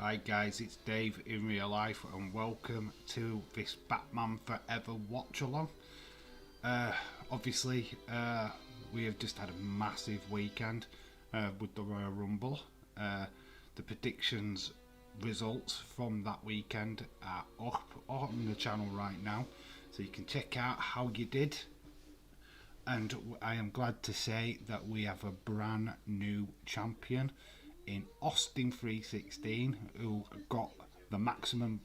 Hi guys, it's Dave in real life and welcome to this Batman Forever watch along. Obviously, we have just had a massive weekend with the Royal Rumble. The predictions results from that weekend are up on the channel right now, so you can check out how you did. And I am glad to say that we have a brand new champion in Austin 316 who got the maximum,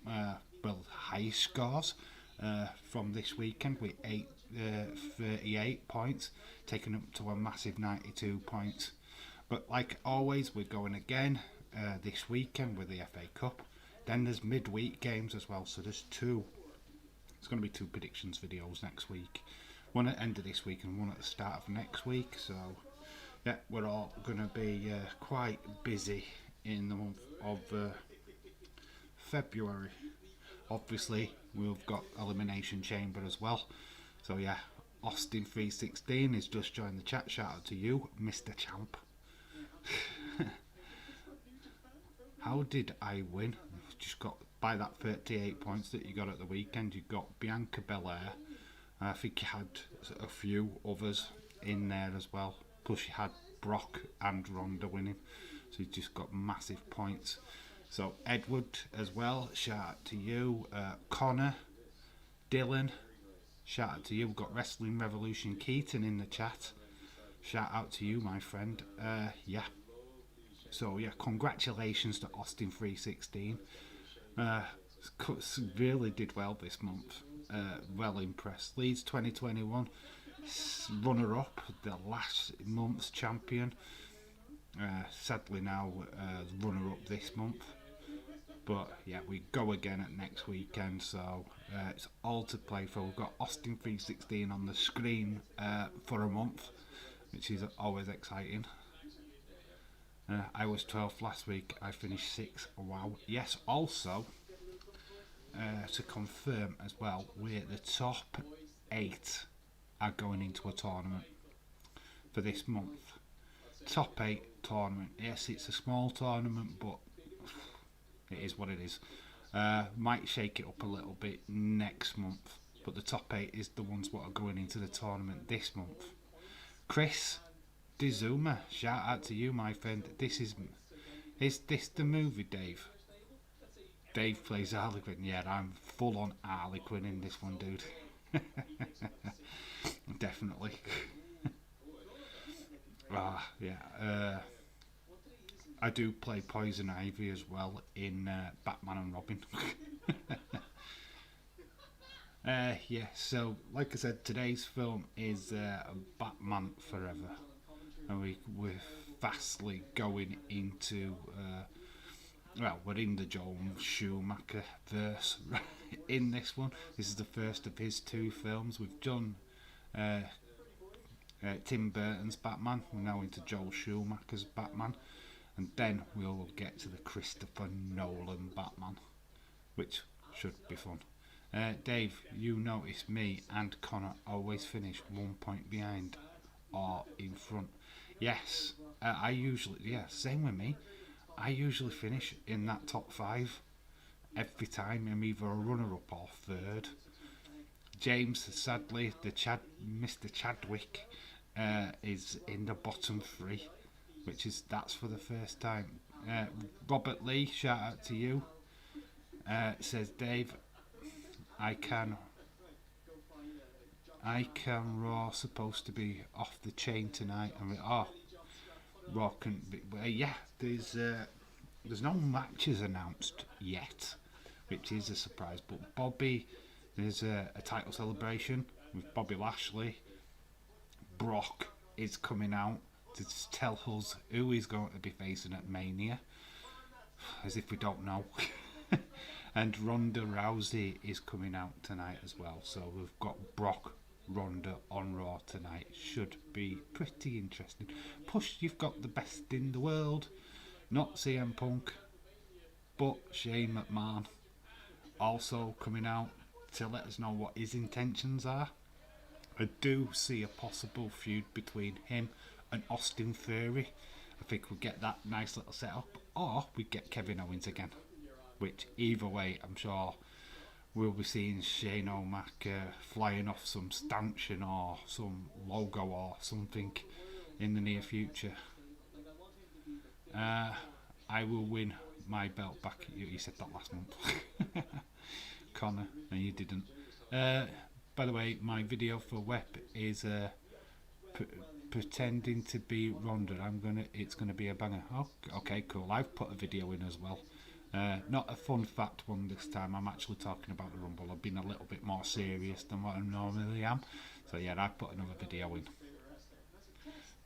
highest scores from this weekend with 38 points, taking up to a massive 92 points. But like always, we're going again this weekend with the FA Cup. Then there's midweek games as well, so there's two. It's going to be two predictions videos next week. One at the end of this week and one at the start of next week. So yeah, we're all going to be quite busy in the month of February. Obviously, we've got Elimination Chamber as well. So yeah, Austin 316 has just joined the chat. Shout out to you, Mr. Champ. How did I win? Just got by that 38 points that you got at the weekend. You got Bianca Belair. I think you had a few others in there as well. Plus you had Brock and Ronda winning. So you just got massive points. So Edward as well, shout out to you. Connor, Dylan, shout out to you. We've got Wrestling Revolution Keaton in the chat. Shout out to you, my friend. Yeah. So yeah, congratulations to Austin 316. Really did well this month. Well impressed. Leeds 2021 runner-up, the last month's champion. Sadly now runner-up this month. But yeah, we go again at next weekend, so it's all to play for. We've got Austin 316 on the screen for a month, which is always exciting. I was 12th last week, I finished 6th. Wow. Yes, also to confirm as well, we're the top 8 are going into a tournament for this month. Top 8 tournament. Yes, it's a small tournament, but it is what it is. Might shake it up a little bit next month, but the top 8 is the ones what are going into the tournament this month. Chris Dizuma, shout out to you, my friend. Is this the movie, Dave? Dave plays Harley Quinn. Yeah, I'm full on Harley Quinn in this one, dude. Definitely. Yeah. I do play Poison Ivy as well in Batman and Robin. Yeah, so like I said, today's film is Batman Forever. And we're fastly going into... we're in the Joel Schumacher verse in this one. This is the first of his 2 films. We've done Tim Burton's Batman. We're now into Joel Schumacher's Batman. And then we'll get to the Christopher Nolan Batman, which should be fun. Dave, you notice me and Connor always finish 1 point behind or in front. Yes, I usually, same with me. I usually finish in that top 5 every time. I'm either a runner-up or 3rd. James, sadly, Mr. Chadwick, is in the bottom 3, that's for the first time. Robert Lee, shout out to you. Says Dave, I can Raw supposed to be off the chain tonight. Raw can be, yeah. There's no matches announced yet, which is a surprise. But Bobby, there's a title celebration with Bobby Lashley. Brock is coming out to tell us who he's going to be facing at Mania, as if we don't know. And Ronda Rousey is coming out tonight as well. So we've got Brock, Ronda on Raw tonight. Should be pretty interesting. Plus, you've got the best in the world, not CM Punk, but Shane McMahon, also coming out to let us know what his intentions are. I do see a possible feud between him and Austin Theory. I think we'll get that nice little setup, or we get Kevin Owens again. which either way, I'm sure we'll be seeing Shane O'Mac flying off some stanchion or some logo or something in the near future. I will win my belt back. You said that last month, Connor, and you didn't. By the way, my video for WEP is pretending to be Ronda. It's gonna be a banger. Oh, okay, cool. I've put a video in as well. Not a fun fact one this time. I'm actually talking about the Rumble. I've been a little bit more serious than what I normally am. So yeah, I've put another video in.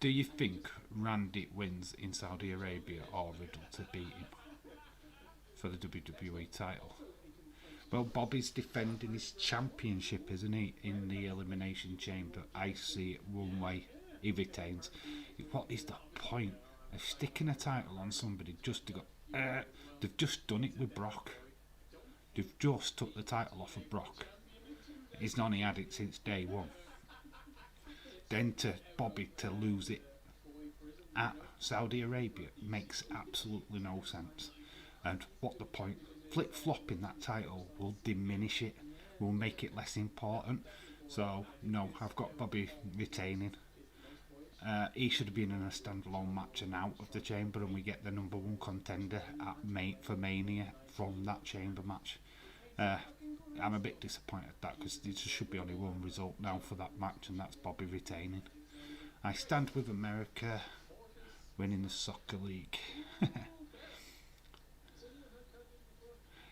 Do you think Randy wins in Saudi Arabia or Riddle to beat him for the WWE title? Well, Bobby's defending his championship, isn't he, in the Elimination Chamber? I see it one way. He retains. What is the point of sticking a title on somebody just to go... they've just done it with Brock. They've just took the title off of Brock. He's not only had it since day one. Then to Bobby to lose it at Saudi Arabia makes absolutely no sense. And what the point? Flip-flopping that title will diminish it, will make it less important. So, no, I've got Bobby retaining. He should have been in a standalone match and out of the chamber, and we get the number one contender for Mania from that chamber match. I'm a bit disappointed at that, because there should be only one result now for that match, and that's Bobby retaining. I stand with America winning the soccer league.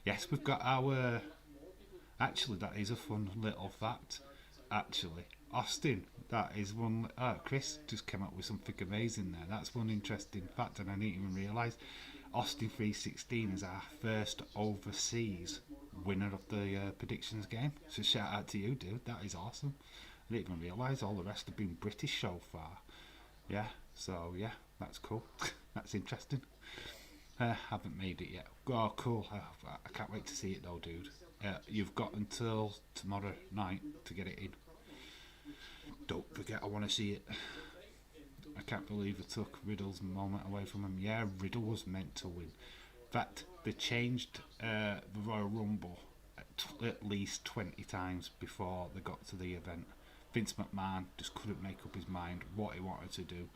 Yes, we've got our... Actually, that is a fun little fact. Actually, Austin, that is one... Chris just came up with something amazing there. That's one interesting fact, and I didn't even realise. Austin 316 is our first overseas winner of the predictions game. So shout out to you, dude. That is awesome. I didn't even realise all the rest have been British so far. Yeah, so yeah, that's cool. That's interesting. Haven't made it yet. Oh, cool. I can't wait to see it though, dude. You've got until tomorrow night to get it in. Don't forget, I want to see it. I can't believe it took Riddle's moment away from him. Yeah, Riddle was meant to win. In fact, they changed the Royal Rumble at least 20 times before they got to the event. Vince McMahon just couldn't make up his mind what he wanted to do.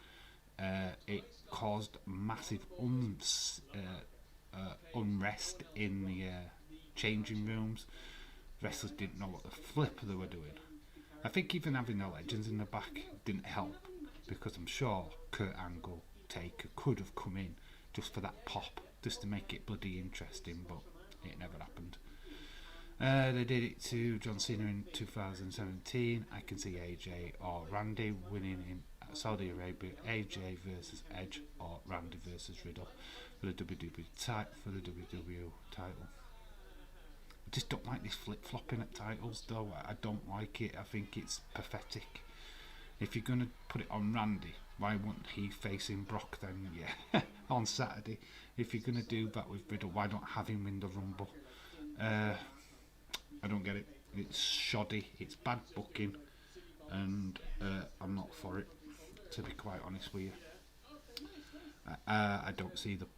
It caused massive unrest in the changing rooms. Wrestlers didn't know what the flip they were doing. I think even having the legends in the back didn't help, because I'm sure Kurt Angle, Taker could have come in just for that pop, just to make it bloody interesting, but it never happened. They did it to John Cena in 2017. I can see AJ or Randy winning in Saudi Arabia. AJ versus Edge or Randy versus Riddle for the WWE title. I just don't like this flip-flopping at titles though. I don't like it. I think it's pathetic. If you're going to put it on Randy, why won't he facing Brock then? Yeah, on Saturday. If you're going to do that with Riddle, why not have him win the Rumble? I don't get it. It's shoddy. It's bad booking, and I'm not for it, to be quite honest with you. I don't see the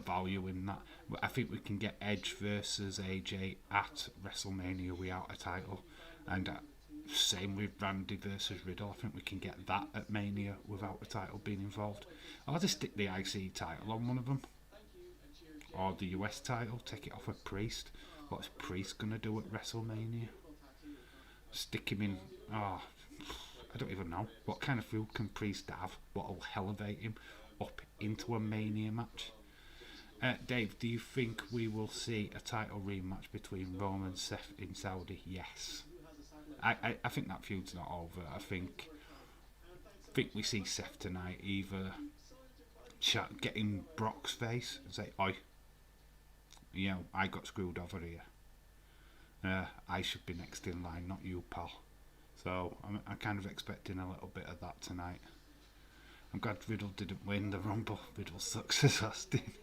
value in that. I think we can get Edge versus AJ at WrestleMania without a title, and same with Randy versus Riddle. I think we can get that at Mania without a title being involved. I'll just stick the IC title on one of them, or the US title. Take it off of Priest. What's Priest gonna do at WrestleMania? Stick him in. I don't even know. What kind of food can Priest have? What'll elevate him up into a Mania match? Dave, do you think we will see a title rematch between Roman and Seth in Saudi? Yes. I think that feud's not over. I think we see Seth tonight either get in Brock's face and say, "Oi, you know, I got screwed over here. I should be next in line, not you, pal." So I'm kind of expecting a little bit of that tonight. I'm glad Riddle didn't win the Rumble. Riddle sucks as Austin.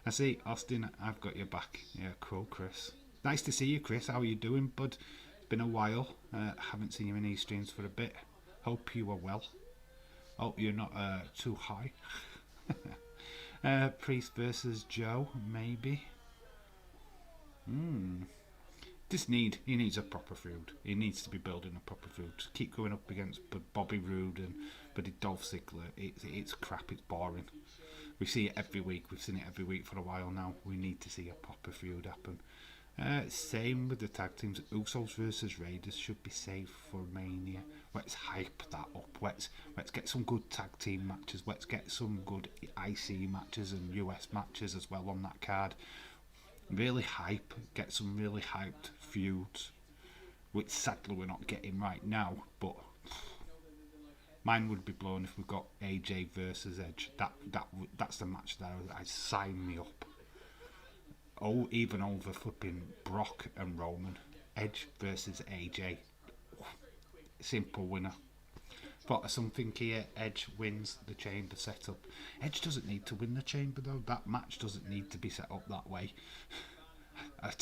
I see, Austin, I've got your back. Yeah, cool, Chris. Nice to see you, Chris. How are you doing, bud? It's been a while. Haven't seen you in these streams for a bit. Hope you are well. Hope you're not too high. Priest versus Joe, maybe. He needs a proper feud. He needs to be building a proper feud. Just keep going up against Bobby Roode and Dolph Ziggler. It's crap. It's boring. We see it every week. We've seen it every week for a while now. We need to see a proper feud happen. Same with the tag teams. Usos versus Raiders should be safe for Mania. Let's hype that up. Let's get some good tag team matches. Let's get some good IC matches and US matches as well on that card. Really hype. Get some really hyped feuds, which sadly we're not getting right now. But mine would be blown if we got AJ versus Edge. That's the match that I sign me up. Oh, even over flipping Brock and Roman. Edge versus AJ. Simple winner. Thought of something here. Edge wins the chamber setup. Edge doesn't need to win the chamber though. That match doesn't need to be set up that way.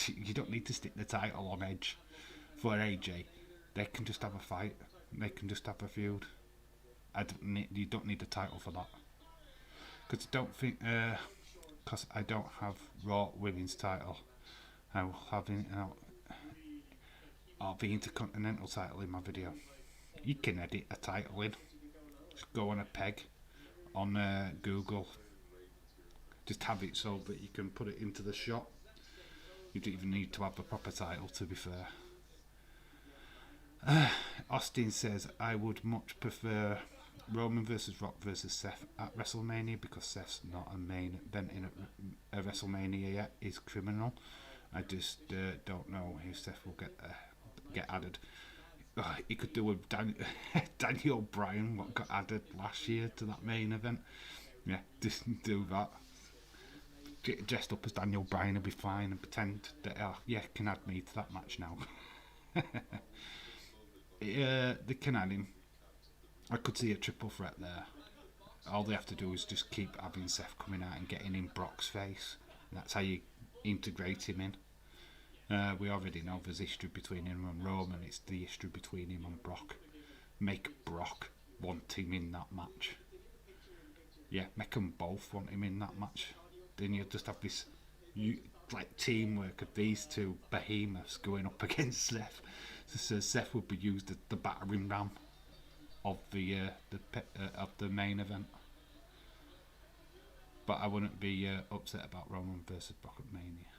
You don't need to stick the title on Edge for AJ. They can just have a fight. They can just have a feud. You don't need the title for that. Because I don't think... because I don't have Raw Women's title. I will have the Intercontinental title in my video. You can edit a title in. Just go on a peg on Google. Just have it so that you can put it into the shot. You don't even need to have a proper title, to be fair. Austin says, I would much prefer Roman versus Rock versus Seth at WrestleMania because Seth's not a main event in a WrestleMania yet. Is criminal. I just don't know if Seth will get added. He could do a Daniel Bryan what got added last year to that main event. Yeah, just do that. Get dressed up as Daniel Bryan and be fine and pretend that can add me to that match now. They can add him. I could see a triple threat there. All they have to do is just keep having Seth coming out and getting in Brock's face. That's how you integrate him in. We already know there's history between him and Roman. It's the history between him and Brock. Make Brock want him in that match. Yeah, make them both want him in that match. Then you'll just have this teamwork of these two behemoths going up against Seth. So Seth would be used as the battering ram of the main event. But I wouldn't be upset about Roman versus Brock at Mania.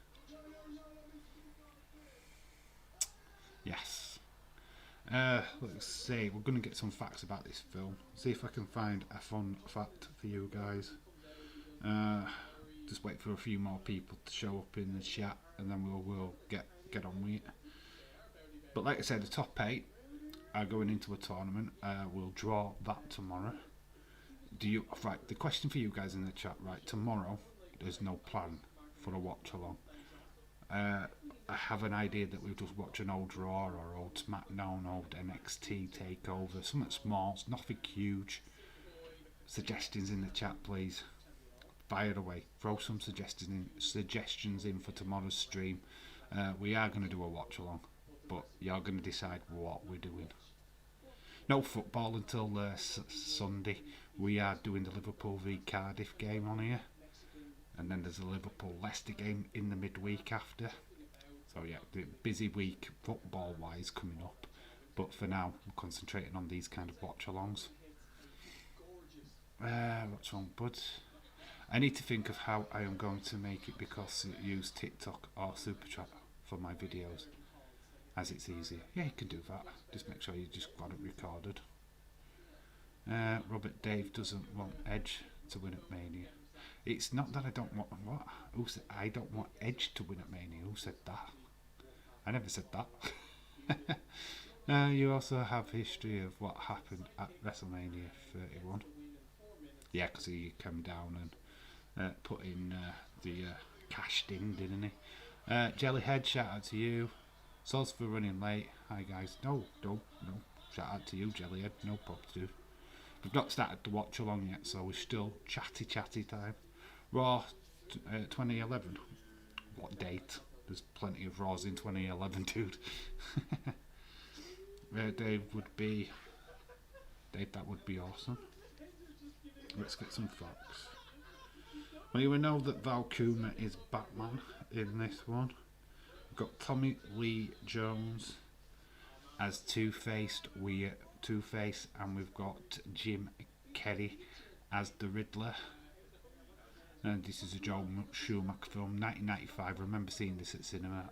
Yes. Let's see. We're going to get some facts about this film. See if I can find a fun fact for you guys. Just wait for a few more people to show up in the chat, and then we'll get on with it. But like I said, the top 8 are going into a tournament. We'll draw that tomorrow. The question for you guys in the chat, right? Tomorrow, there's no plan for a watch along. I have an idea that we'll just watch an old Raw or old SmackDown, old NXT takeover, something small, nothing huge. Suggestions in the chat, please. Fire away. Throw some suggestions in for tomorrow's stream. We are going to do a watch along, but you're going to decide what we're doing. No football until Sunday. We are doing the Liverpool v Cardiff game on here, and then there's a Liverpool-Leicester game in the midweek after. So yeah, the busy week football-wise coming up. But for now, I'm concentrating on these kind of watch-alongs. What's wrong, bud? I need to think of how I am going to make it because I use TikTok or Super Chat for my videos, as it's easier. Yeah, you can do that. Just make sure you just got it recorded. Robert Dave doesn't want Edge to win at Mania. It's not that I don't want... What? Who said I don't want Edge to win at Mania? Who said that? I never said that. You also have history of what happened at WrestleMania 31. Yeah, because he came down and put in the cashed in, didn't he? Jellyhead, shout out to you. Sauce for running late. Hi guys. No. Shout out to you, Jellyhead. No problem to do. We've not started to watch along yet, so we're still chatty time. Raw 2011. What date? There's plenty of Raws in 2011, dude. Dave, that would be awesome. Let's get some facts. Well, we know that Val Kilmer is Batman in this one. We've got Tommy Lee Jones as Two-Face, and we've got Jim Carrey as the Riddler. And this is a Joel Schumacher film, 1995. I remember seeing this at cinema.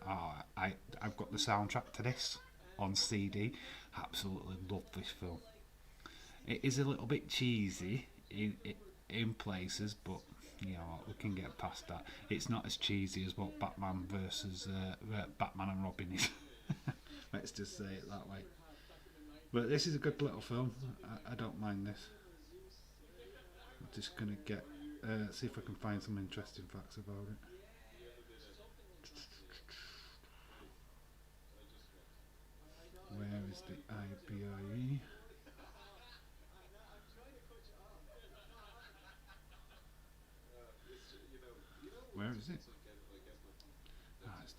I've got the soundtrack to this on CD. Absolutely love this film. It is a little bit cheesy in places, but you know we can get past that. It's not as cheesy as what Batman versus Batman and Robin is. Let's just say it that way. But this is a good little film. I don't mind this. I'm just gonna get see if I can find some interesting facts about it. Where is the IBIE? Where is it? It's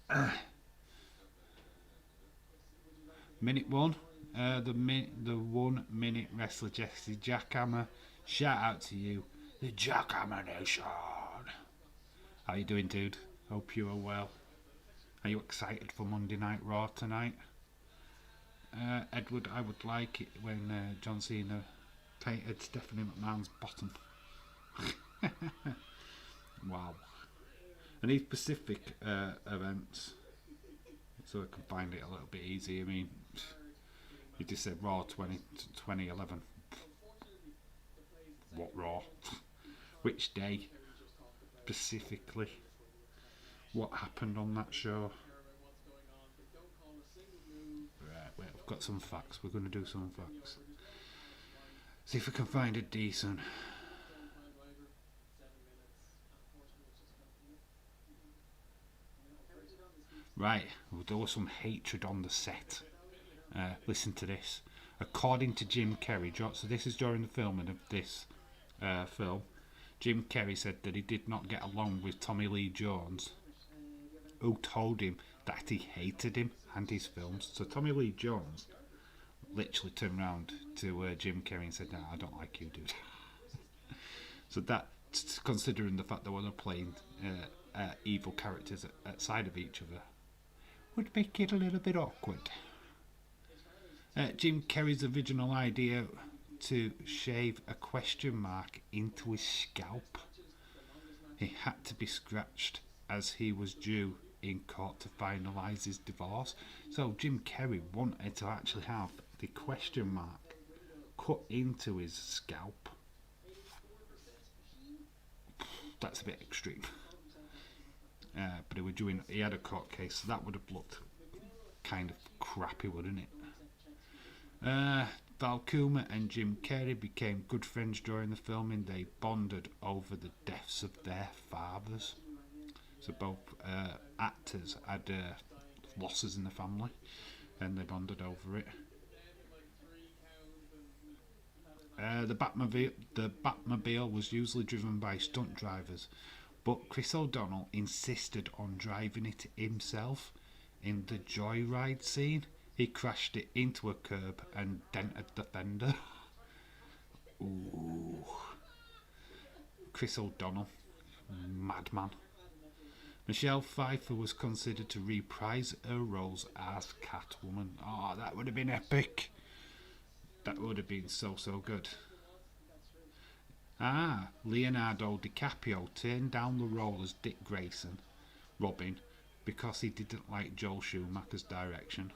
there. Minute one. The 1 minute wrestler Jesse Jackhammer. Shout out to you, the Jackhammer Nation. How you doing, dude? Hope you are well. Are you excited for Monday Night Raw tonight? Edward, I would like it when John Cena painted Stephanie McMahon's bottom. Wow. I need specific events so I can find it a little bit easy. I mean, you just said Raw 2011. What Raw? Which day? Specifically? What happened on that show? Right, wait, I've got some facts. We're going to do some facts. See if we can find it decent. Right, well, there was some hatred on the set. Listen to this. According to Jim Carrey, so this is during the filming of this film, Jim Carrey said that he did not get along with Tommy Lee Jones, who told him that he hated him and his films. So Tommy Lee Jones literally turned around to Jim Carrey and said, "No, I don't like you, dude." So that, considering the fact that we're playing evil characters outside of each other, would make it a little bit awkward. Jim Carrey's original idea to shave a question mark into his scalp. He had to be scratched as he was due in court to finalise his divorce. So Jim Carrey wanted to actually have the question mark cut into his scalp. That's a bit extreme. But he had a court case, so that would have looked kind of crappy, wouldn't it? Val Kilmer and Jim Carrey became good friends during the filming. They bonded over the deaths of their fathers. So both actors had losses in the family, and they bonded over it. The Batmobile was usually driven by stunt drivers, but Chris O'Donnell insisted on driving it himself. In the joyride scene, he crashed it into a curb and dented the fender. Ooh. Chris O'Donnell, madman. Michelle Pfeiffer was considered to reprise her roles as Catwoman. Oh, that would have been epic. That would have been so good. Leonardo DiCaprio turned down the role as Dick Grayson, Robin, because he didn't like Joel Schumacher's direction.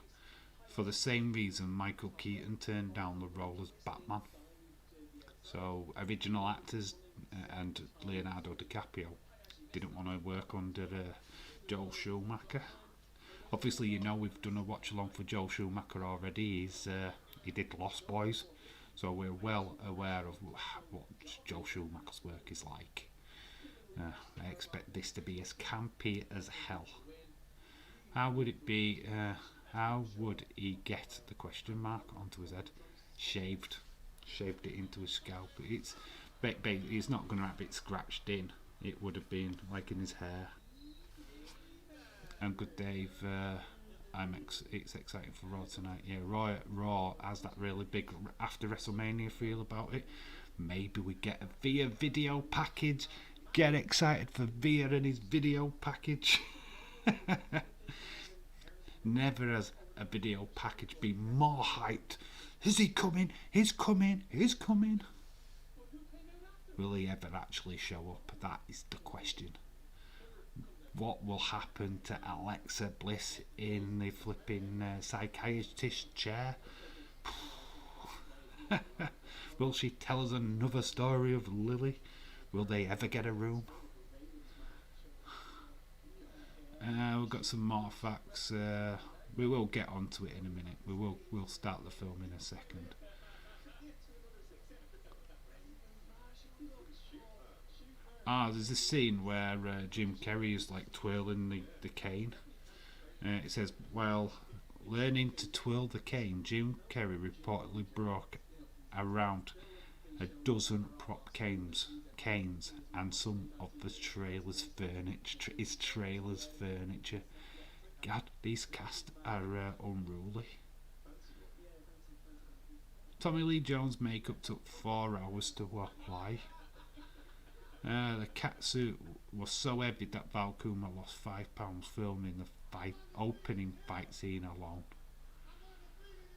For the same reason, Michael Keaton turned down the role as Batman. So, original actors and Leonardo DiCaprio didn't want to work under Joel Schumacher. Obviously, you know we've done a watch along for Joel Schumacher already. He did Lost Boys, so we're well aware of what Joel Schumacher's work is like. I expect this to be as campy as hell. How would it be? How would he get the question mark onto his head? Shaved it into his scalp. He's not going to have it scratched in. It would have been like in his hair. And good Dave, it's exciting for Raw tonight. Yeah, Raw has that really big after WrestleMania feel about it. Maybe we get a Via video package. Get excited for Via and his video package. Never has a video package been more hyped. Is he coming? He's coming. He's coming. Will he ever actually show up? That is the question. What will happen to Alexa Bliss in the flipping psychiatrist chair? Will she tell us another story of Lily? Will they ever get a room? We've got some more facts. We will get onto it in a minute. We'll start the film in a second. There's a scene where Jim Carrey is like twirling the cane. It says, while learning to twirl the cane, Jim Carrey reportedly broke around a dozen prop canes and some of the trailer's furniture. His trailer's furniture. God, these cast are unruly. Tommy Lee Jones' makeup took 4 hours to apply. The catsuit was so heavy that Val Kilmer lost £5 filming the opening fight scene alone.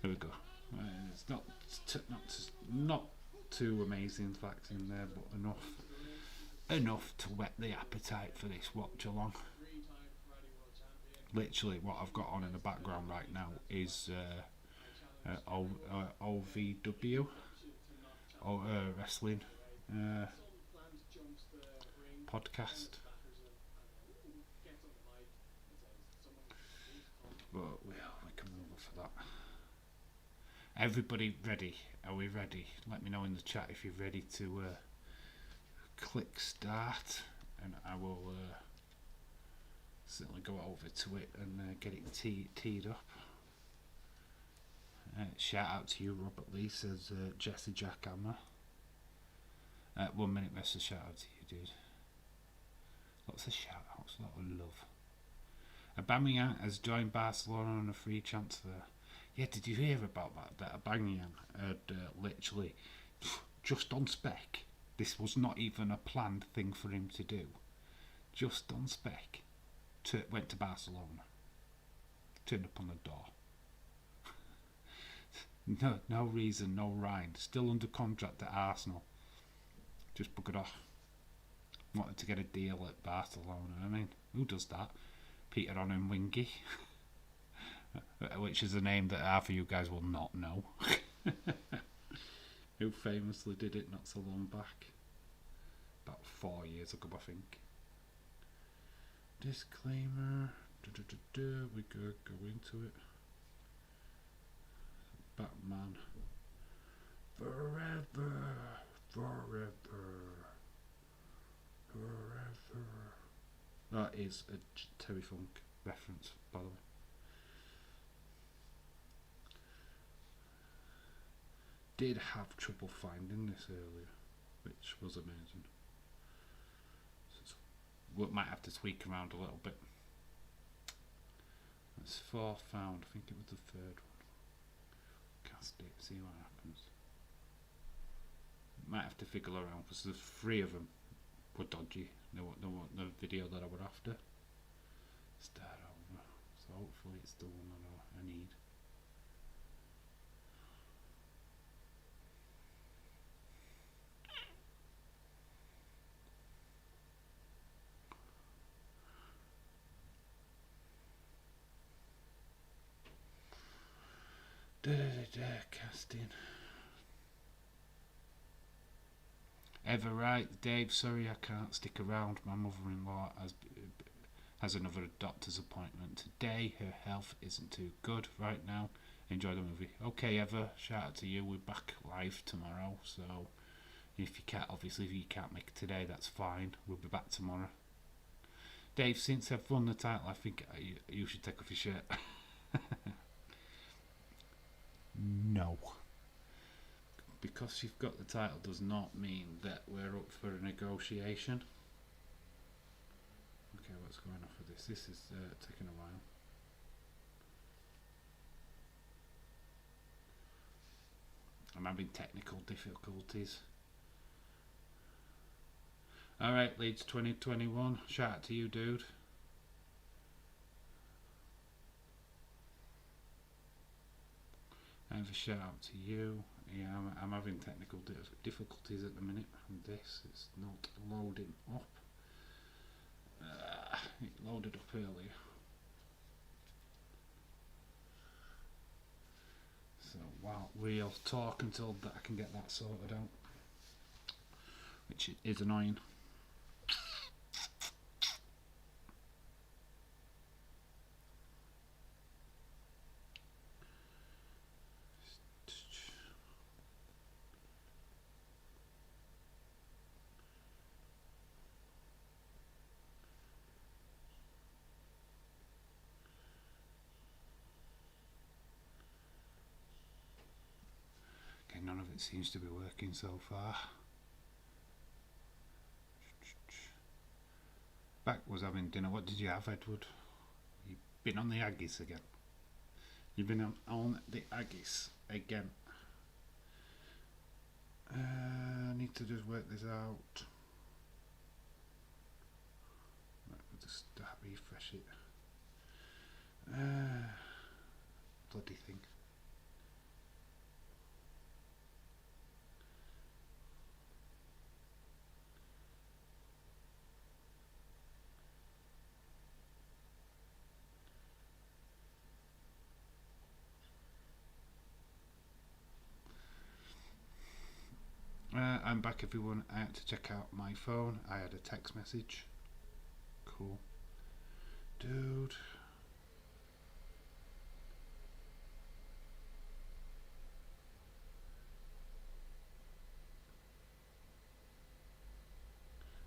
There we go. It's not too amazing facts in there, but enough to whet the appetite for this watch along. Literally, what I've got on in the background right now is OVW, wrestling podcast. But we can move for that. Everybody ready? Are we ready? Let me know in the chat if you're ready to click start, and I will certainly go over to it and get it teed up. Shout out to you, Robert Lee, says Jesse Jackhammer. 1 minute message, shout out to you, dude. Lots of shout outs, a lot of love. Batmnan has joined Barcelona on a free transfer. Yeah, did you hear about that? That Batmnan had literally, just on spec, this was not even a planned thing for him to do. Just on spec, went to Barcelona. Turned up on the door. No reason, no rhyme. Still under contract at Arsenal. Just buggered off. Wanted to get a deal at Barcelona. I mean, who does that? Peter Onwingi, which is a name that half of you guys will not know. Who famously did it not so long back. About 4 years ago, I think. Disclaimer. We could go into it. Batman. Forever. That is a Terry Funk reference, by the way. Did have trouble finding this earlier, which was amazing. So we might have to tweak around a little bit. That's 4 found. I think it was the 3rd one. Cast it, see what happens. Might have to figure around because there's 3 of them were dodgy. They weren't the video that I were after. Start over. So hopefully it's the one that I need. Casting. Ever right, Dave? Sorry I can't stick around. My mother-in-law has another doctor's appointment today. Her health isn't too good right now. Enjoy the movie. Okay, Ever. Shout out to you. We're back live tomorrow. So if you can't make it today, that's fine. We'll be back tomorrow. Dave, since I've won the title, I think you should take off your shirt. No. Because you've got the title does not mean that we're up for a negotiation. Okay, what's going on for this? This is taking a while. I'm having technical difficulties. Alright, Leeds 2021. Shout out to you, dude. And a shout out to you. Yeah, I'm having technical difficulties at the minute from this. It's not loading up. It loaded up earlier. So while we'll talk until I can get that sorted out, which is annoying. Okay, none of it seems to be working so far. Back was having dinner. What did you have, Edward? You've been on the Aggies again. You've been on the Aggies again. I need to just work this out. Right, we'll just refresh it. Bloody thing. I'm back, everyone. I had to check out my phone. I had a text message. Cool. Dude.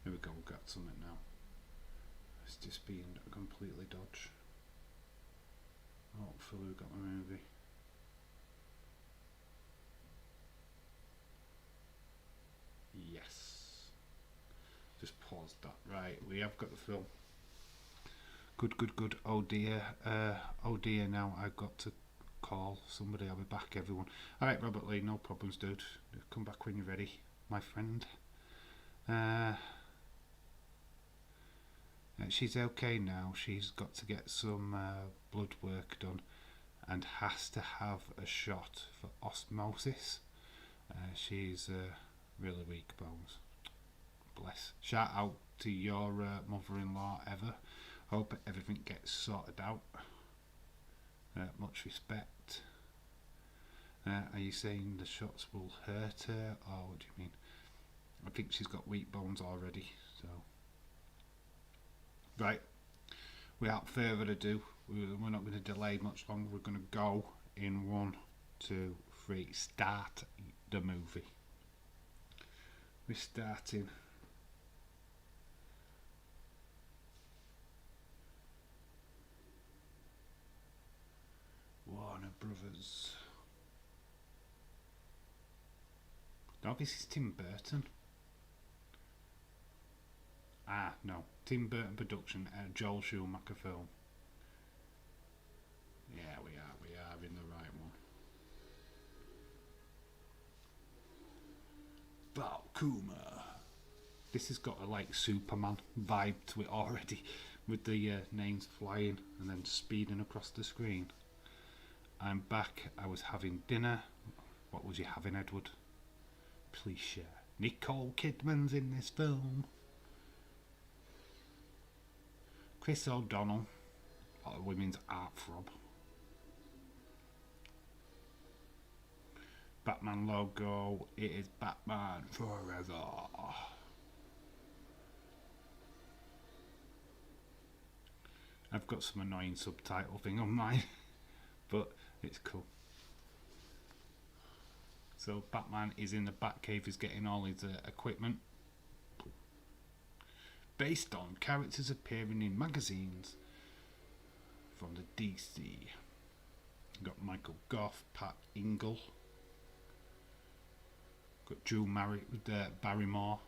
There we go, we've got something now. It's just been completely dodge. Hopefully we've got the movie. Yes. Just pause that. Right, we have got the film. Good. Oh dear now I've got to call somebody. I'll be back, everyone. Alright, Robert Lee, no problems, dude. Come back when you're ready, my friend. She's okay now. She's got to get some blood work done and has to have a shot for osmosis. She's really weak bones. Bless. Shout out to your mother-in-law, Eva. Hope everything gets sorted out. Much respect. Are you saying the shots will hurt her, or what do you mean? I think she's got weak bones already, so. Right, without further ado, we're not going to delay much longer. We're going to go in 1, 2, 3, start the movie. We're starting. Warner Brothers. No, this is Tim Burton. No. Tim Burton production, Joel Schumacher film. Yeah, we are in the right one. Valkuma. This has got a like Superman vibe to it already, with the names flying and then speeding across the screen. I'm back. I was having dinner. What was you having, Edward? Please share. Nicole Kidman's in this film. Chris O'Donnell, a women's heartthrob. Batman logo. It is Batman forever. I've got some annoying subtitle thing on mine, but it's cool. So Batman is in the Batcave, he's getting all his equipment. Based on characters appearing in magazines from the DC. We've got Michael Goff, Pat Ingle. Got Drew Barrymore.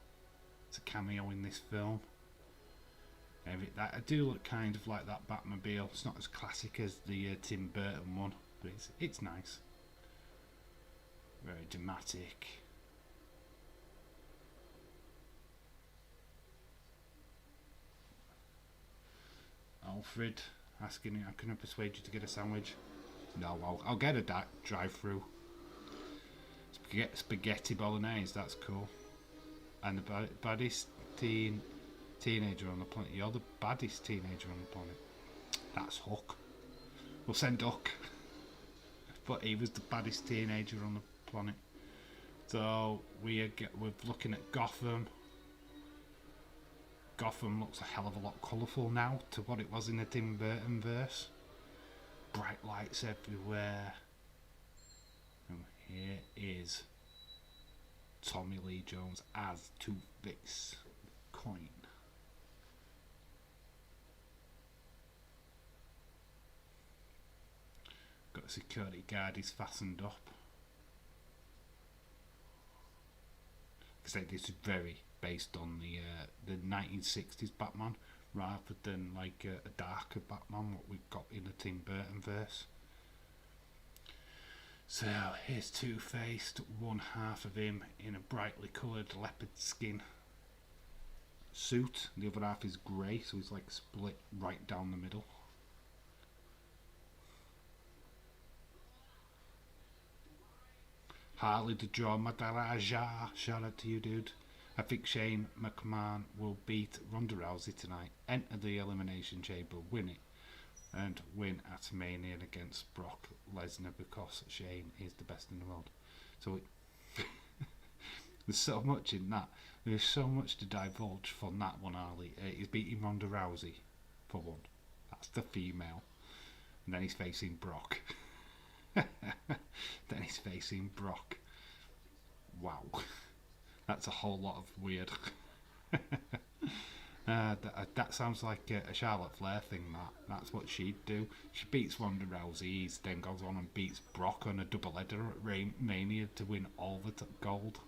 It's a cameo in this film. I do look kind of like that Batmobile. It's not as classic as the Tim Burton one, but it's nice. Very dramatic. Alfred asking, can I persuade you to get a sandwich? No, I'll get a drive-through. Spaghetti bolognese, that's cool. And the baddest teenager on the planet. You're the baddest teenager on the planet. That's Hook. We'll send Hook. But he was the baddest teenager on the planet. So we're looking at Gotham. Gotham looks a hell of a lot colourful now to what it was in the Tim Burton verse. Bright lights everywhere. And here is Tommy Lee Jones as Two-Face. Coin. Got a security guard, he's fastened up. Because this is very based on the 1960s Batman, rather than like a darker Batman, what we've got in the Tim Burton verse. So here's Two-Faced, one half of him in a brightly coloured leopard skin suit, the other half is grey, so he's like split right down the middle. Harley the Drama Dalaja, shout out to you, dude. I think Shane McMahon will beat Ronda Rousey tonight, enter the Elimination Chamber, win it, and win at Mania against Brock Lesnar because Shane is the best in the world. So there's so much in that. There's so much to divulge from that one, Harley. He's beating Ronda Rousey, for one. That's the female. And then he's facing Brock. Then he's facing Brock. Wow. That's a whole lot of weird. That sounds like a Charlotte Flair thing, That's what she'd do. She beats Ronda Rousey, then goes on and beats Brock on a double header at Mania to win all the gold.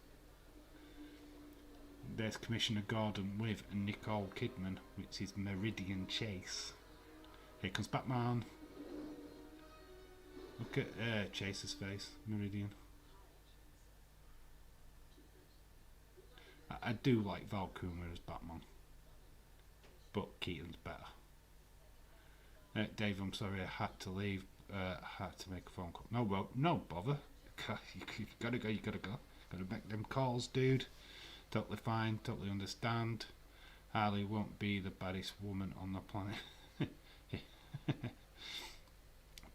There's Commissioner Gordon with Nicole Kidman, which is Meridian Chase. Here comes Batman. Look at Chase's face, Meridian. I do like Val Kilmer as Batman, but Keaton's better. Dave, I'm sorry, I had to leave. I had to make a phone call. No bother. You gotta go. Gotta make them calls, dude. Totally fine. Totally understand. Harley won't be the baddest woman on the planet.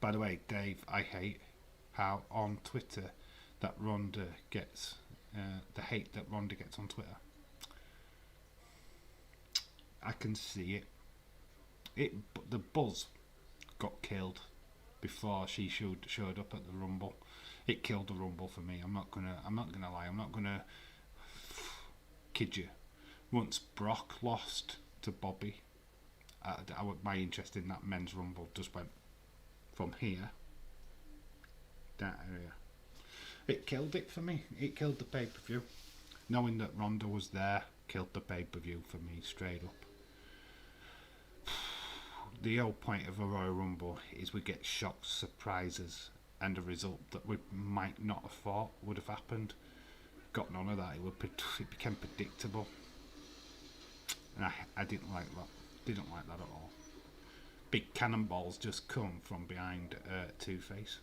By the way, Dave, I hate how on Twitter that Ronda gets the hate that Ronda gets on Twitter. I can see it. But the buzz got killed before she showed up at the Rumble. It killed the Rumble for me. I'm not gonna lie. I'm not gonna kid you. Once Brock lost to Bobby, my interest in that men's Rumble just went from here, that area. It killed it for me. It killed the pay-per-view. Knowing that Ronda was there killed the pay-per-view for me straight up. The whole point of a Royal Rumble is we get shocks, surprises, and a result that we might not have thought would have happened. Got none of that. It became predictable, and I didn't like that. Didn't like that at all. Big cannonballs just come from behind Two-Face.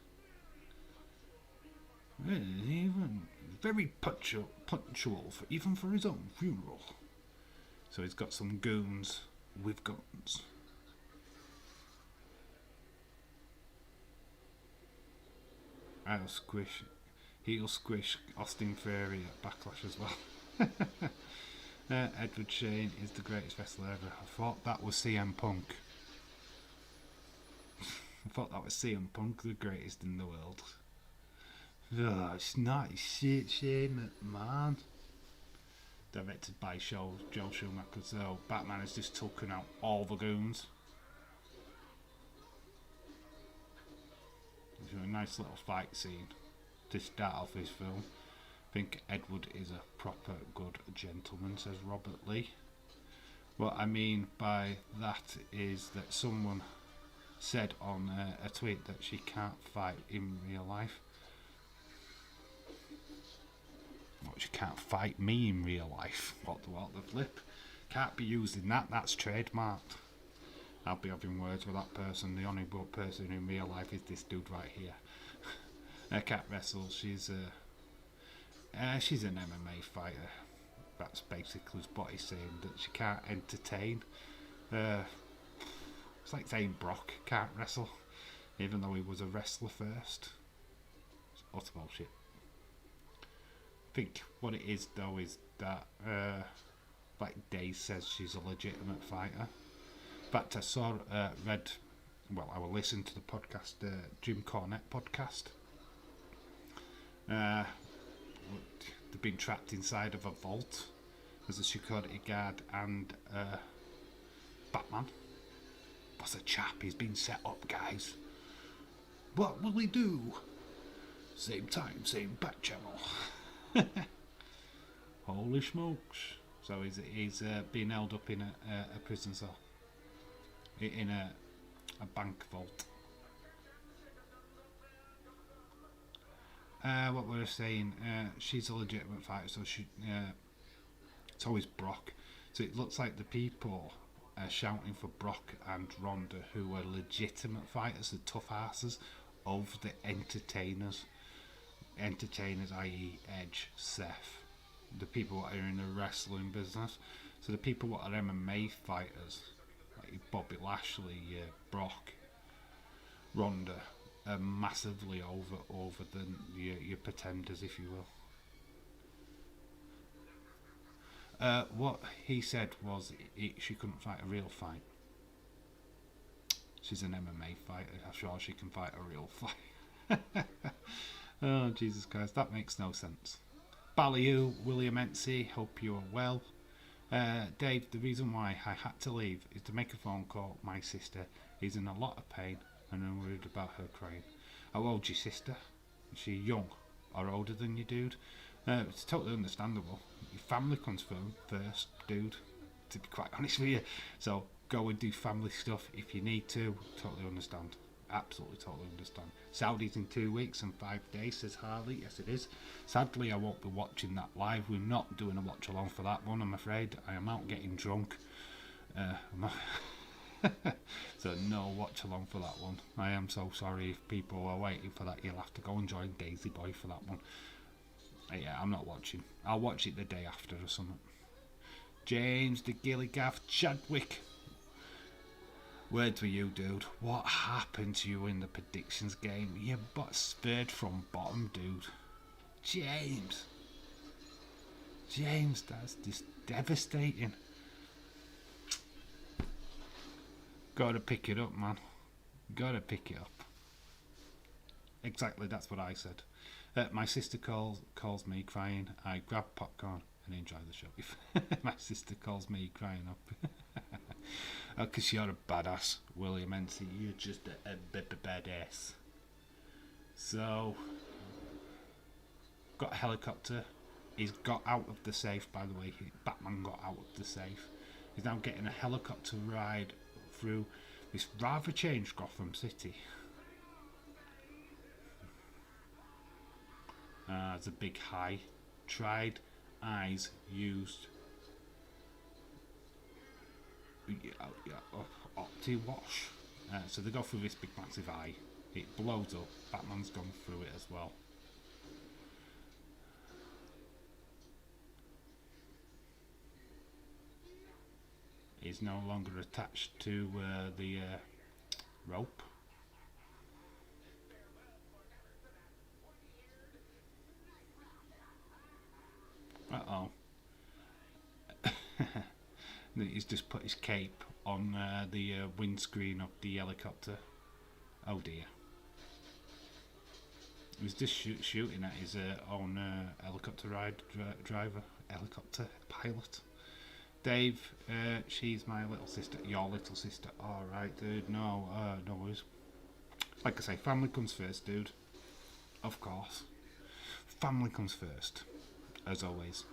Even very punctual, even for his own funeral. So he's got some goons with guns. He'll squish Austin Theory at Backlash as well. Edward Shane is the greatest wrestler ever. I thought that was CM Punk. CM Punk, the greatest in the world. Oh, it's not. It's Shane McMahon. Directed by Joel Schumacher. So Batman has just taken out all the goons. It's a nice little fight scene to start off his film. I think Edward is a proper good gentleman, says Robert Lee. What I mean by that is that someone said on a tweet that she can't fight in real life. Well, she can't fight me in real life. What the flip? Can't be using that. That's trademarked. I'll be having words with that person. The only person in real life is this dude right here. Cat wrestle. She's an MMA fighter. That's basically what he's saying, that she can't entertain. It's like saying Brock can't wrestle, even though he was a wrestler first. It's utter bullshit. I think what it is though is that, like Daze says, she's a legitimate fighter. In fact, I listened to the podcast, Jim Cornette podcast. They've been trapped inside of a vault as a security guard and Batman. What's a chap? He's been set up, guys. What will he do? Same time, same back channel. Holy smokes! So he's being held up in a prison cell, in a bank vault. What we were saying, she's a legitimate fighter, so it's always Brock. So it looks like the people are shouting for Brock and Ronda, who are legitimate fighters, the tough asses, over the entertainers. Entertainers, i.e. Edge, Seth, the people that are in the wrestling business. So the people that are MMA fighters, like Bobby Lashley, Brock, Ronda, are massively over than your pretenders, if you will. What he said was she couldn't fight a real fight. She's an MMA fighter. I'm sure she can fight a real fight. Oh, Jesus Christ, that makes no sense. Ballyhoo, William Ency, hope you are well. Dave, the reason why I had to leave is to make a phone call. My sister is in a lot of pain and I'm worried about her crying. How old's your sister? Is she young or older than you, dude? It's totally understandable. Your family comes first, dude, to be quite honest with you. So go and do family stuff if you need to. Totally understand. Absolutely, totally understand. Saudi's in 2 weeks and 5 days, says Harley. Yes, it is. Sadly, I won't be watching that live. We're not doing a watch along for that one, I'm afraid. I am out getting drunk. So no watch along for that one. I am so sorry if people are waiting for that. You'll have to go and join Daisy Boy for that one. Yeah, I'm not watching. I'll watch it the day after or something. James the Gilligaff Chadwick. Words with you, dude. What happened to you in the predictions game? You got spurred from bottom, dude. James, that's just devastating. Gotta pick it up, man. Gotta pick it up. Exactly, that's what I said. My sister calls me crying. I grab popcorn and enjoy the show. My sister calls me crying up. Because you're a badass, William Ency. You're just a badass. So, got a helicopter. He's got out of the safe, by the way. Batman got out of the safe. He's now getting a helicopter ride through this rather changed Gotham City. There's a big high. Tried, eyes, used. Opti-wash. So they go through this big massive eye. It blows up. Batman's gone through it as well. He's no longer attached to the rope. Uh-oh. He's just put his cape on the windscreen of the helicopter. Oh dear. He was just shooting at his own helicopter driver, helicopter pilot. Dave, she's my little sister. Your little sister. Alright, dude. No worries. Like I say, family comes first, dude. Of course. Family comes first. As always.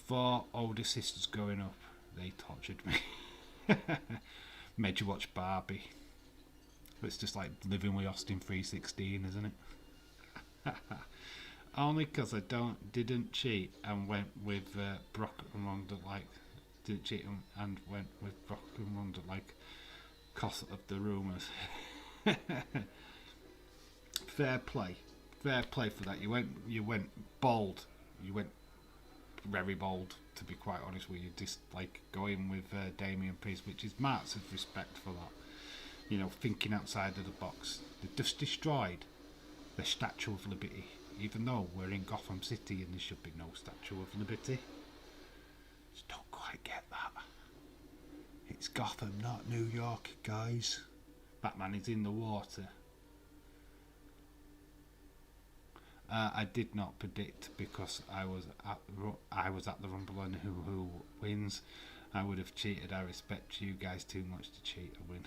4 older sisters growing up, they tortured me. Made you watch Barbie. It's just like living with Austin 316, isn't it? Only because I didn't cheat and went with Brock and Ronda like didn't cheat and went with Brock and Ronda like cause of the rumours. Fair play for that. You went bold. You went very bold, to be quite honest with you. Just like going with Damian Priest, which is massive respect for that. You know, thinking outside of the box. They just destroyed the Statue of Liberty, even though we're in Gotham City and there should be no Statue of Liberty. Just don't quite get that. It's Gotham, not New York, guys. Batman is in the water. I did not predict because I was at the Rumble and who wins. I would have cheated. I respect you guys too much to cheat and win.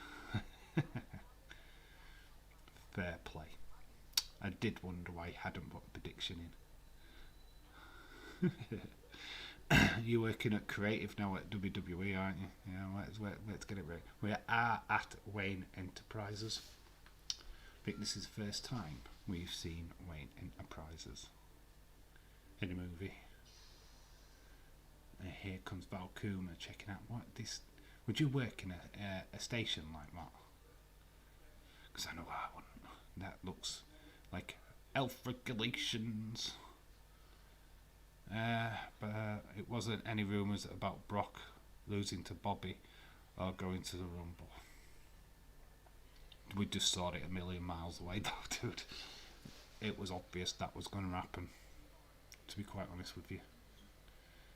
Fair play. I did wonder why he hadn't put a prediction in. You're working at creative now at WWE, aren't you? Yeah, let's get it right. We are at Wayne Enterprises. I think this is the first time we've seen Wayne Enterprises in a movie. And here comes Val Coomer checking out what this. Would you work in a station like that? Because I know I wouldn't. That looks like elf regulations. But it wasn't any rumours about Brock losing to Bobby or going to the Rumble. We just saw it a million miles away though, dude. It was obvious that was going to happen, to be quite honest with you.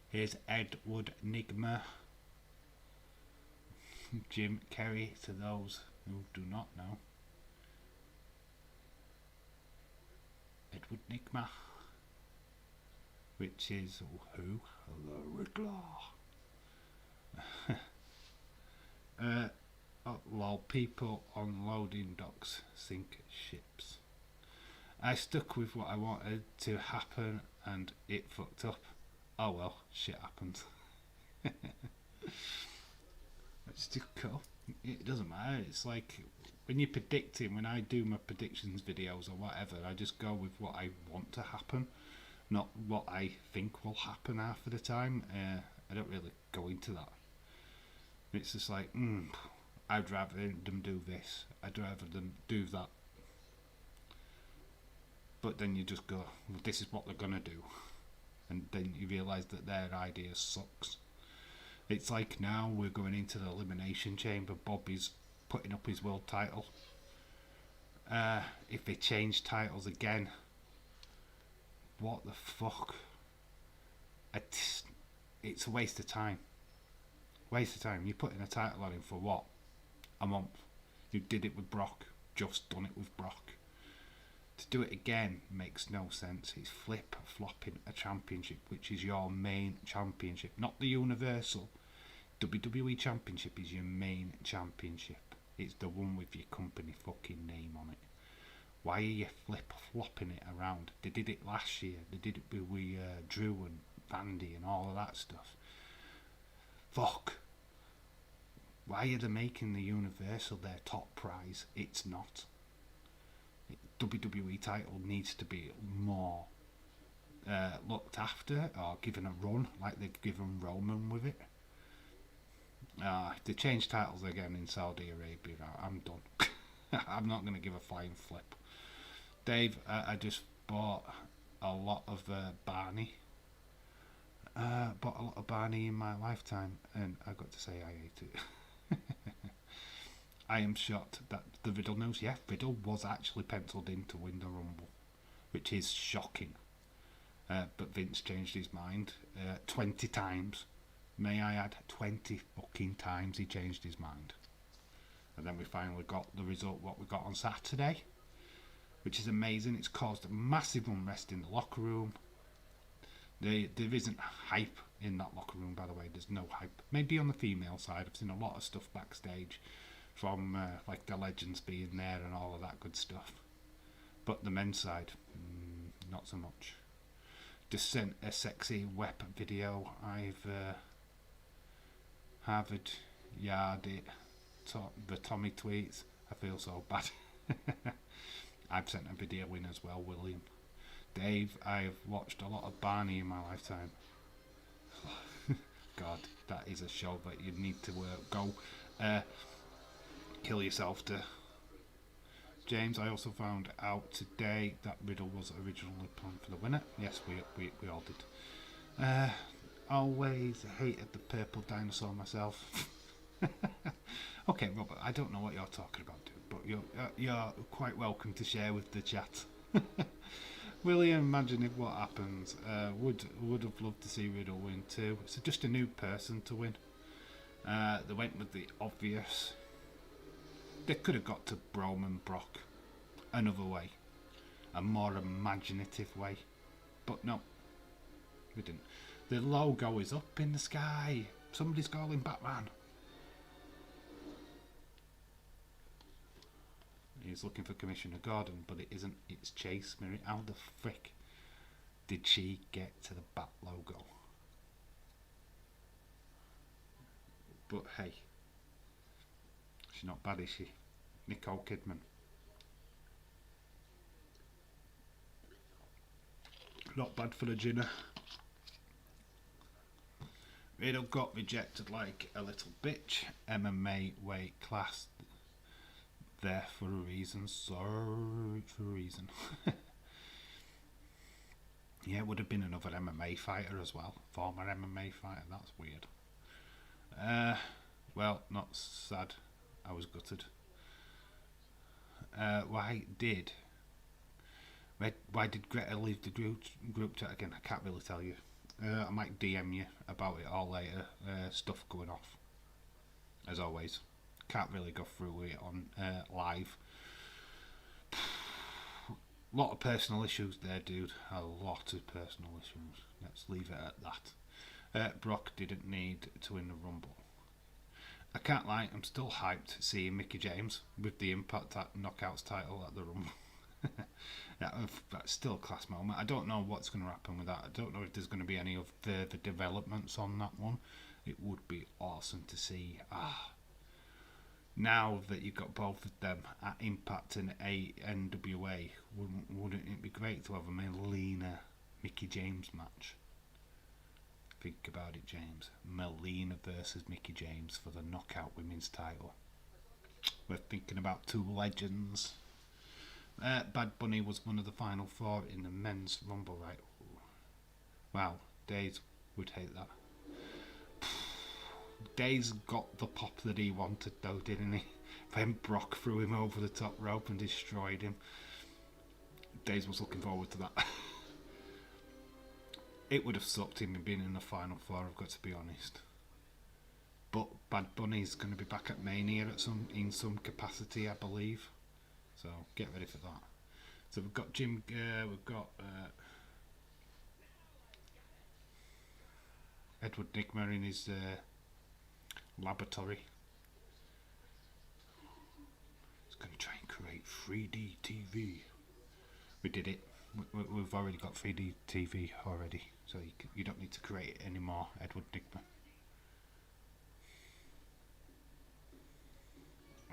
Here's Edward Nigma. Jim Kerry, to those who do not know. Edward Nigma. Which is who? The Riddler. While people on loading docks sink ships. I stuck with what I wanted to happen and it fucked up. Oh well, shit happens. It's just cool. It doesn't matter. It's like when you're predicting, when I do my predictions videos or whatever, I just go with what I want to happen, not what I think will happen half of the time. I don't really go into that. It's just like, I'd rather them do this. I'd rather them do that. But then you just go, well, this is what they're going to do. And then you realise that their idea sucks. It's like now we're going into the Elimination Chamber. Bobby's putting up his world title. If they change titles again, what the fuck? It's a waste of time. Waste of time. You're putting a title on him for what? A month. You did it with Brock. Just done it with Brock. To do it again makes no sense. It's flip-flopping a championship, which is your main championship, not the Universal. WWE Championship is your main championship. It's the one with your company fucking name on it. Why are you flip-flopping it around? They did it last year. They did it with Drew and Vandy and all of that stuff. Fuck. Why are they making the Universal their top prize? It's not. WWE title needs to be more looked after or given a run like they've given Roman with it. If they change titles again in Saudi Arabia, I'm done. I'm not going to give a flying flip. Dave, I just bought a lot of Barney. Bought a lot of Barney in my lifetime, and I got to say I ate it. I am shocked that the Riddle news, Riddle was actually penciled in to win the Rumble, which is shocking. But Vince changed his mind 20 times. May I add, 20 fucking times he changed his mind. And then we finally got the result, what we got on Saturday, which is amazing. It's caused a massive unrest in the locker room. There isn't hype in that locker room, by the way. There's no hype. Maybe on the female side, I've seen a lot of stuff backstage from like the legends being there and all of that good stuff. But the men's side, not so much. Just sent a sexy web video. I've Harvard Yard it. The Tommy tweets. I feel so bad. I've sent a video in as well, William. Dave, I've watched a lot of Barney in my lifetime. God, that is a show that you need to go kill yourself to. James, I also found out today that Riddle was originally planned for the winner. Yes, we all did. Always hated the purple dinosaur myself. Okay, Robert, I don't know what you're talking about, dude, but you're quite welcome to share with the chat. Will you imagine if what happens? Would have loved to see Riddle win too. It's just a new person to win. They went with the obvious. They could have got to Broman Brock another way, a more imaginative way, but no, we didn't. The logo is up in the sky. Somebody's calling Batman. He's looking for Commissioner Gordon, but it isn't. It's Chase Mary. How the frick did she get to the Bat logo? But hey, she's not bad, is she? Nicole Kidman. Not bad for the Ginner. Riddle got rejected like a little bitch. MMA weight class. There for a reason. Sorry for a reason. Yeah, it would have been another MMA fighter as well. Former MMA fighter. That's weird. Well, not sad. I was gutted. Why did Greta leave the group chat again? I can't really tell you. I might DM you about it all later. Stuff going off, as always. Can't really go through it on live. Lot of personal issues there, dude. A lot of personal issues. Let's leave it at that. Brock didn't need to win the Rumble. I can't lie, I'm still hyped seeing Mickie James with the Impact Knockouts title at the Rumble. That's still a class moment. I don't know what's going to happen with that. I don't know if there's going to be any further developments on that one. It would be awesome to see. Now that you've got both of them at Impact and NWA, wouldn't it be great to have a Melina Mickie James match? Think about it, James. Melina versus Mickie James for the Knockout Women's title. We're thinking about two legends. Bad Bunny was one of the final four in the men's Rumble, right? Wow, Days would hate that. Days got the pop that he wanted though, didn't he? When Brock threw him over the top rope and destroyed him. Days was looking forward to that. It would have sucked him being in the final four, I've got to be honest. But Bad Bunny's going to be back at Mania in some capacity, I believe. So get ready for that. So we've got we've got Edward Nigma in his laboratory. He's going to try and create 3D TV. We did it. We've already got 3D TV already, so you don't need to create it anymore, Edward Nigma.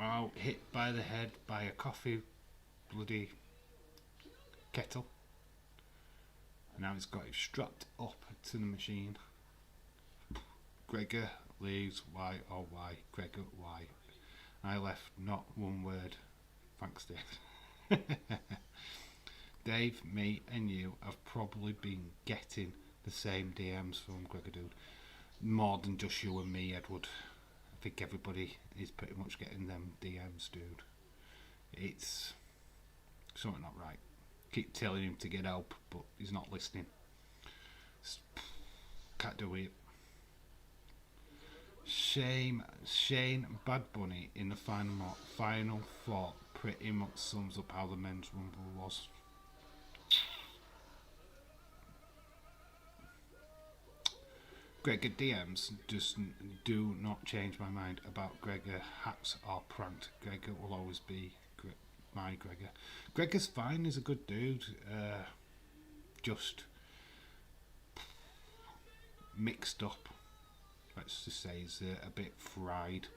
Oh, hit by the head by a coffee bloody kettle. And now he's got it strapped up to the machine. Gregor leaves. Why, oh why? Gregor, why? I left not one word. Thanks, Dave. Dave, me and you have probably been getting the same DMs from Gregor, dude. More than just you and me, Edward. I think everybody is pretty much getting them DMs, dude. It's something not right. Keep telling him to get help, but he's not listening. Can't do it. Shane Bad Bunny in the final four pretty much sums up how the men's rumble was. Gregor DMs just do not change my mind about Gregor hacks or pranked. Gregor will always be my Gregor. Gregor's fine, he's a good dude. Just mixed up. Let's just say he's a bit fried.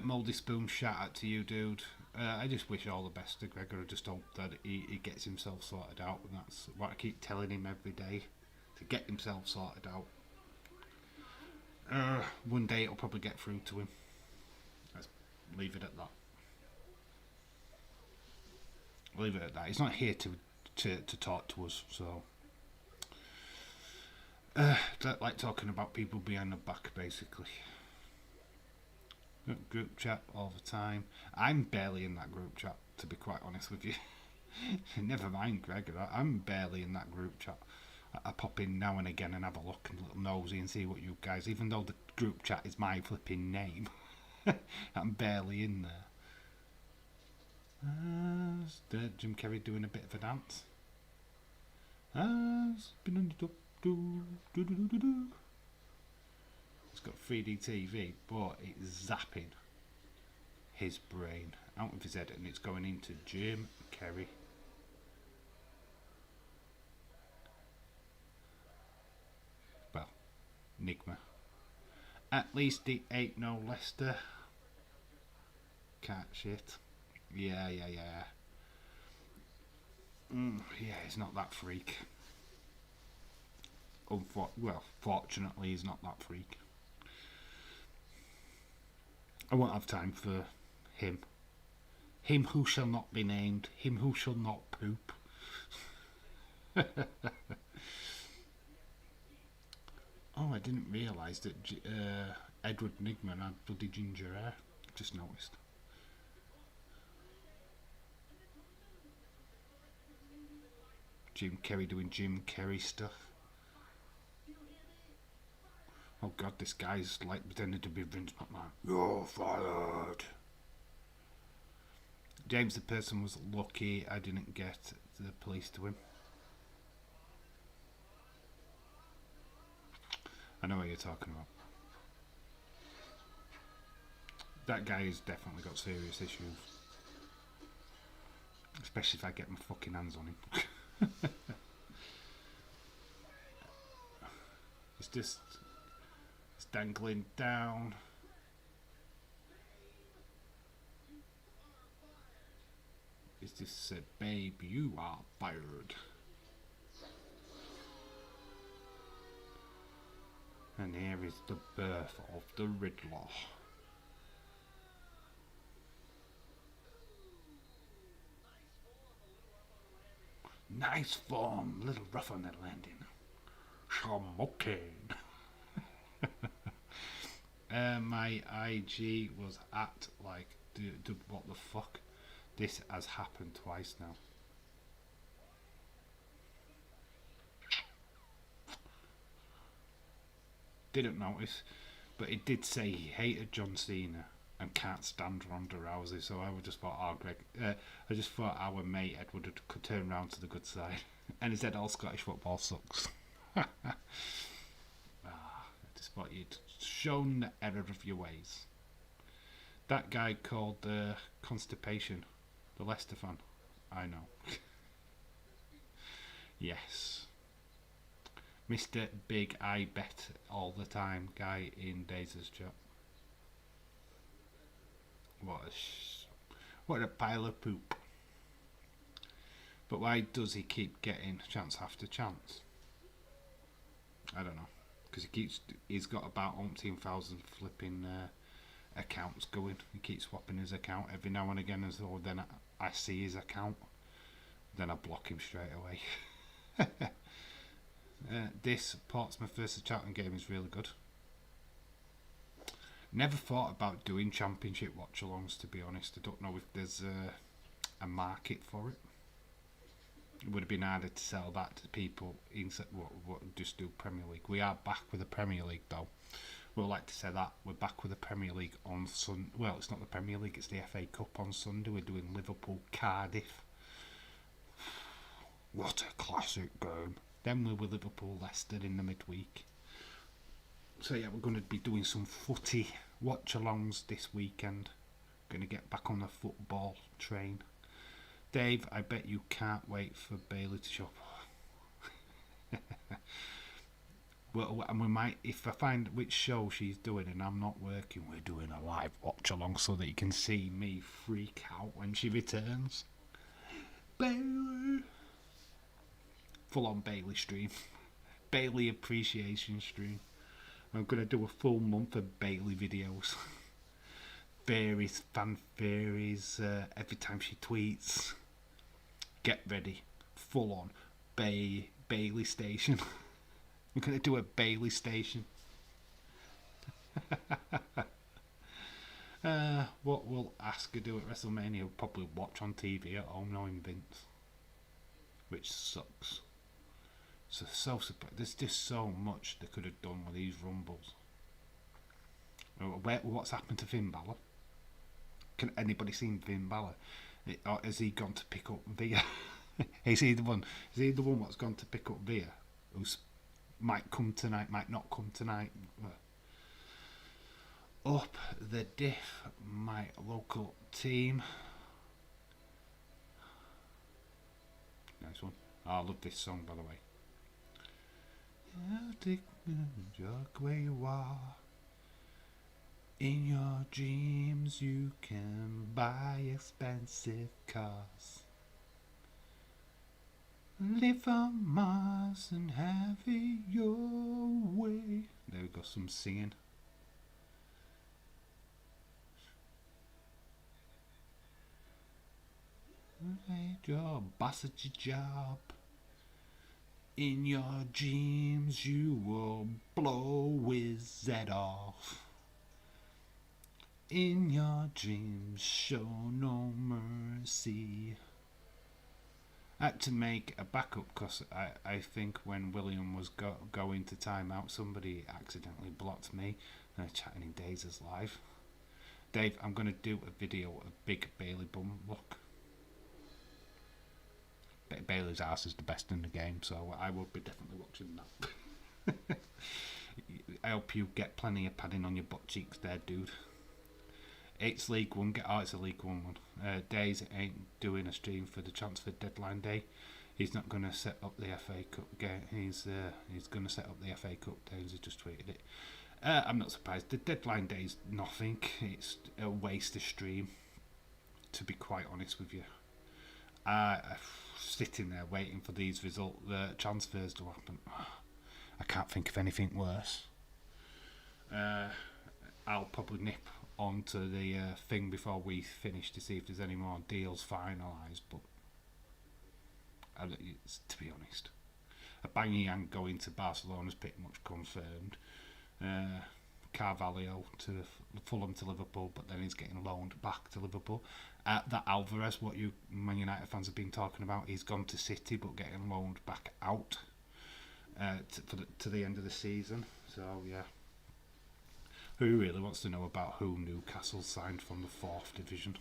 Mouldy Spoon, shout out to you, dude. I just wish all the best to Gregor. I just hope that he gets himself sorted out, and that's what I keep telling him every day, to get himself sorted out. One day it'll probably get through to him. Let's leave it at that. Leave it at that. He's not here to talk to us, so like talking about people behind the back, basically. Group chat all the time. I'm barely in that group chat, to be quite honest with you. Never mind Greg, I'm barely in that group chat. I pop in now and again and have a look and a little nosy and see what you guys, even though the group chat is my flipping name, I'm barely in there. Jim Carrey doing a bit of a dance. Been on the top. It's got 3D TV, but it's zapping his brain out of his head, and it's going into Jim Carrey. Well, Enigma. At least it ain't no Lester. Cat shit. Yeah. Yeah, he's not that freak. Fortunately, he's not that freak. I won't have time for him. Him who shall not be named. Him who shall not poop. Oh, I didn't realise that Edward Nigman had bloody ginger hair. Just noticed. Jim Carrey doing Jim Carrey stuff. Oh god, this guy's like pretending to be Vince McMahon. You're fired. James the person was lucky I didn't get the police to him. I know what you're talking about. That guy has definitely got serious issues. Especially if I get my fucking hands on him. It's just... it's dangling down. It's just said, babe, you are fired. And here is the birth of the Riddler. Nice form, a little rough on that landing. Smoking. My IG was at like, what the fuck? This has happened twice now. Didn't notice, but it did say he hated John Cena and can't stand Ronda Rousey. So I just thought, I just thought our mate Edward could turn round to the good side, and he said all Scottish football sucks. I just thought you'd shown the error of your ways. That guy called Constipation, the Leicester fan. I know. Yes. Mr. Big I Bet all the time guy in Dazer's chat. What a pile of poop. But why does he keep getting chance after chance? I don't know. Because he's got about 18,000 flipping accounts going. He keeps swapping his account every now and again, as though then I see his account, then I block him straight away. This Portsmouth vs Charlton game is really good. Never thought about doing championship watch-alongs, to be honest. I don't know if there's a market for it. It would have been harder to sell that to people what just do Premier League. We are back with the Premier League though. We'd like to say that we're back with the Premier League on Sunday. Well, it's not the Premier League, it's the FA Cup on Sunday. We're doing Liverpool Cardiff. What a classic game. Then we're with Liverpool Leicester in the midweek. So yeah, we're going to be doing some footy watch-alongs this weekend. Going to get back on the football train. Dave, I bet you can't wait for Bailey to show up. Well, and we might, if I find which show she's doing and I'm not working, we're doing a live watch-along so that you can see me freak out when she returns. Bailey! Full-on Bailey stream. Bailey appreciation stream. I'm going to do a full month of Bailey videos. Fairies, fan fairies, every time she tweets. Get ready. Full on. Bailey station. I'm going to do a Bailey station. What will Asuka do at WrestleMania? He'll probably watch on TV at home knowing Vince. Which sucks. So surprised. There's just so much they could have done with these rumbles. What's happened to Finn Balor? Can anybody seen Finn Balor? Or has he gone to pick up Via? Is he the one? Is he the one that's gone to pick up Via? Who's might come tonight, might not come tonight. Up the diff, my local team. Nice one. Oh, I love this song, by the way. I'll take just where you are. In your dreams you can buy expensive cars. Live on Mars and have it your way. There we go, some singing. Your boss at your job. In your dreams you will blow his head off. In your dreams show no mercy. I had to make a backup because I think when William was going to time out, somebody accidentally blocked me. Chatting in Days' live. Dave, I'm going to do a video of Big Bailey bum look. Bailey's ass is the best in the game, so I will be definitely watching that. I hope you get plenty of padding on your butt cheeks there, dude. It's League One. It's a League One one. Days ain't doing a stream for the transfer deadline day. He's not going to set up the FA Cup game. He's going to set up the FA Cup day. He just tweeted it. I'm not surprised. The deadline day's nothing. It's a waste of stream, to be quite honest with you. Sitting there waiting for these the transfers to happen. I can't think of anything worse. I'll probably nip onto the thing before we finish to see if there's any more deals finalised, but to be honest, Aubameyang going to Barcelona is pretty much confirmed. Carvalho to Fulham to Liverpool, but then he's getting loaned back to Liverpool. That Alvarez, what you Man United fans have been talking about, he's gone to City but getting loaned back out to the end of the season. So yeah, who really wants to know about who Newcastle signed from the 4th division?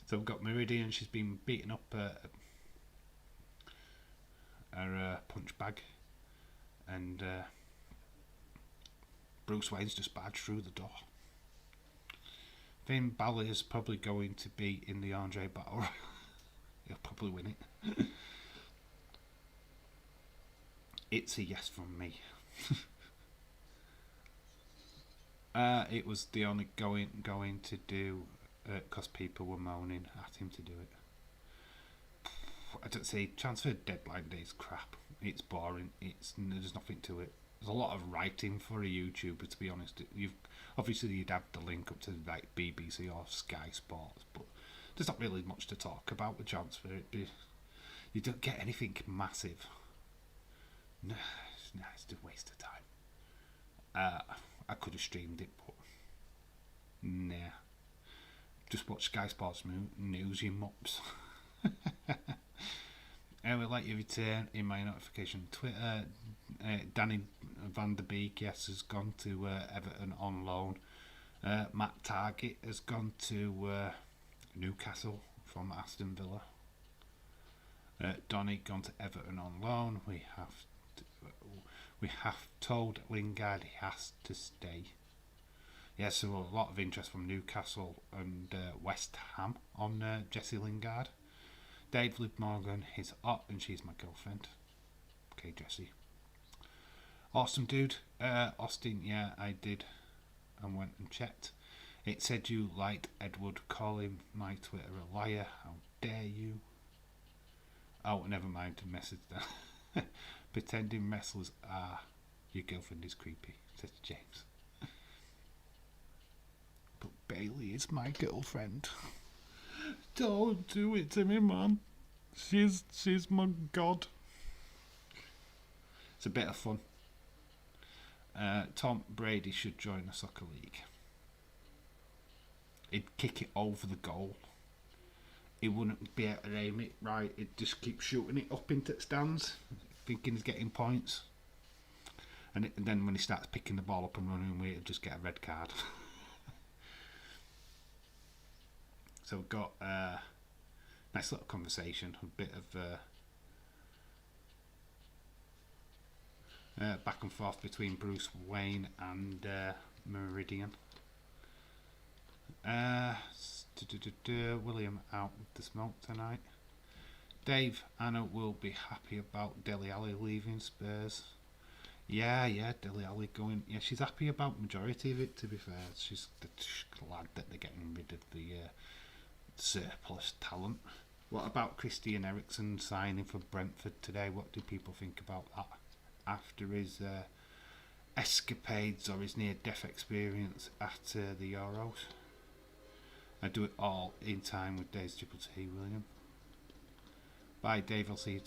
So we've got Meridian. She's been beating up her punch bag, and Bruce Wayne's just barged through the door. Finn Balor is probably going to be in the Andre Battle. He'll probably win it. It's a yes from me. It was the only going to do because people were moaning at him to do it. I don't say transfer deadline day is crap. It's boring. There's nothing to it. There's a lot of writing for a YouTuber, to be honest. You'd have the link up to like BBC or Sky Sports, but there's not really much to talk about with transfer. You don't get anything massive. No, it's a waste of time. I could have streamed it, but nah. Just watch Sky Sports News, you mops. I would like your return in my notification. Twitter, Danny Van Der Beek, yes, has gone to Everton on loan. Matt Target has gone to Newcastle from Aston Villa. Donny gone to Everton on loan. We have told Lingard he has to stay. Yes, so a lot of interest from Newcastle and West Ham on Jesse Lingard. Dave Liv Morgan is hot and she's my girlfriend. Okay, Jesse. Awesome, dude. Austin, yeah, I did. And went and checked. It said you liked Edward calling my Twitter a liar. How dare you? Oh, never mind. The message there. Pretending wrestlers are Your girlfriend is creepy, says James. But Bailey is my girlfriend. Don't do it to me, man. She's my god. It's a bit of fun. Tom Brady should join a soccer league. He'd kick it over the goal. He wouldn't be able to aim it right. He'd just keep shooting it up into the stands, thinking he's getting points. And then when he starts picking the ball up and running away, he'll just get a red card. So we've got a nice little conversation, a bit of back and forth between Bruce Wayne and Meridian. William out with the smoke tonight. Dave, Anna will be happy about Dele Alli leaving Spurs. Yeah, Dele Alli going. Yeah, she's happy about majority of it, to be fair. She's glad that they're getting rid of the surplus talent. What about Christian Eriksen signing for Brentford today? What do people think about that? After his escapades or his near-death experience at the Euros. I do it all in time with Dave's Triple T, William. Bye, Dave. I'll see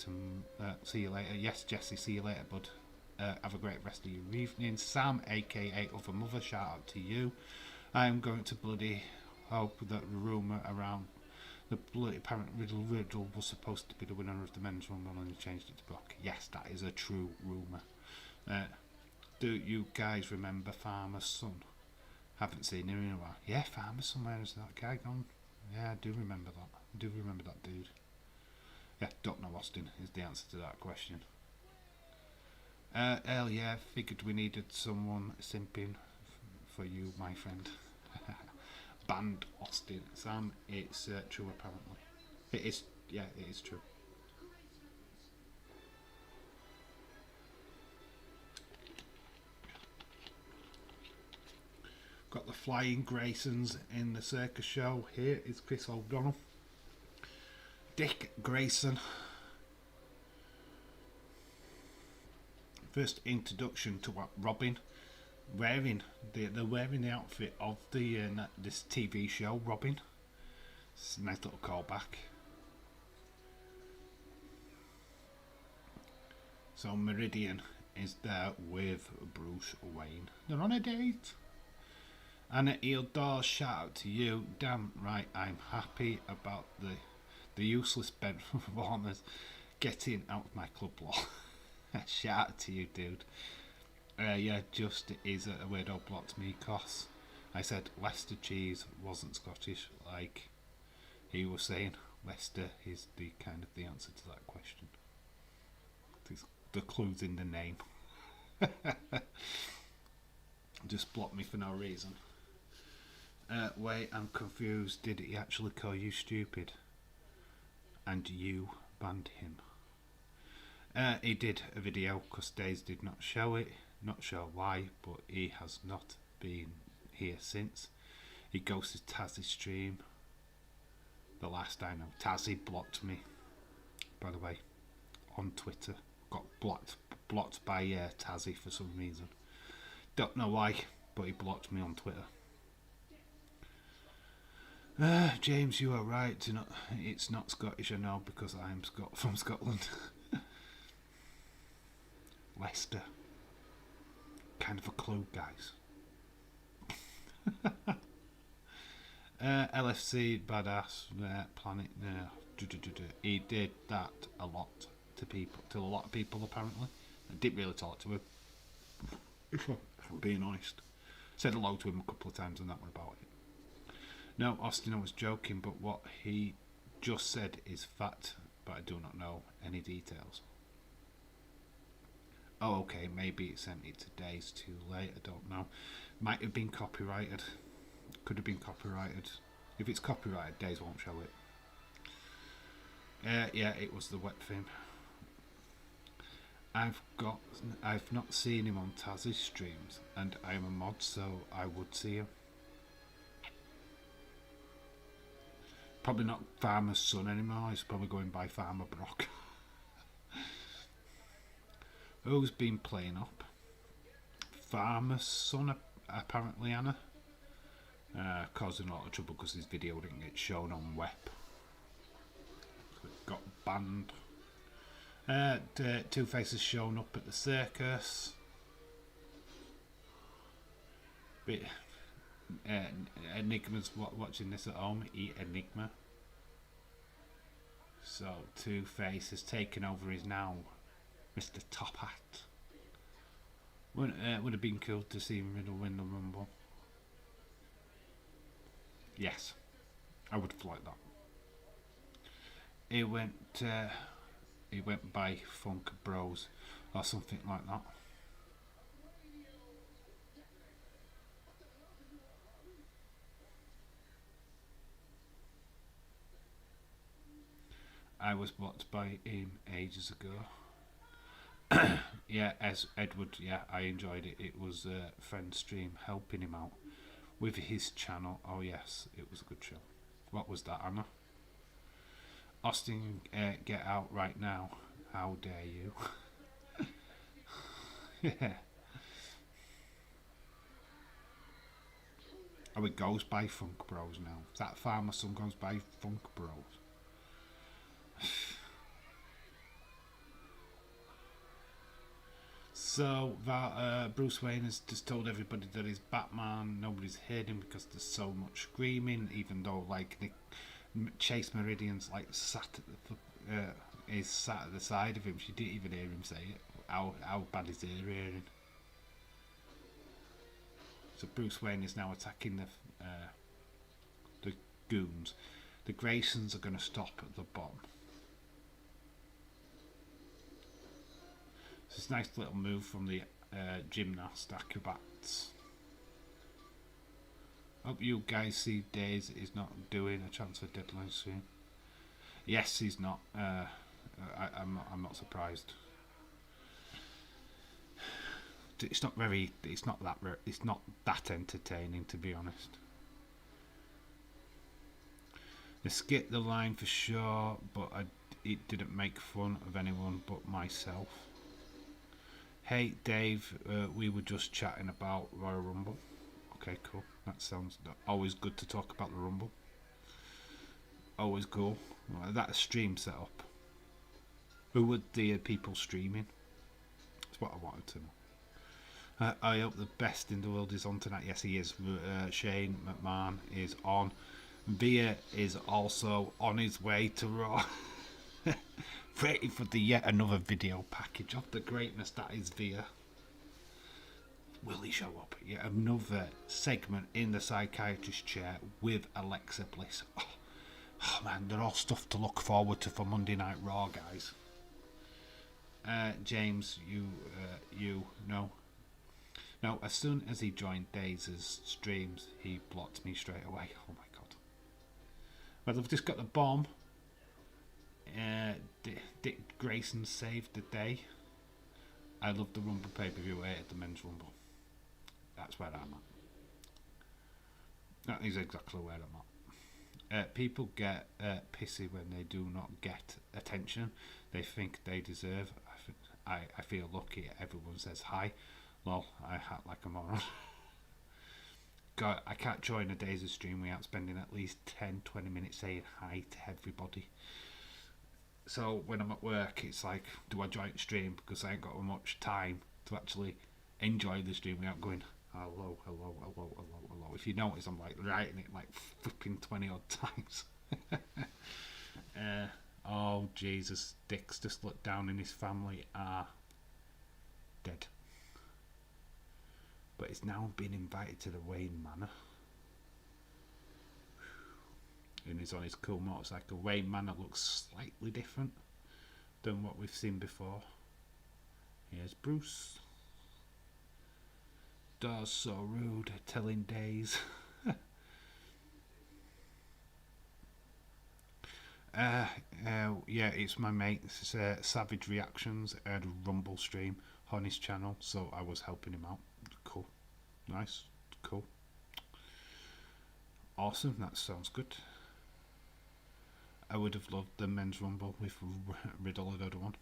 you later. Yes, Jesse. See you later, bud. Have a great rest of your evening. Sam, aka Other Mother, shout out to you. I am going to bloody hope that the rumour around the bloody apparent Riddle was supposed to be the winner of the men's rumble and he changed it to Brock. Yes, that is a true rumour. Do you guys remember Farmer's Son? Haven't seen him in a while. Yeah, Farmer's Son, where is that guy gone? Yeah, I do remember that. I do remember that dude. Yeah, don't know Austin is the answer to that question. Hell yeah, figured we needed someone simping for you, my friend. Banned Austin. Sam, it's true apparently. It is, yeah, it is true. Got the Flying Graysons in the circus show. Here is Chris O'Donnell. Dick Grayson. First introduction to what Robin wearing. They're wearing the outfit of the this TV show, Robin. It's a nice little callback. So Meridian is there with Bruce Wayne. They're on a date. Anna Eildor, shout out to you. Damn right, I'm happy about the useless Ben performers getting out of my club law. Shout out to you, dude. Yeah, just is a weirdo blocked me cause I said Leicester cheese wasn't Scottish, like he was saying. Leicester is the kind of the answer to that question. The clue's in the name. Just blocked me for no reason. Wait, I'm confused. Did he actually call you stupid? And you banned him? He did a video because Days did not show it. Not sure why, but he has not been here since. He ghosted Tazzy's stream. The last I know, Tazzy blocked me, by the way, on Twitter. Got blocked by Tazzy for some reason. Don't know why, but he blocked me on Twitter. James, you are right. It's not Scottish, I know, because I am from Scotland. Leicester. Kind of a clue, guys. LFC, badass, planet. He did that a lot to a lot of people apparently. I didn't really talk to him, if I'm being honest. Said hello to him a couple of times and that was about it. No, Austin, I was joking, but what he just said is fact, but I do not know any details. Oh, okay, maybe it sent it to Days too late, I don't know. Might have been copyrighted. Could have been copyrighted. If it's copyrighted, Days won't show it. Yeah, it was the wet thing. I've not seen him on Taz's streams, and I am a mod, so I would see him. Probably not Farmer's Son anymore, he's probably going by Farmer Brock. Who's been playing up? farmer's son, apparently, Anna. Causing a lot of trouble because his video didn't get shown on web. So it got banned. Two-Face has shown up at the circus. But, Enigma's watching this at home. Eat Enigma. So Two-Face has taken over. He's now Mr. Top Hat. Would have been cool to see Riddle win the Rumble. Yes, I would have liked that. He went by Funk Bros or something like that. I was blocked by him ages ago. Yeah, as Edward, yeah, I enjoyed it. It was a friend stream helping him out with his channel. Oh yes, it was a good show. What was that, Anna? Austin, get out right now. How dare you? Yeah. Oh, it goes by Funk Bros now. That farmer son goes by Funk Bros. So that Bruce Wayne has just told everybody that he's Batman. Nobody's heard him because there's so much screaming. Even though like Chase Meridian's like sat at the side of him. She didn't even hear him say it. How bad is her hearing? So Bruce Wayne is now attacking the goons. The Graysons are going to stop at the bomb. It's a nice little move from the gymnast acrobats. Hope you guys see Days is not doing a transfer deadline soon. Yes, he's not. I'm not surprised. It's not that entertaining, to be honest. They skipped the line for sure, but it didn't make fun of anyone but myself. Hey Dave, we were just chatting about Royal Rumble. Okay, cool. That sounds always good to talk about the Rumble. Always cool. Well, that stream set up. Who were the people streaming? That's what I wanted to know. I hope the best in the world is on tonight. Yes, he is. Shane McMahon is on. Via is also on his way to Raw. Waiting for the yet another video package of the greatness that is Via. Will he show up? Yet another segment in the psychiatrist chair with Alexa Bliss. Oh man, they're all stuff to look forward to for Monday Night Raw, guys. James, you know. No, as soon as he joined Daze's streams, he blocked me straight away. Oh my god. Well, they've just got the bomb. Dick Grayson saved the day. I love the Rumble pay-per-view. I hated the men's Rumble. That's where I'm at. That is exactly where I'm at. People get pissy when they do not get attention they think they deserve. I feel lucky everyone says hi. Lol, I hat like a moron. God, I can't join a Days of stream without spending at least 10-20 minutes saying hi to everybody. So when I'm at work, it's like, do I join the stream? Because I ain't got much time to actually enjoy the stream without going, hello, hello, hello, hello, hello. If you notice, I'm like writing it like flipping 20 odd times. Oh, Jesus. Dick's just looked down and his family are dead. But he's now been invited to the Wayne Manor. And he's on his cool motorcycle. Wayne Manor looks slightly different than what we've seen before. Here's Bruce. Doors so rude, telling Days. Yeah, it's my mate's Savage Reactions. I had a Rumble stream on his channel, so I was helping him out. Cool. Nice. Cool. Awesome. That sounds good. I would have loved the men's Rumble with Riddle and other one.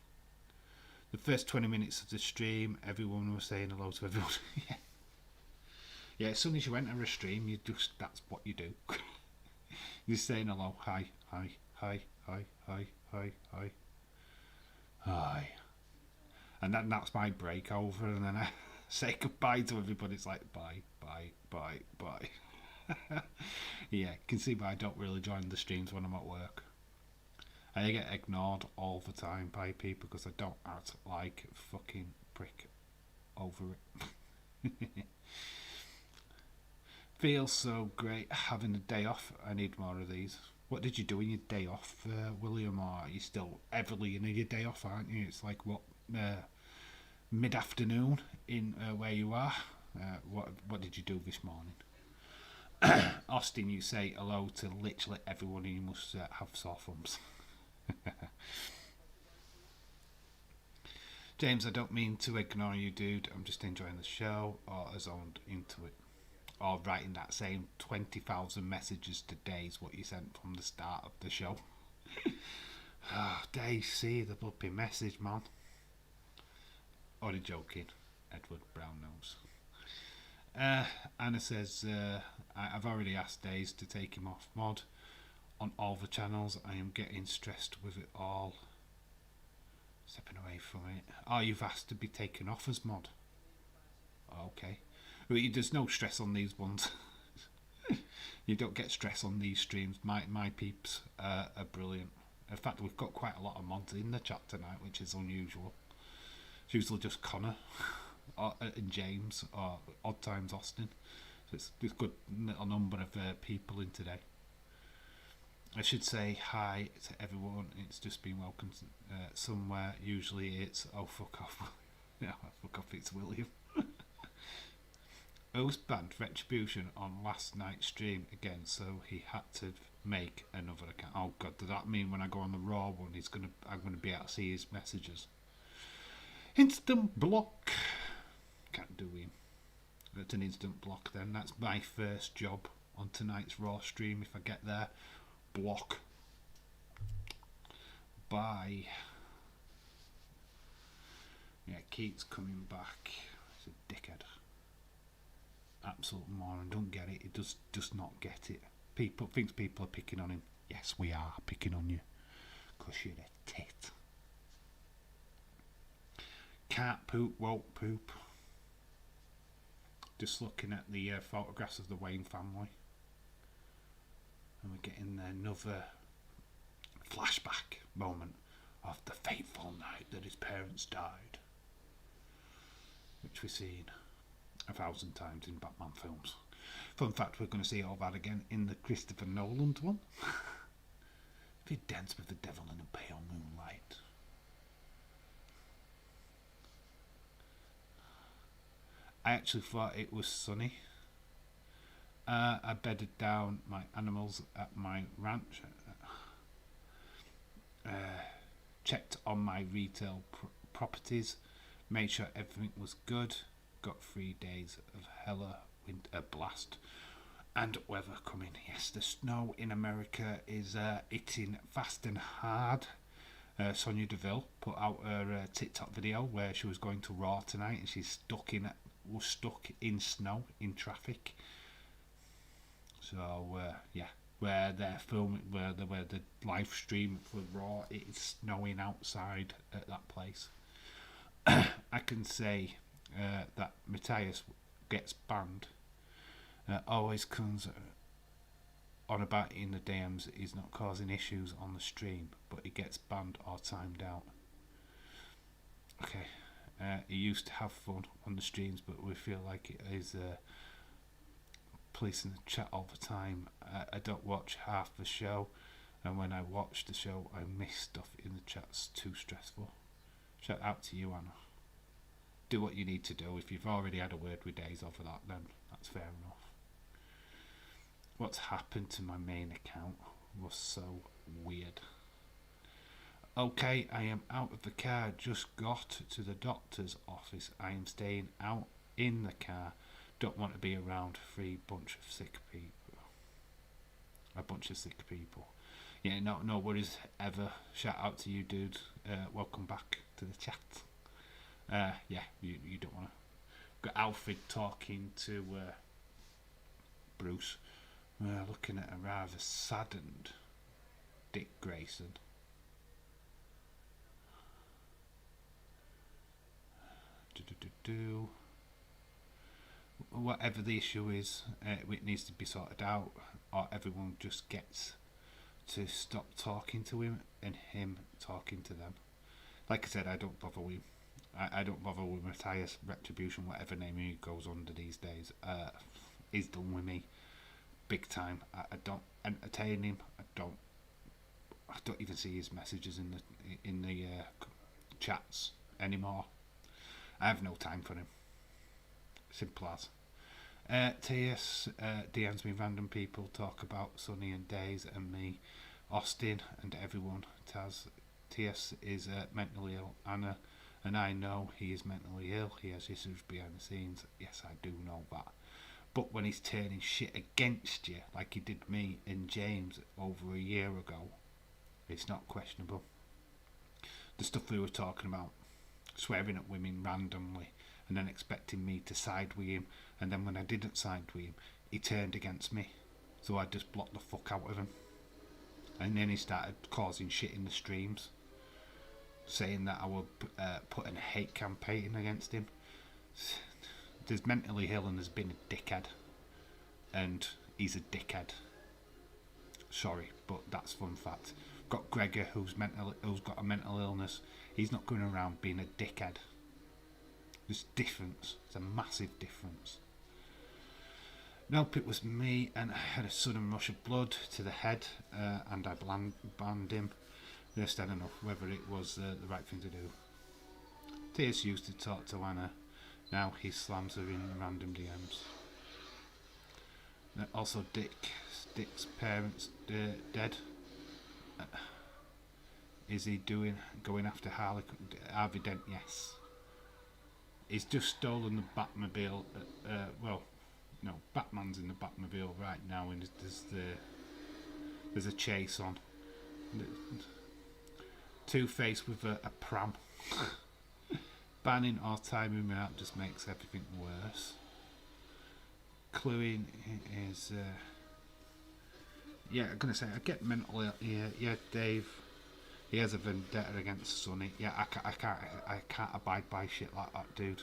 The first 20 minutes of the stream, everyone was saying hello to everyone. Yeah. Yeah, as soon as you enter a stream, that's what you do. You're saying hello, hi, hi, hi, hi, hi, hi, hi, hi. And that's my break over, and then I say goodbye to everybody. It's like, bye, bye, bye, bye. Yeah, you can see why I don't really join the streams when I'm at work. I get ignored all the time by people because I don't act like a fucking prick over it. Feels so great having a day off. I need more of these. What did you do in your day off, William? Or are you still heavily in your day off, aren't you? It's like, what, mid-afternoon in where you are? What did you do this morning? Austin, you say hello to literally everyone and you must have sore thumbs. James, I don't mean to ignore you, dude. I'm just enjoying the show, or zoned into it. Or writing that same 20,000 messages today is what you sent from the start of the show. Oh, Dave, see the bloody message, man. Only joking. Edward Brown knows. Anna says, I've already asked Days to take him off mod on all the channels. I am getting stressed with it all. Stepping away from it. Oh, you've asked to be taken off as mod. Okay. Well, there's no stress on these ones. You don't get stress on these streams. My peeps are brilliant. In fact, we've got quite a lot of mods in the chat tonight, which is unusual. It's usually just Connor and James, or odd times Austin. So it's a good little number of people in today. I should say hi to everyone. It's just been welcome somewhere. Usually it's, oh, fuck off. Yeah, fuck off, it's William. Host banned Retribution on last night's stream again, so he had to make another account. Oh god, does that mean when I go on the Raw one, I'm gonna be able to see his messages? Instant block. Can't do him. That's an instant block then. That's my first job on tonight's Raw stream. If I get there, block. Bye. Yeah, Keith's coming back. He's a dickhead. Absolute moron. Don't get it. He does not get it. People thinks people are picking on him. Yes, we are picking on you. 'Cause you're a tit. Can't poop, won't poop. Just looking at the photographs of the Wayne family. And we're getting another flashback moment of the fateful night that his parents died. Which we've seen 1,000 times in Batman films. Fun fact, we're going to see all that again in the Christopher Nolan one. If he danced with the devil in a pale moonlight. I actually thought it was sunny. I bedded down my animals at my ranch. Checked on my retail properties. Made sure everything was good. Got 3 days of hella winter blast and weather coming. Yes, the snow in America is hitting fast and hard. Sonia Deville put out her TikTok video where she was going to Raw tonight and she's was stuck in snow in traffic. So yeah, where they're filming, where the live stream for Raw, it is snowing outside at that place. I can say that Matthias gets banned. Always comes on about in the DMs. He's not causing issues on the stream, but he gets banned or timed out. Okay. He used to have fun on the streams, but we feel like it is policing the chat all the time. I don't watch half the show, and when I watch the show, I miss stuff in the chat. It's too stressful. Shout out to you, Anna. Do what you need to do. If you've already had a word with Days over that, then that's fair enough. What's happened to my main account was so weird. Okay, I am out of the car. Just got to the doctor's office. I am staying out in the car. Don't want to be around a bunch of sick people. Yeah, no worries ever. Shout out to you, dude. Welcome back to the chat. Yeah, you don't want to. Got Alfred talking to Bruce, looking at a rather saddened Dick Grayson. Whatever the issue is, it needs to be sorted out, or everyone just gets to stop talking to him and him talking to them. Like I said, I don't bother with him. I don't bother with Matthias, Retribution, whatever name he goes under these days. He's done with me, big time. I don't entertain him. I don't even see his messages in the chats anymore. I have no time for him. Simple as. TS DMs me random people, talk about Sonny and Days and me, Austin and everyone. TS is mentally ill. Anna and I know he is mentally ill. He has issues behind the scenes. Yes, I do know that. But when he's turning shit against you, like he did me and James over a year ago, it's not questionable. The stuff we were talking about, swearing at women randomly, and then expecting me to side with him, and then when I didn't side with him, he turned against me. So I just blocked the fuck out of him. And then he started causing shit in the streams, saying that I were putting a hate campaign against him. There's mentally ill and there's been a dickhead, and he's a dickhead. Sorry, but that's fun fact. Got Gregor who's got a mental illness. He's not going around being a dickhead. There's difference. It's a massive difference. Nope, it was me, and I had a sudden rush of blood to the head, and I banned him. Just I don't know whether it was the right thing to do. Tears used to talk to Anna. Now he slams her in random DMs. Also, Dick's parents dead. Is he going after Harvey Dent? Yes. He's just stolen the Batmobile. No, Batman's in the Batmobile right now, and there's a chase on. Two-Face with a pram. Banning or timing me out just makes everything worse. Cluing is I'm gonna say I get mentally yeah Dave, he has a vendetta against Sonny. Yeah, I can't abide by shit like that, dude.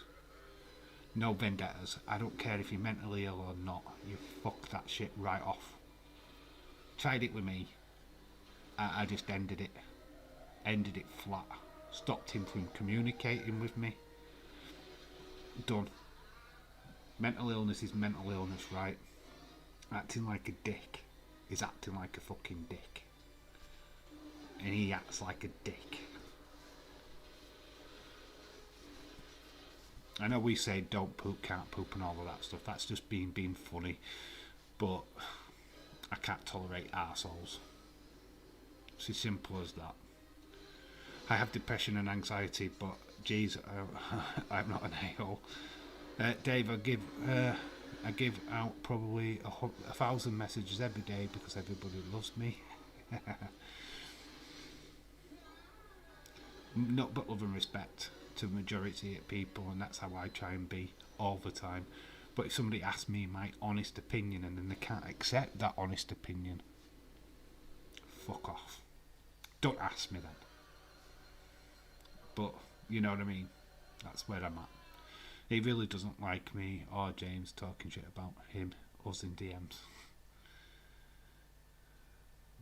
No vendettas. I don't care if you're mentally ill or not. You fuck that shit right off. Tried it with me. I just ended it flat. Stopped him from communicating with me. Done. Mental illness is mental illness, right? Acting like a dick is acting like a fucking dick. And he acts like a dick. I know we say don't poop, can't poop and all of that stuff. That's just being funny. But I can't tolerate arseholes. It's as simple as that. I have depression and anxiety, but geez, I'm not an a-hole. Dave, I give out probably 1,000 messages every day because everybody loves me. Not but love and respect to the majority of people, and that's how I try and be all the time. But if somebody asks me my honest opinion and then they can't accept that honest opinion, fuck off. Don't ask me then. But you know what I mean? That's where I'm at. He really doesn't like me or James talking shit about us in DMs.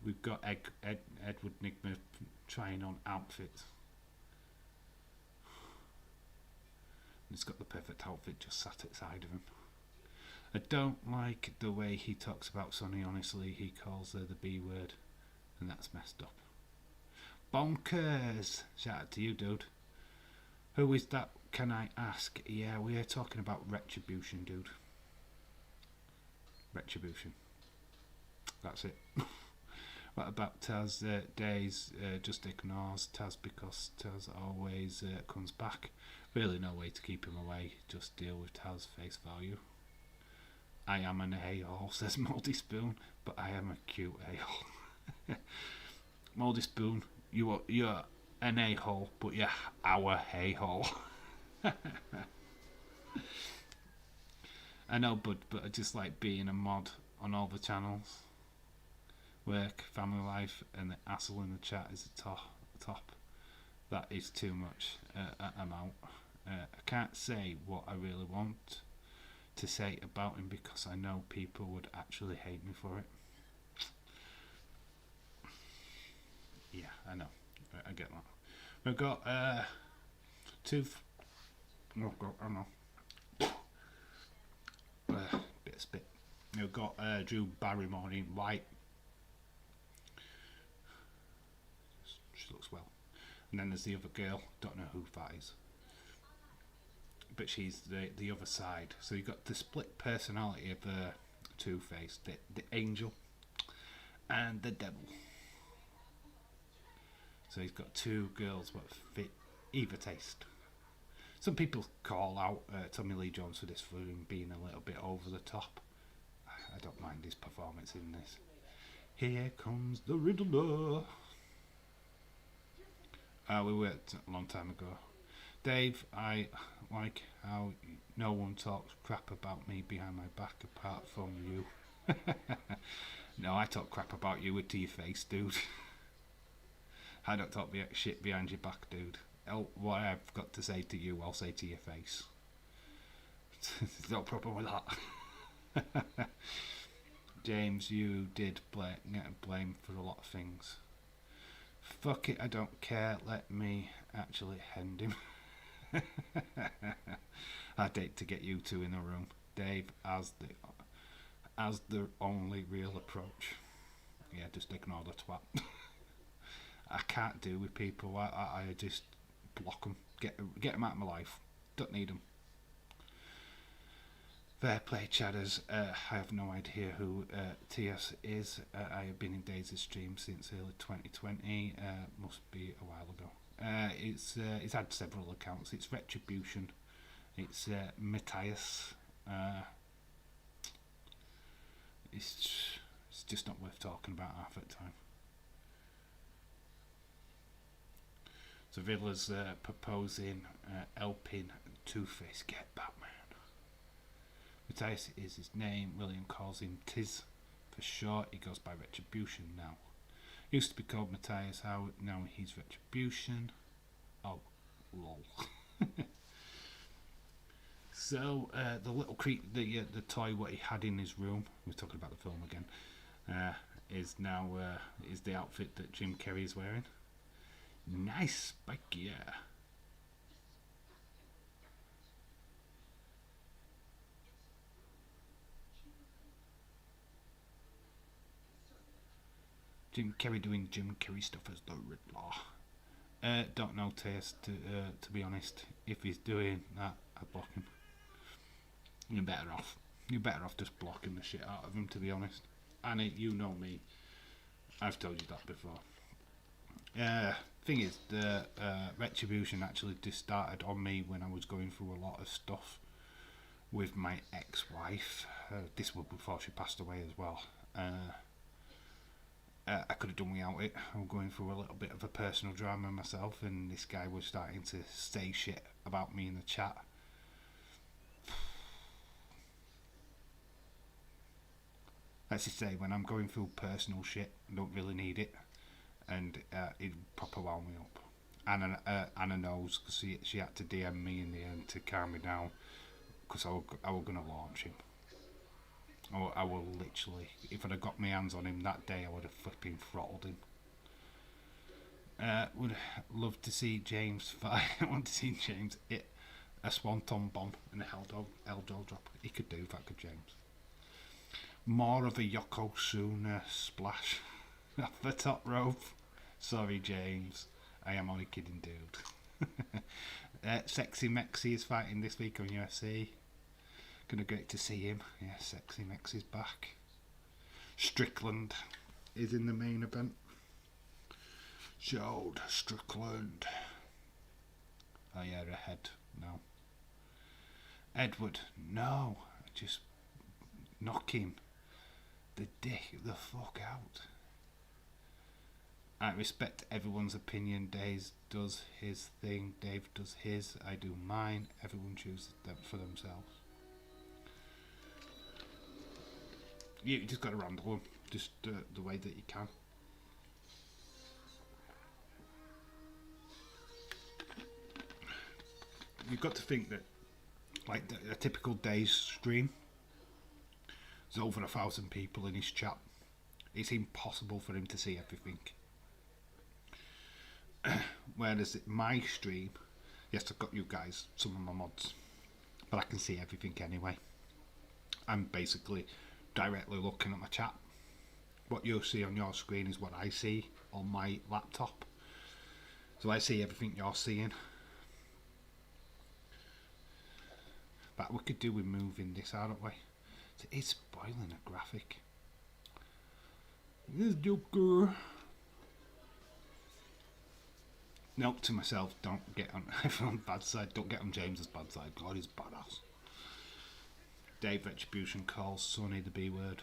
We've got Edward Nigma trying on outfits. He's got the perfect outfit just sat outside of him. I don't like the way he talks about Sonny, honestly. He calls her the B word, and that's messed up. Bonkers! Shout out to you, dude. Who is that, can I ask? Yeah, we are talking about Retribution, dude. Retribution. That's it. What about Taz? Days just ignores Taz because Taz always comes back. Really no way to keep him away. Just deal with Taz face value. I am an a-hole, says Moldy Spoon, but I am a cute a-hole. Moldy Spoon, you're an a-hole, but you're our a-hole. I know, but I just like being a mod on all the channels. Work, family life, and the hassle in the chat is the top. That is too much. I'm out. I can't say what I really want to say about him because I know people would actually hate me for it. Yeah, I know. I get that. We've got two. Oh God, I know. Bit of spit. We've got Drew Barrymore in white. She looks well. And then there's the other girl. Don't know who that is. But she's the other side. So you've got the split personality of Two-Face, the angel, and the devil. So he's got two girls what fit either taste. Some people call out Tommy Lee Jones for this for him being a little bit over the top. I don't mind his performance in this. Here comes the Riddler. We worked a long time ago. Dave, I like how no one talks crap about me behind my back apart from you. No, I talk crap about you to your face, dude. I don't talk shit behind your back, dude. What I've got to say to you, I'll say to your face. There's no problem with that. James, you did get blamed for a lot of things. Fuck it, I don't care. Let me actually hand him. I'd hate to get you two in a room, Dave, as the only real approach. Yeah, just ignore the twat. I can't do with people. I just block them. Get them out of my life. Don't need them. Fair play, chatters. I have no idea who TS is. I have been in Daisy's stream since early 2020. Must be a while ago. It's had several accounts. It's Retribution. It's Matthias. It's just not worth talking about half at the time. So Villa's proposing helping Two-Face get Batman. Matthias is his name. William calls him Tiz for short. He goes by Retribution now. Used to be called Matthias Howard. Now he's Retribution. Oh, lol. So the little the toy what he had in his room. We're talking about the film again. Is now is the outfit that Jim Carrey is wearing. Nice spike, yeah. Jim Carrey doing Jim Carrey stuff as the Riddler. Don't know taste to be honest. If he's doing that, I'd block him. You're better off. You're better off just blocking the shit out of him, to be honest. And you know me. I've told you that before. Thing is, the Retribution actually just started on me when I was going through a lot of stuff with my ex-wife. This was before she passed away as well. I could have done without it. I'm going through a little bit of a personal drama myself, and this guy was starting to say shit about me in the chat. Let's just say, when I'm going through personal shit, I don't really need it, and it proper wound me up. Anna knows, because she had to DM me in the end to calm me down, because I was going to launch him. I will literally, if I'd have got my hands on him that day, I would have flipping throttled him. Would love to see James fight. I want to see James hit a swanton bomb and a Hell-Dog drop. He could do that, could James. More of a Yokozuna splash off the top rope. Sorry, James. I am only kidding, dude. Sexy Mexi is fighting this week on UFC. Gonna get to see him. Yeah, Sexy Mexi's back. Strickland is in the main event. Showed Strickland. Oh yeah, ahead. No. Edward, no. Just knock him the fuck out. I respect everyone's opinion. Dave does his thing. Dave does his. I do mine. Everyone chooses them for themselves. You just got to handle them just the way that you can. You've got to think that, like a typical day's stream, there's over 1,000 people in his chat. It's impossible for him to see everything. Whereas my stream, yes, I've got you guys, some of my mods, but I can see everything anyway. I'm basically directly looking at my chat. What you'll see on your screen is what I see on my laptop. So I see everything you're seeing. But we could do with moving this, aren't we? It's spoiling a graphic. This Joker. Note to myself, don't get on everyone's bad side. Don't get on James's bad side. God, he's badass. Dave Retribution calls Sonny the B word.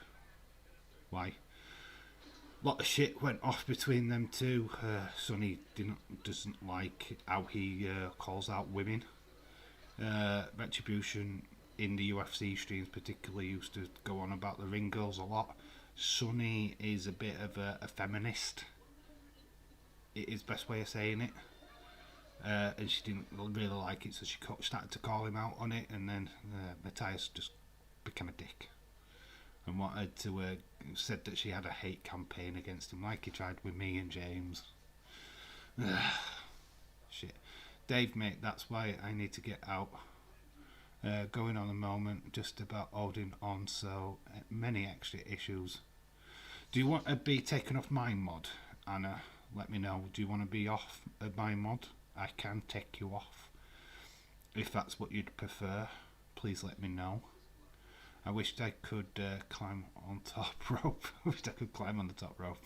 Why? A lot of shit went off between them two. Sonny doesn't like how he calls out women. Retribution in the UFC streams particularly used to go on about the ring girls a lot. Sonny is a bit of a feminist. It is the best way of saying it. And she didn't really like it, so she started to call him out on it, and then Matthias just became a dick and wanted to said that she had a hate campaign against him like he tried with me and James. Shit. Dave, mate, that's why I need to get out. Going on a moment, just about holding on, so many extra issues. Do you want to be taken off my mod, Anna? Let me know. Do you want to be off my mod? I can take you off. If that's what you'd prefer, please let me know. I wished I could climb on top rope. I wished I could climb on the top rope.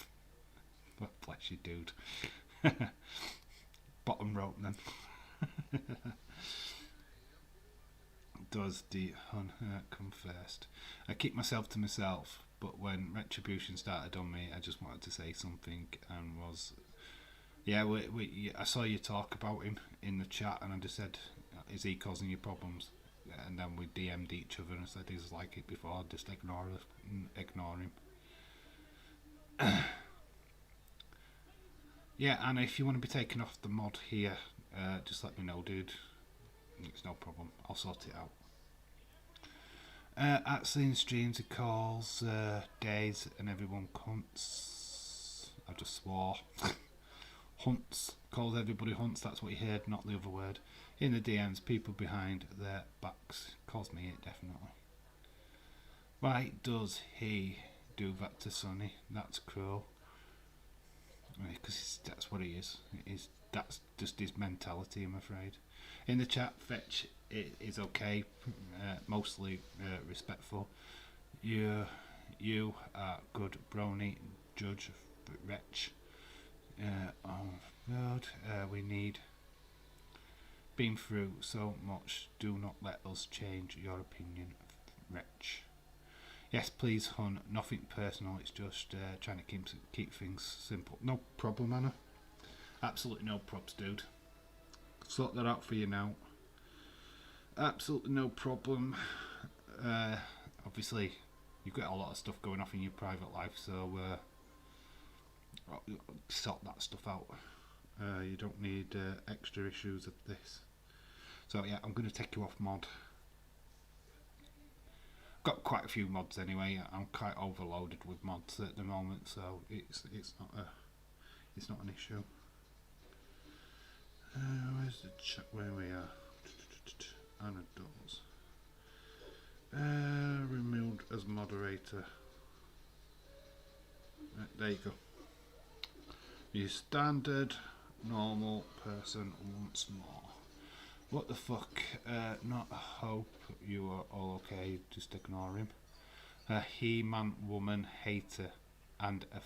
Well, bless you, dude. Bottom rope then. Does the hun come first? I keep myself to myself, but when Retribution started on me, I just wanted to say something and was... Yeah, I saw you talk about him in the chat, and I just said, is he causing you problems? And then we DM'd each other and said he's like it before, just ignore him. Yeah, and if you want to be taken off the mod here, just let me know, dude. It's no problem. I'll sort it out. At seeing streams, he calls days and everyone cunts. I just swore. Hunts. Calls everybody hunts. That's what he heard, not the other word. In the DMs, people behind their backs. Calls me it, definitely. Why does he do that to Sonny? That's cruel. Because that's what he is. That's just his mentality, I'm afraid. In the chat, Fetch is okay, mostly respectful. You are good, brony, judge, wretch. Oh God, we need. Been through so much. Do not let us change your opinion, wretch. Yes, please, hun. Nothing personal. It's just trying to keep things simple. No problem, Anna. Absolutely no props, dude. Sort that out for you now. Absolutely no problem. Obviously, you've got a lot of stuff going off in your private life, so sort that stuff out. You don't need extra issues of this. So yeah, I'm going to take you off mod. Got quite a few mods anyway. I'm quite overloaded with mods at the moment, so it's not an issue. Where's the chat? Where we are? Anna Dawes. Removed as moderator. Right, there you go. Your standard normal person once more. What the fuck? Not hope you are all okay. Just ignore him. A he-man woman hater and a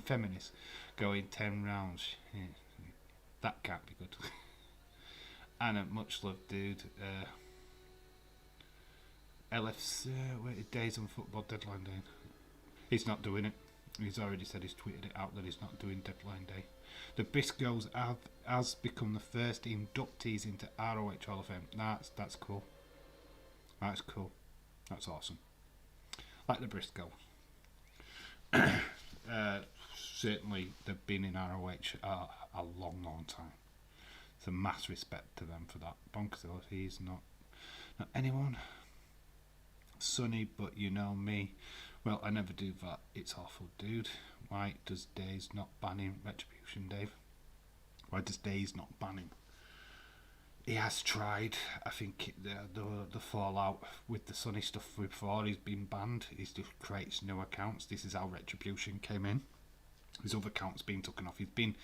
feminist going 10 rounds. That can't be good. Anna, much love, dude. LFC, days on football deadline day. He's not doing it. He's already said he's tweeted it out that he's not doing deadline day. The Briscoes has become the first inductees into ROH Hall of Fame. That's cool. That's cool. That's awesome. Like the Briscoes. Certainly they've been in ROH a long time. So mass respect to them for that. Bonkers, he's not anyone. Sonny, but you know me. Well, I never do that. It's awful, dude. Why does Days not ban him? Retribution, Dave. Why does Days not ban him? He has tried. I think the fallout with the Sonny stuff before he's been banned. He just creates new accounts. This is how Retribution came in. His other account's been taken off. He's been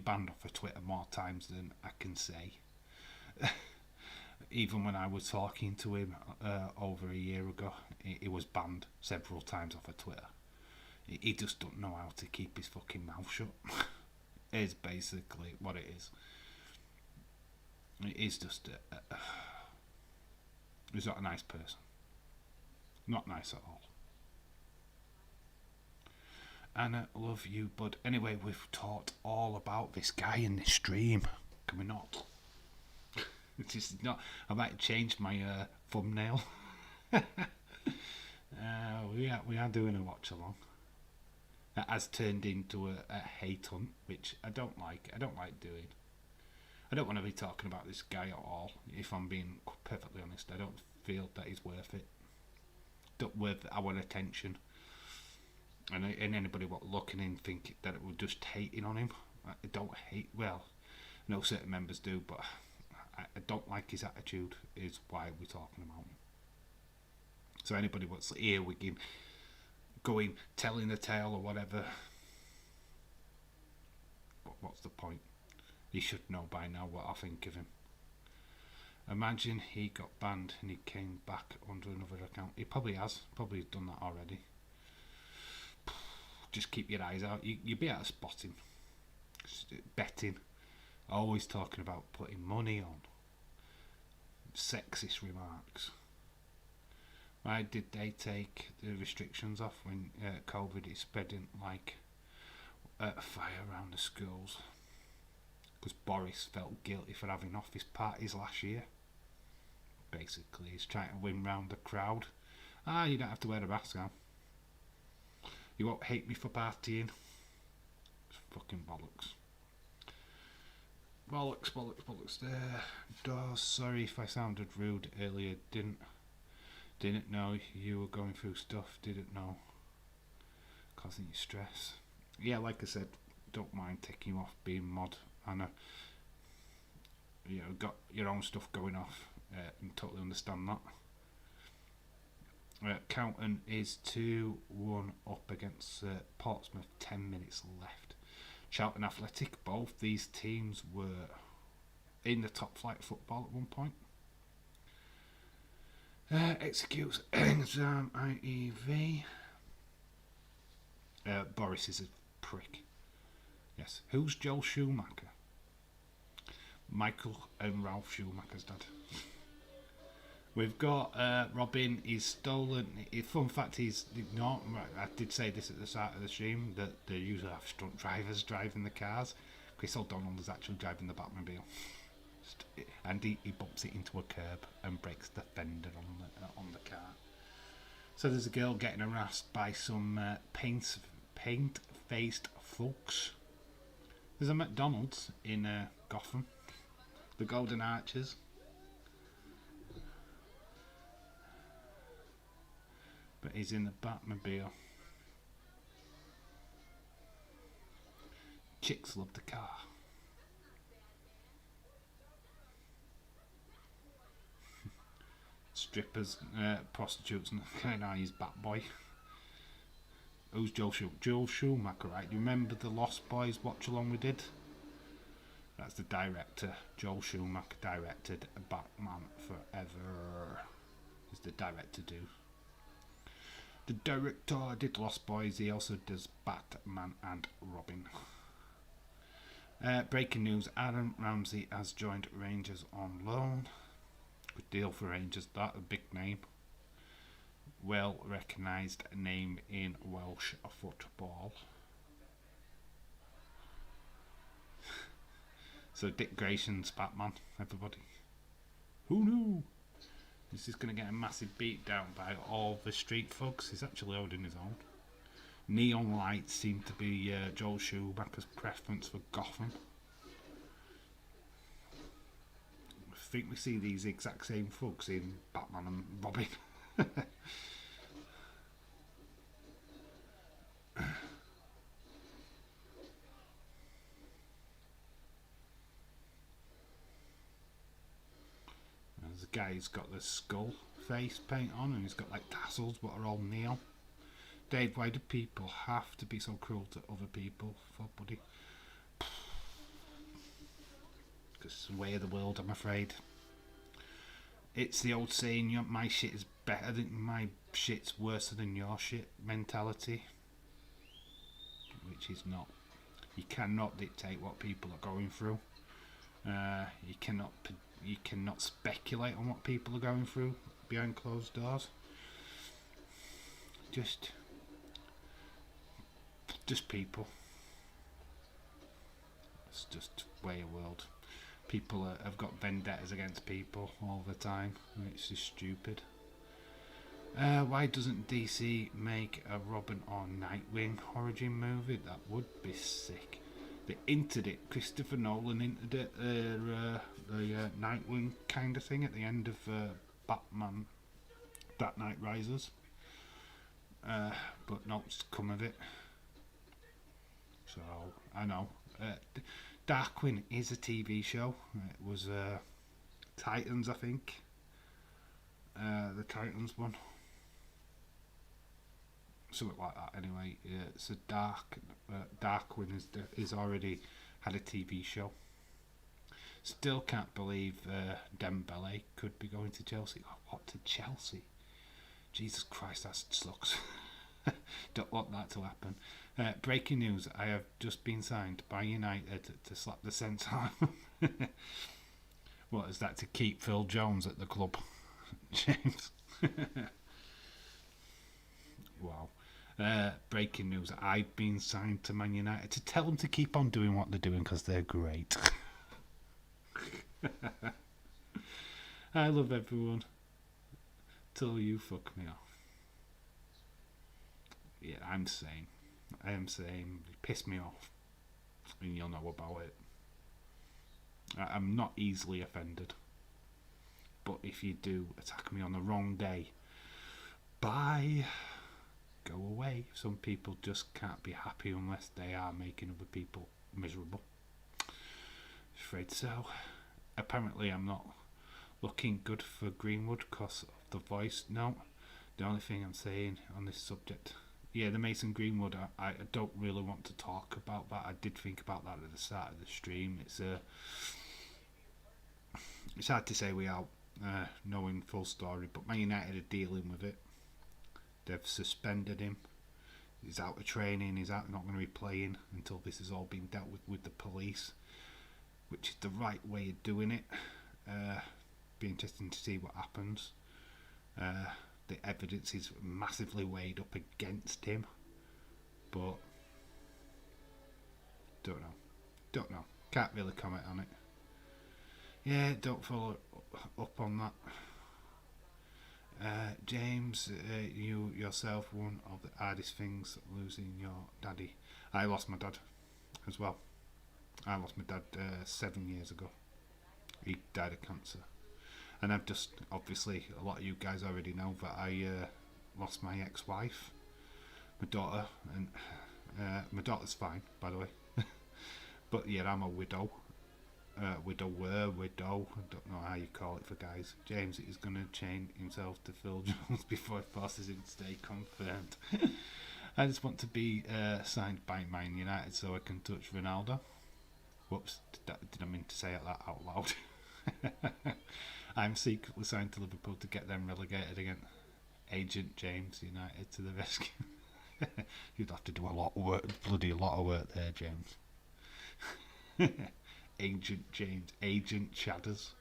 banned off of Twitter more times than I can say. Even when I was talking to him over a year ago, he was banned several times off of Twitter. He just don't know how to keep his fucking mouth shut. Is basically what it is. It is just he's not a nice person. Not nice at all. Anna, love you, bud. Anyway, we've talked all about this guy in this stream. Can we not? It's just not. I might change my thumbnail. We are doing a watch along. That has turned into a hate hunt, which I don't like. I don't like doing. I don't want to be talking about this guy at all. If I'm being perfectly honest, I don't feel that he's worth it. Not worth our attention. And anybody what looking in think that it was just hating on him. I don't hate. Well, I know certain members do, but I don't like his attitude. Is why we're talking about him. So anybody what's earwigging, going, telling a tale or whatever, what's the point? He should know by now what I think of him. Imagine he got banned and he came back under another account. He probably has. Probably done that already. Just keep your eyes out. You'll be able to spot him. Betting. Always talking about putting money on. Sexist remarks. Why did they take the restrictions off when COVID is spreading like fire around the schools? Because Boris felt guilty for having office parties last year. Basically, he's trying to win round the crowd. You don't have to wear a mask now. You won't hate me for partying. It's fucking bollocks. Bollocks there. Dawes, sorry if I sounded rude earlier. Didn't know you were going through stuff. Didn't know. Causing you stress. Yeah, like I said, don't mind taking you off being mod. I know got your own stuff going off. And totally understand that. Counton is 2-1 up against Portsmouth. 10 minutes left. Charlton Athletic. Both these teams were in the top flight of football at one point. Executes exam IEV. Boris is a prick. Yes. Who's Joel Schumacher? Michael and Ralph Schumacher's dad. We've got Robin. He's stolen. Fun fact, he's not. I did say this at the start of the stream that they usually have stunt drivers driving the cars. Chris O'Donnell is actually driving the Batmobile, and he bumps it into a curb and breaks the fender on the car. So there's a girl getting harassed by some paint-faced folks. There's a McDonald's in Gotham, the Golden Arches. But he's in the Batmobile. Chicks love the car. Strippers, prostitutes, and he's Batboy. Who's Joel Schumacher? Joel Schumacher, right? Do you remember the Lost Boys watch along we did? That's the director. Joel Schumacher directed Batman Forever. Is the director do? The director did Lost Boys. He also does Batman and Robin. Breaking news: Aaron Ramsey has joined Rangers on loan. Good deal for Rangers. That a big name. well recognised name in Welsh football. So Dick Grayson's Batman, everybody. Who knew? This is going to get a massive beat down by all the street thugs. He's actually holding his own. Neon lights seem to be Joel Schumacher's preference for Gotham. I think we see these exact same thugs in Batman and Robin. There's a guy who's got the skull face paint on and he's got like tassels but are all neon. Dave, why do people have to be so cruel to other people, for buddy? Because it's the way of the world, I'm afraid. It's the old saying, my shit is better than my shit's worse than your shit mentality, which is not. You cannot dictate what people are going through. You cannot speculate on what people are going through behind closed doors. Just people. It's just way of world. People have got vendettas against people all the time. It's just stupid. Why doesn't DC make a Robin or Nightwing origin movie? That would be sick. They hinted it. Christopher Nolan hinted it. The Nightwing kind of thing at the end of Batman, Dark Knight Rises. But not come of it. So I know. Darkwing is a TV show. It was Titans, I think. The Titans one. Something like that. Anyway, so Darkwing is already had a TV show. Still can't believe Dembele could be going to Chelsea. Oh, what, to Chelsea? Jesus Christ, that sucks. Don't want that to happen. Breaking news, I have just been signed by United to slap the sense out. What is that, to keep Phil Jones at the club? James. Wow. Breaking news, I've been signed to Man United to tell them to keep on doing what they're doing because they're great. I love everyone till you fuck me off. Yeah, I am saying, you piss me off, and you'll know about it. I'm not easily offended, but if you do attack me on the wrong day, bye, go away. Some people just can't be happy unless they are making other people miserable. Afraid so. Apparently I'm not looking good for Greenwood because of the voice. No, the only thing I'm saying on this subject, yeah, the Mason Greenwood, I don't really want to talk about that. I did think about that at the start of the stream. It's hard to say without knowing full story, but Man United are dealing with it. They've suspended him. He's out of training. He's not going to be playing until this has all been dealt with the police, which is the right way of doing it. Be interesting to see what happens. The evidence is massively weighed up against him, but don't know. Can't really comment on it. Yeah, don't follow up on that. James, you yourself, one of the hardest things, losing your daddy. I lost my dad as well. I lost my dad 7 years ago. He died of cancer. And I've just, obviously, a lot of you guys already know that I lost my ex-wife, my daughter, and my daughter's fine, by the way. But yeah, I'm a widow. Widow, I don't know how you call it for guys. James is going to chain himself to Phil Jones before he forces him to stay confirmed. I just want to be signed by Man United so I can touch Ronaldo. Whoops, did I mean to say that out loud? I'm secretly signed to Liverpool to get them relegated again. Agent James United to the rescue. You'd have to do a lot of work, bloody lot of work there, James. Agent James, Agent Chadders.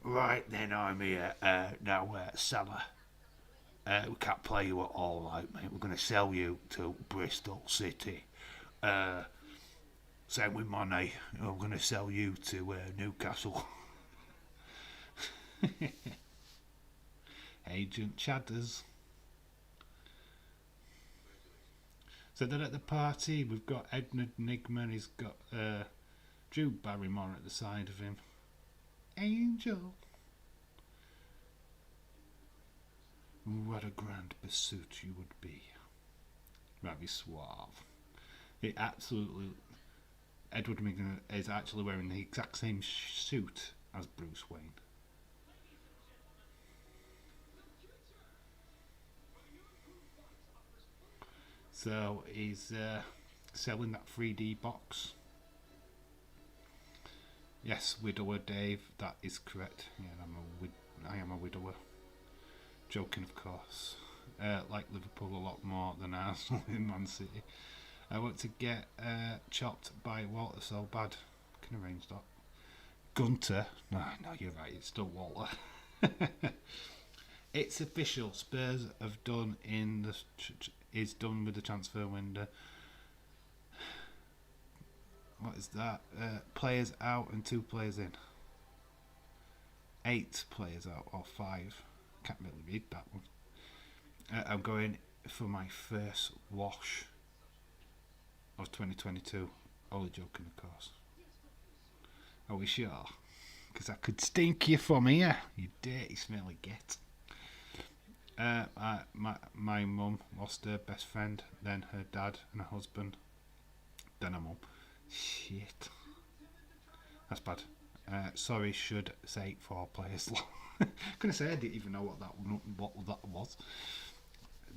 Right then, I'm here now, Salah. We can't play you at all, like, mate. We're going to sell you to Bristol City. Same with money. We're going to sell you to Newcastle. Agent Chadders. So then at the party, we've got Edward Nigma. He's got Drew Barrymore at the side of him. Angel. What a grand pursuit you would be. Very suave. It absolutely. Edward Nigma is actually wearing the exact same suit as Bruce Wayne. So he's selling that 3D box. Yes, widower Dave, that is correct. Yeah, I am a widower. Joking, of course. Like Liverpool a lot more than Arsenal in Man City. I want to get chopped by Walter so bad. Can arrange that. Gunter. No, you're right. It's still Walter. It's official. Spurs have done is done with the transfer window. What is that? Players out and 2 players in. 8 players out or 5. Can't really read that one. I'm going for my first wash of 2022. Only joking, of course. Are we sure? Because I could stink you from here, you dirty, smelly git. My mum lost her best friend, then her dad and her husband, then her mum. Shit. That's bad. Sorry, should say 4 players. Gonna say I didn't even know what that was.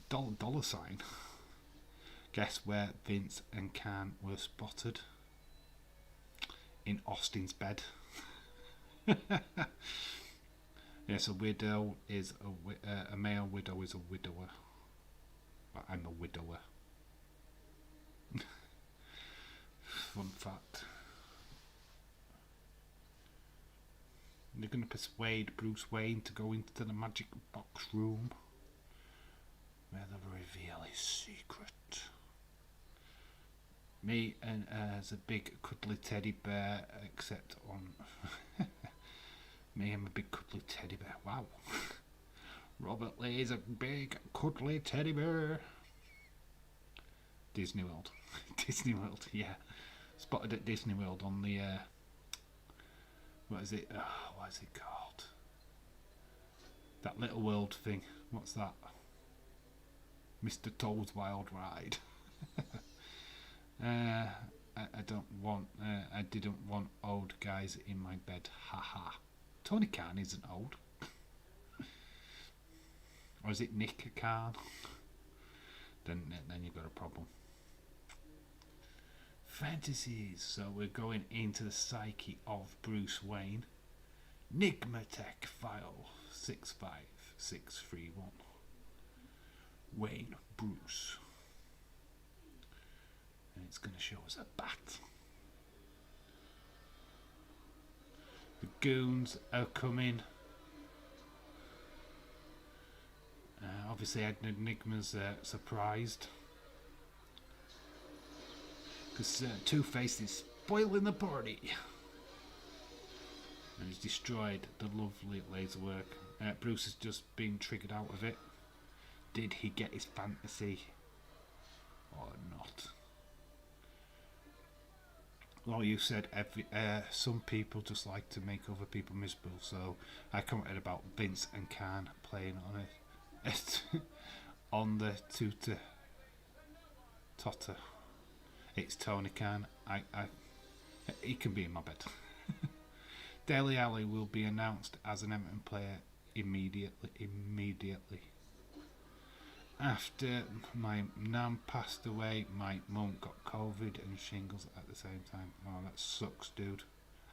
Dollar sign. Guess where Vince and Khan were spotted? In Austin's bed. Yes, a widow is a male widow is a widower. But I'm a widower. Fun fact. They're going to persuade Bruce Wayne to go into the magic box room where they'll reveal his secret. Me and as a big cuddly teddy bear, except on me, I'm a big cuddly teddy bear. Wow. Robert Lee is a big cuddly teddy bear. Disney World. Disney World, yeah. Spotted at Disney World on the what is it called? That little world thing. What's that? Mr. Toad's Wild Ride. I didn't want old guys in my bed. Haha. Tony Khan isn't old. Or is it Nick Khan? Then you've got a problem. Fantasies. So we're going into the psyche of Bruce Wayne. Nigmatech file 65631. Wayne Bruce. And it's going to show us a bat. The goons are coming. Obviously, Enigma's surprised. Because Two-Face is spoiling the party. And he's destroyed the lovely laser work. Bruce has just been triggered out of it. Did he get his fantasy or not? Well, you said some people just like to make other people miserable, so I commented about Vince and Khan playing on it on the tutor Totter. It's Tony Khan. He can be in my bed. Dele Alli will be announced as an Everton player immediately. After my nan passed away, my mum got COVID and shingles at the same time. Oh, that sucks, dude.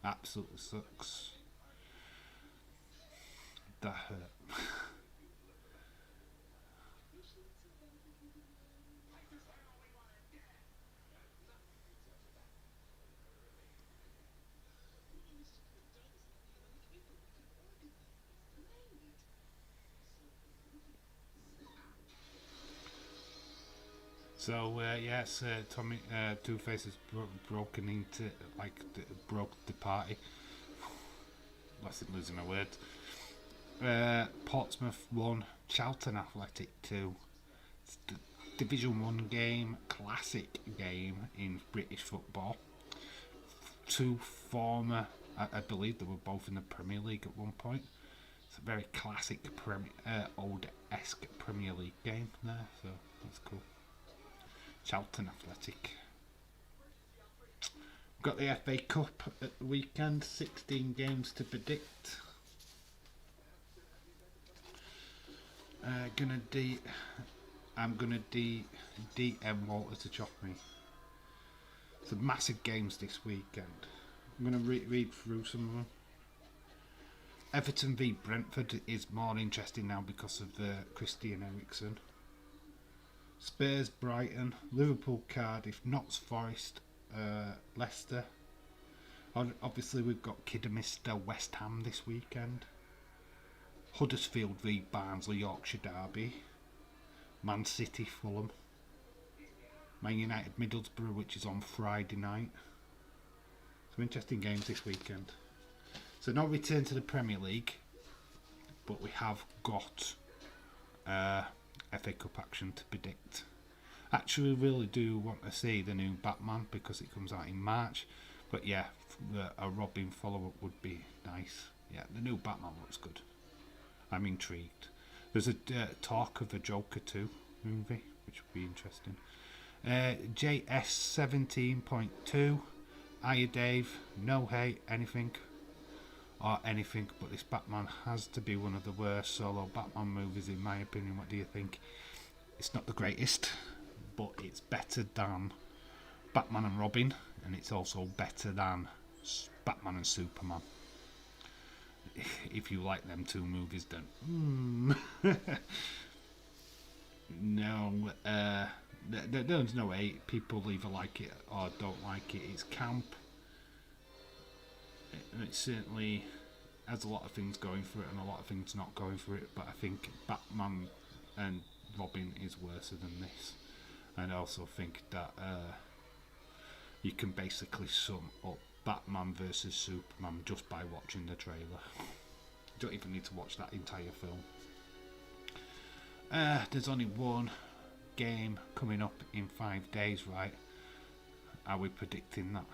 Absolutely sucks. That hurt. So yes, Tommy Two-Face has broken into broke the party. Lost losing my words. Portsmouth 1, Charlton Athletic 2. It's the Division 1 game, classic game in British football. Two former, I believe they were both in the Premier League at one point. It's a very classic old-esque Premier League game there, so that's cool. Charlton Athletic. Got the FA Cup at the weekend, 16 games to predict. I'm gonna DM Walter to chop me. Some massive games this weekend. I'm gonna read through some of them. Everton v Brentford is more interesting now because of Christian Eriksen. Spurs Brighton, Liverpool Cardiff, Notts Forest, Leicester. Obviously we've got Kidderminster West Ham this weekend. Huddersfield v Barnsley Yorkshire Derby. Man City Fulham. Man United Middlesbrough, which is on Friday night. Some interesting games this weekend. So no return to the Premier League, but we have got FA Cup action to predict. Actually, really do want to see the new Batman because it comes out in March. But yeah, a Robin follow-up would be nice. Yeah, the new Batman looks good. I'm intrigued. There's a talk of a Joker 2 movie, which would be interesting. JS 17.2. Hiya Dave, no hate, anything. Or anything, but this Batman has to be one of the worst solo Batman movies in my opinion. What do you think? It's not the greatest, but it's better than Batman and Robin, and it's also better than Batman and Superman. If you like them two movies, then no, there's no hate. People either like it or don't like it. It's camp. It certainly has a lot of things going for it and a lot of things not going for it, but I think Batman and Robin is worse than this. And I also think that you can basically sum up Batman versus Superman just by watching the trailer. You don't even need to watch that entire film. There's only one game coming up in 5 days, right? Are we predicting that?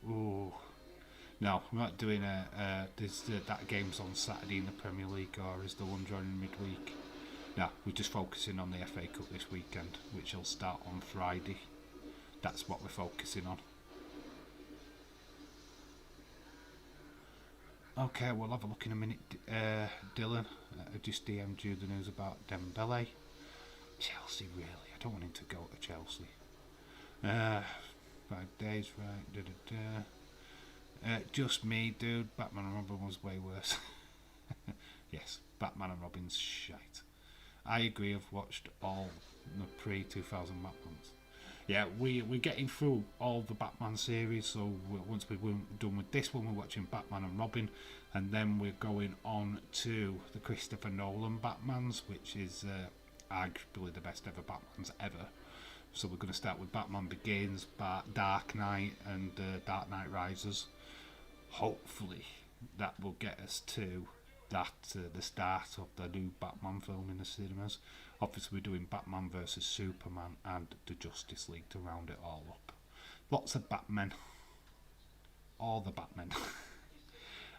Ooh. No, we're not doing that game's on Saturday in the Premier League, or is the one joining midweek? No, we're just focusing on the FA Cup this weekend, which will start on Friday. That's what we're focusing on. Okay, we'll have a look in a minute. Dylan, I just DM'd you the news about Dembele. Chelsea, really? I don't want him to go to Chelsea. 5 days, right? Just me, dude. Batman and Robin was way worse. Yes, Batman and Robin's shite. I agree, I've watched all the pre-2000 Batmans. Yeah, we're getting through all the Batman series, so once we're done with this one, we're watching Batman and Robin, and then we're going on to the Christopher Nolan Batmans, which is arguably the best ever Batmans ever. So we're going to start with Batman Begins, Dark Knight, and Dark Knight Rises. Hopefully that will get us to the start of the new Batman film in the cinemas. Obviously we're doing Batman vs Superman and the Justice League to round it all up. Lots of Batmen. All the Batmen.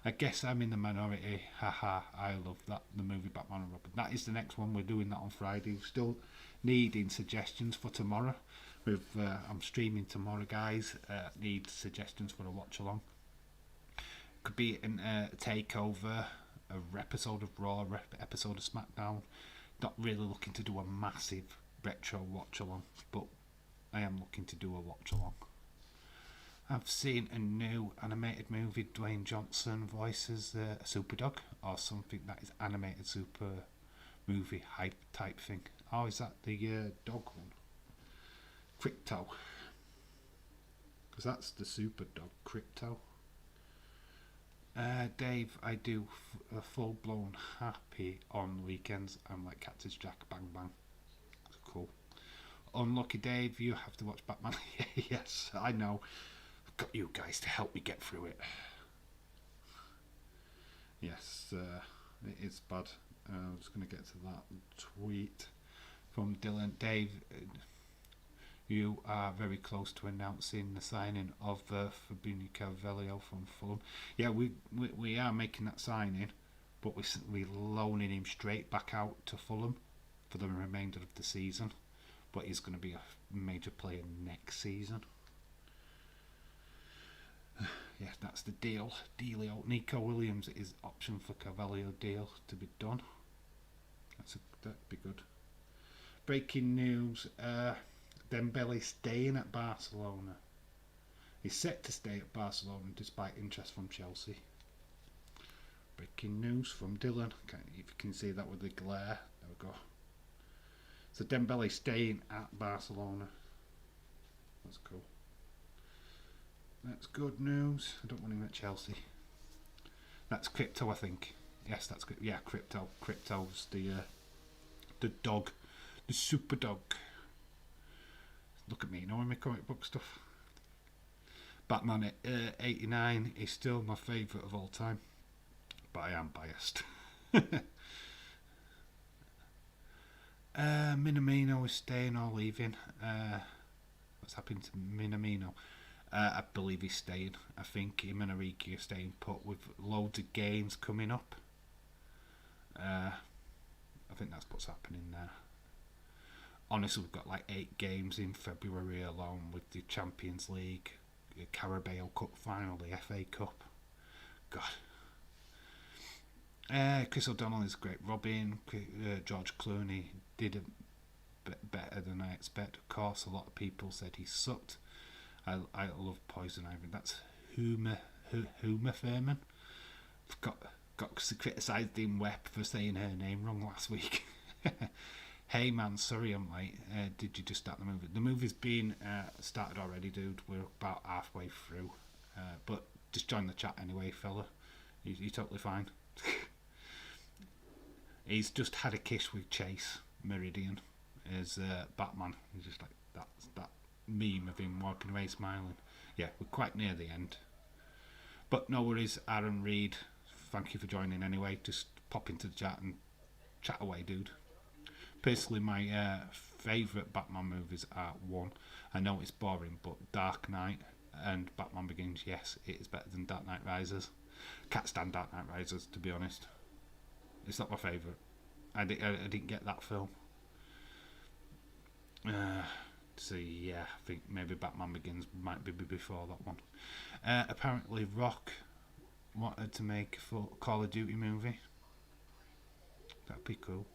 I guess I'm in the minority. Haha, I love that, the movie Batman and Robin. That is the next one. We're doing that on Friday. We're still needing suggestions for tomorrow. I'm streaming tomorrow, guys. Need suggestions for a watch along. Could be a takeover, a episode of Raw, episode of SmackDown. Not really looking to do a massive retro watch along, but I am looking to do a watch along. I've seen a new animated movie. Dwayne Johnson voices a Superdog, or something that is animated super movie hype type thing. Oh, is that the dog one? Crypto. Because that's the Superdog, Crypto. Dave, I do a full-blown happy on weekends. I'm like Cactus Jack, bang bang. Cool. Unlucky Dave, you have to watch Batman. Yes, I know. I've got you guys to help me get through it. Yes, it is bad. I'm just going to get to that tweet from Dylan. Dave, you are very close to announcing the signing of Fabinho Carvalho from Fulham. Yeah, we are making that signing, but we're loaning him straight back out to Fulham for the remainder of the season. But he's going to be a major player next season. Yeah, that's the deal. Dealio. Nico Williams is option for Carvalho deal to be done. That'd be good. Breaking news. Dembele staying at Barcelona. He's set to stay at Barcelona despite interest from Chelsea. Breaking news from Dylan. If you can see that with the glare. There we go. So Dembele staying at Barcelona. That's cool. That's good news. I don't want him at Chelsea. That's Crypto, I think. Yes, that's good. Yeah, Crypto. Crypto's the dog, the super dog. Look at me, knowing my comic book stuff. Batman 89 is still my favourite of all time, but I am biased. Minamino is staying or leaving. What's happened to Minamino? I believe he's staying. I think him and Origi are staying put with loads of games coming up. I think that's what's happening there. Honestly, we've got like 8 games in February alone with the Champions League, the Carabao Cup final, the FA Cup. God. Chris O'Donnell is great. Robin, George Clooney did better than I expect. Of course, a lot of people said he sucked. I love Poison Ivy. That's Uma Thurman. I've got criticised in Web for saying her name wrong last week. Hey man, sorry I'm late. Did you just start the movie? The movie's been started already, dude. We're about halfway through. But just join the chat anyway, fella. You're totally fine. He's just had a kiss with Chase Meridian as Batman. He's just like that meme of him walking away smiling. Yeah, we're quite near the end. But no worries, Aaron Reed. Thank you for joining anyway. Just pop into the chat and chat away, dude. Personally, my favourite Batman movies are one. I know it's boring, but Dark Knight and Batman Begins, yes, it is better than Dark Knight Rises. Can't stand Dark Knight Rises, to be honest. It's not my favourite. I didn't get that film. So yeah, I think maybe Batman Begins might be before that one. Apparently, Rock wanted to make a full Call of Duty movie. That'd be cool.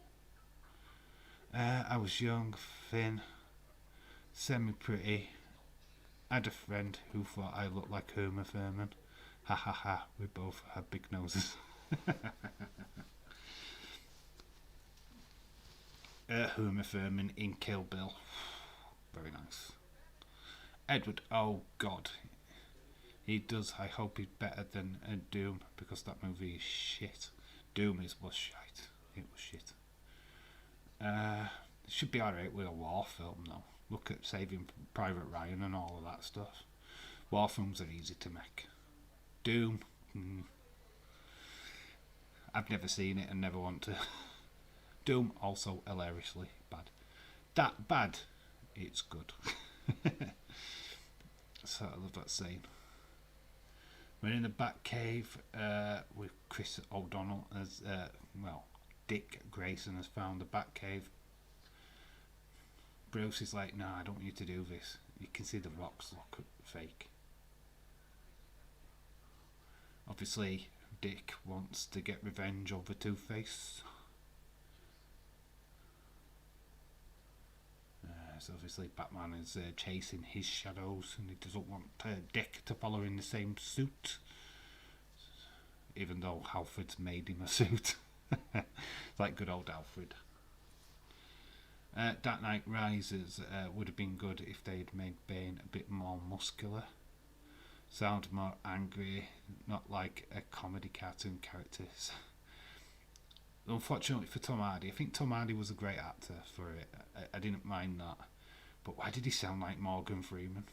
I was young, thin, semi-pretty. I had a friend who thought I looked like Uma Thurman. Ha ha ha, we both had big noses. Uma Thurman in Kill Bill. Very nice. Edward, oh god. He does, I hope he's better than Doom, because that movie is shit. Doom was shite. It was shit. It should be alright with a war film though. Look at Saving Private Ryan and all of that stuff. War films are easy to make. Doom, I've never seen it and never want to. Doom, also hilariously bad. That bad, it's good. So I love that saying. We're in the Batcave with Chris O'Donnell as Dick Grayson has found the Batcave. Bruce is like, no, I don't want you to do this. You can see the rocks look fake. Obviously, Dick wants to get revenge over Two-Face. So obviously Batman is chasing his shadows and he doesn't want Dick to follow in the same suit. Even though Alfred's made him a suit. It's like good old Alfred. Dark Knight Rises would have been good if they'd made Bane a bit more muscular. Sound more angry, not like a comedy cartoon character. Unfortunately for Tom Hardy, I think Tom Hardy was a great actor for it. I didn't mind that. But why did he sound like Morgan Freeman?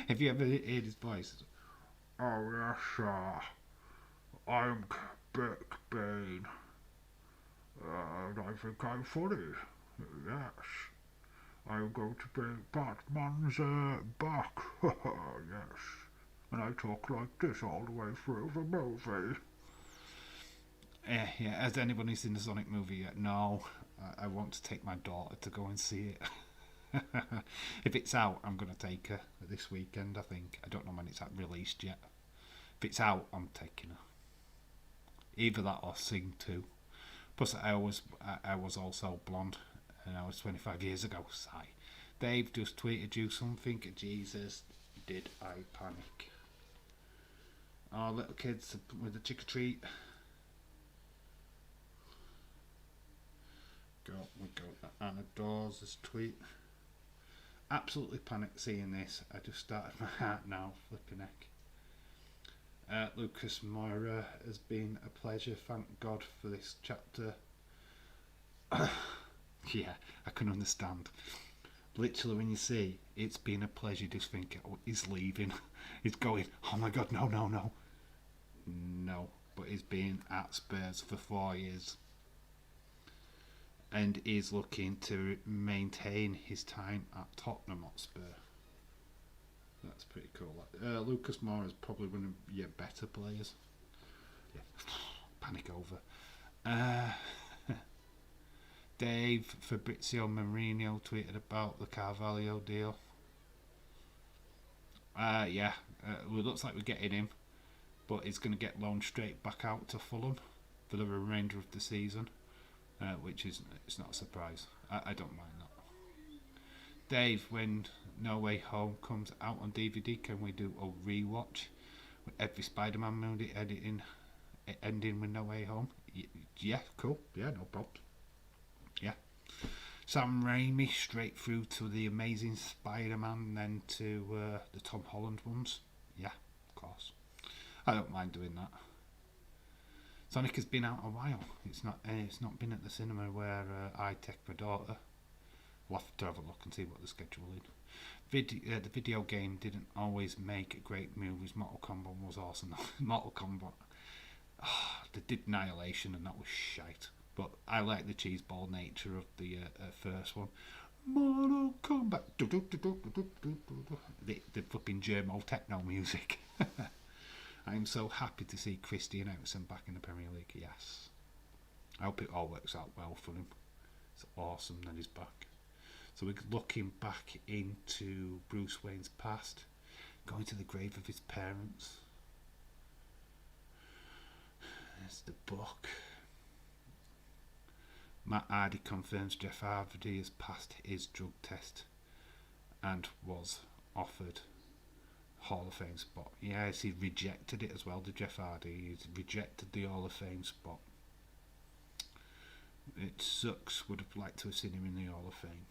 Have you ever heard his voice? Oh yes, sir. I'm Beck Bane. And I think I'm funny. Yes. I'm going to bring Batman's back. Yes. And I talk like this all the way through the movie. Yeah. Has anybody seen the Sonic movie yet? No. I want to take my daughter to go and see it. If it's out, I'm going to take her this weekend, I think. I don't know when it's released yet. If it's out, I'm taking her. Either that or Sing 2. Plus, I was also blonde, and I was 25 years ago. Sigh. Dave just tweeted you something. Jesus, did I panic? Oh, little kids with a trick or treat. We got Anna Dawes' tweet. Absolutely panicked seeing this. I just started my heart now, flipping heck. Lucas Moira has been a pleasure. Thank God for this chapter. Yeah, I can understand. Literally, when you see it's been a pleasure, just think, oh, he's leaving. He's going, oh my God, no. No, but he's been at Spurs for 4 years. And is looking to maintain his time at Tottenham Hotspur. That's pretty cool. Lucas Moura is probably one of your better players. Yeah. Panic over. Dave Fabrizio Mourinho tweeted about the Carvalho deal. Yeah. It looks like we're getting him, but he's going to get loaned straight back out to Fulham for the remainder of the season. Which is, it's not a surprise. I don't mind that. Dave, when No Way Home comes out on DVD, can we do a rewatch with every Spider-Man movie ending with No Way Home? Yeah, cool. Yeah, no problem. Yeah. Sam Raimi straight through to the Amazing Spider-Man and then to the Tom Holland ones. Yeah, of course. I don't mind doing that. Sonic has been out a while. It's not been at the cinema where I take my daughter. We'll have to have a look and see what the schedule is. The video game didn't always make great movies. Mortal Kombat was awesome. Mortal Kombat. They did Annihilation and that was shite. But I like the cheeseball nature of the first one. Mortal Kombat. The flipping Germo techno music. I'm so happy to see Christian Eriksen back in the Premier League. Yes. I hope it all works out well for him. It's awesome that he's back. So we're looking back into Bruce Wayne's past, going to the grave of his parents. There's the book. Matt Hardy confirms Jeff Hardy has passed his drug test and was offered Hall of Fame spot. Yes, he rejected it as well, did Jeff Hardy. He's rejected the Hall of Fame spot. It sucks. Would have liked to have seen him in the Hall of Fame.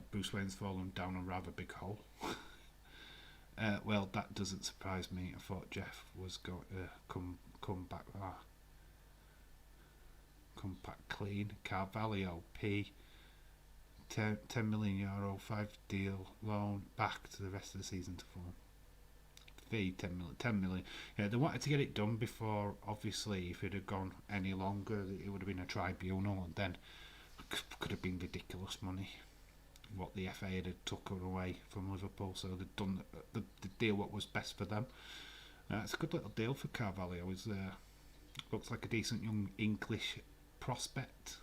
Bruce Wayne's fallen down a rather big hole. Well, that doesn't surprise me. I thought Jeff was going to come back. Come back clean. Carvalho P. €10 million 5-deal loan back to the rest of the season to Fulham. Fee 10 million. Yeah, they wanted to get it done before. Obviously, if it had gone any longer, it would have been a tribunal, and then could have been ridiculous money. What the FA had took away from Liverpool, so they'd done the deal what was best for them. It's a good little deal for Carvalho. He's looks like a decent young English prospect.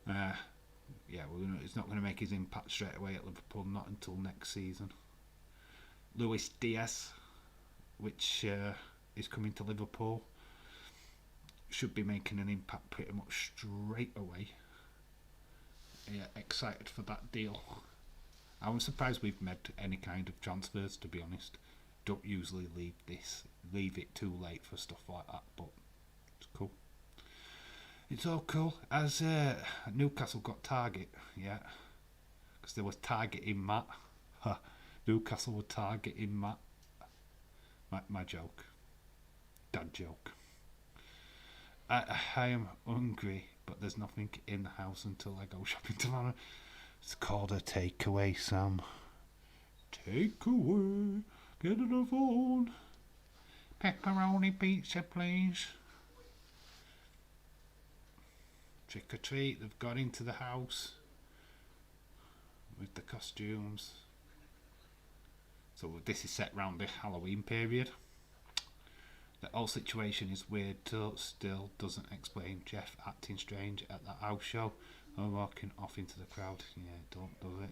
Yeah, well, he's not going to make his impact straight away at Liverpool, not until next season. Luis Diaz, which is coming to Liverpool, should be making an impact pretty much straight away. Yeah, excited for that deal. I'm surprised we've made any kind of transfers, to be honest. Don't usually leave it too late for stuff like that, but it's cool. It's all cool. As Newcastle got target, yeah, because they were targeting Matt. Newcastle were targeting Matt. My joke. Dad joke. I am hungry, but there's nothing in the house until I go shopping tomorrow. It's called a takeaway, Sam. Takeaway. Get on the phone. Pepperoni pizza, please. Trick or treat. They've got into the house with the costumes. So this is set round the Halloween period. The whole situation is weird, still doesn't explain Jeff acting strange at the house show or walking off into the crowd. Yeah, does it?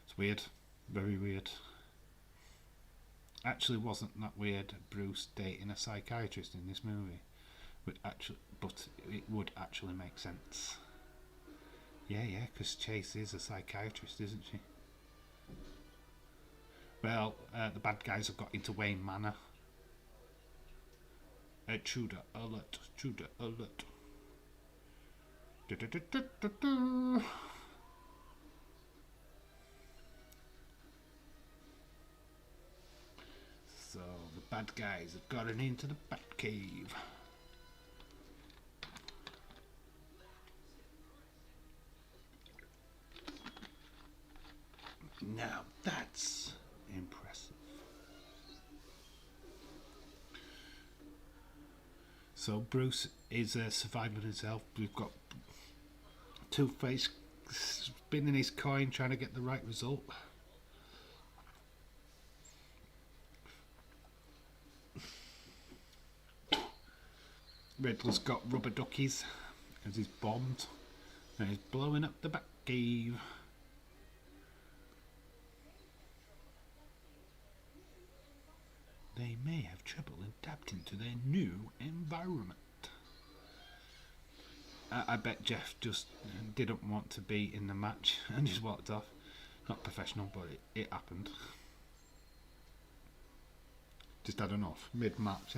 It's weird. Very weird. Actually wasn't that weird, Bruce dating a psychiatrist in this movie. But it would actually make sense. Yeah, because Chase is a psychiatrist, isn't she? Well, the bad guys have got into Wayne Manor. Intruder alert, intruder alert. So the bad guys have gotten into the Batcave. Now that's impressive. So Bruce is surviving himself. We've got Two-Face spinning his coin, trying to get the right result. Riddler's got rubber duckies as he's bombed and he's blowing up the Batcave. They may have trouble adapting to their new environment. I bet Jeff just didn't want to be in the match and just walked off. Not professional, but it happened. Just had enough. Mid-match,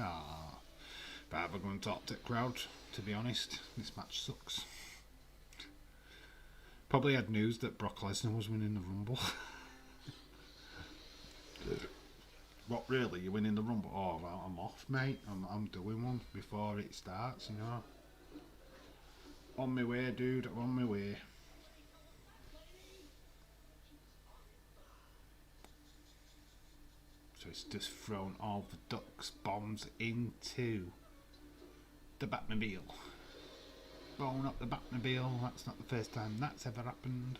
but we're going to talk to the crowd, to be honest. This match sucks. Probably had news that Brock Lesnar was winning the Rumble. What, really? You're winning the Rumble? Oh, well, I'm off, mate. I'm doing one before it starts, you know. On my way, dude. I'm on my way. So it's just thrown all the ducks bombs into the Batmobile. Blowing up the Batmobile. That's not the first time that's ever happened.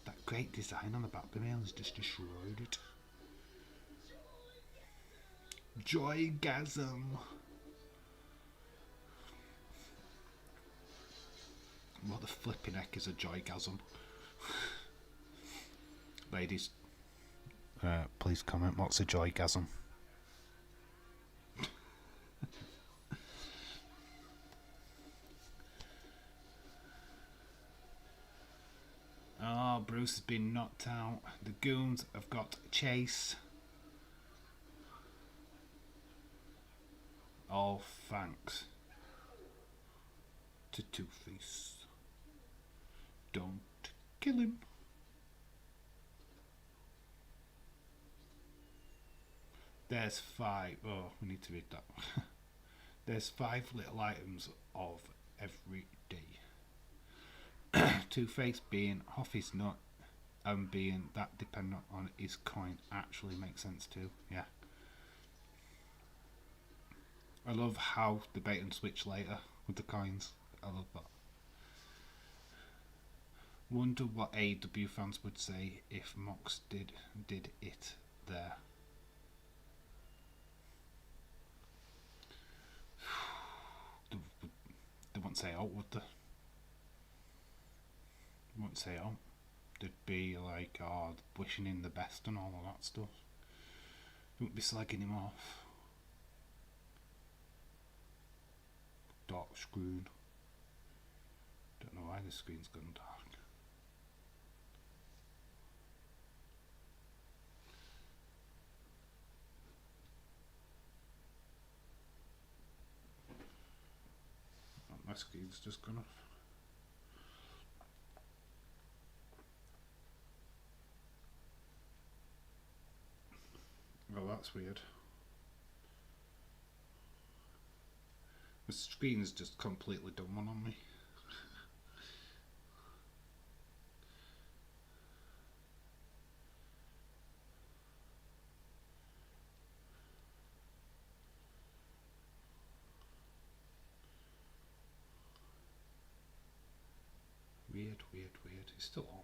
That great design on the Batmobile has just destroyed it. Joygasm. What the flipping heck is a joygasm? Ladies, please comment, what's a joygasm? Oh, Bruce has been knocked out. The goons have got Chase. All thanks to Two-Face. Don't kill him. There's 5. Oh, we need to read that. There's 5 little items of every day. Two-Face being off his nut and being that dependent on his coin actually makes sense too. Yeah. I love how the bait and switch later with the coins. I love that. Wonder what AEW fans would say if Mox did it there. They wouldn't say out, would they? They wouldn't say out. They'd be like, oh, wishing him the best and all of that stuff. They wouldn't be slagging him off. Dark screen. Don't know why the screen's gone dark. My screen's just gone off. Well, that's weird. The screen has just completely done one on me. Weird. It's still on.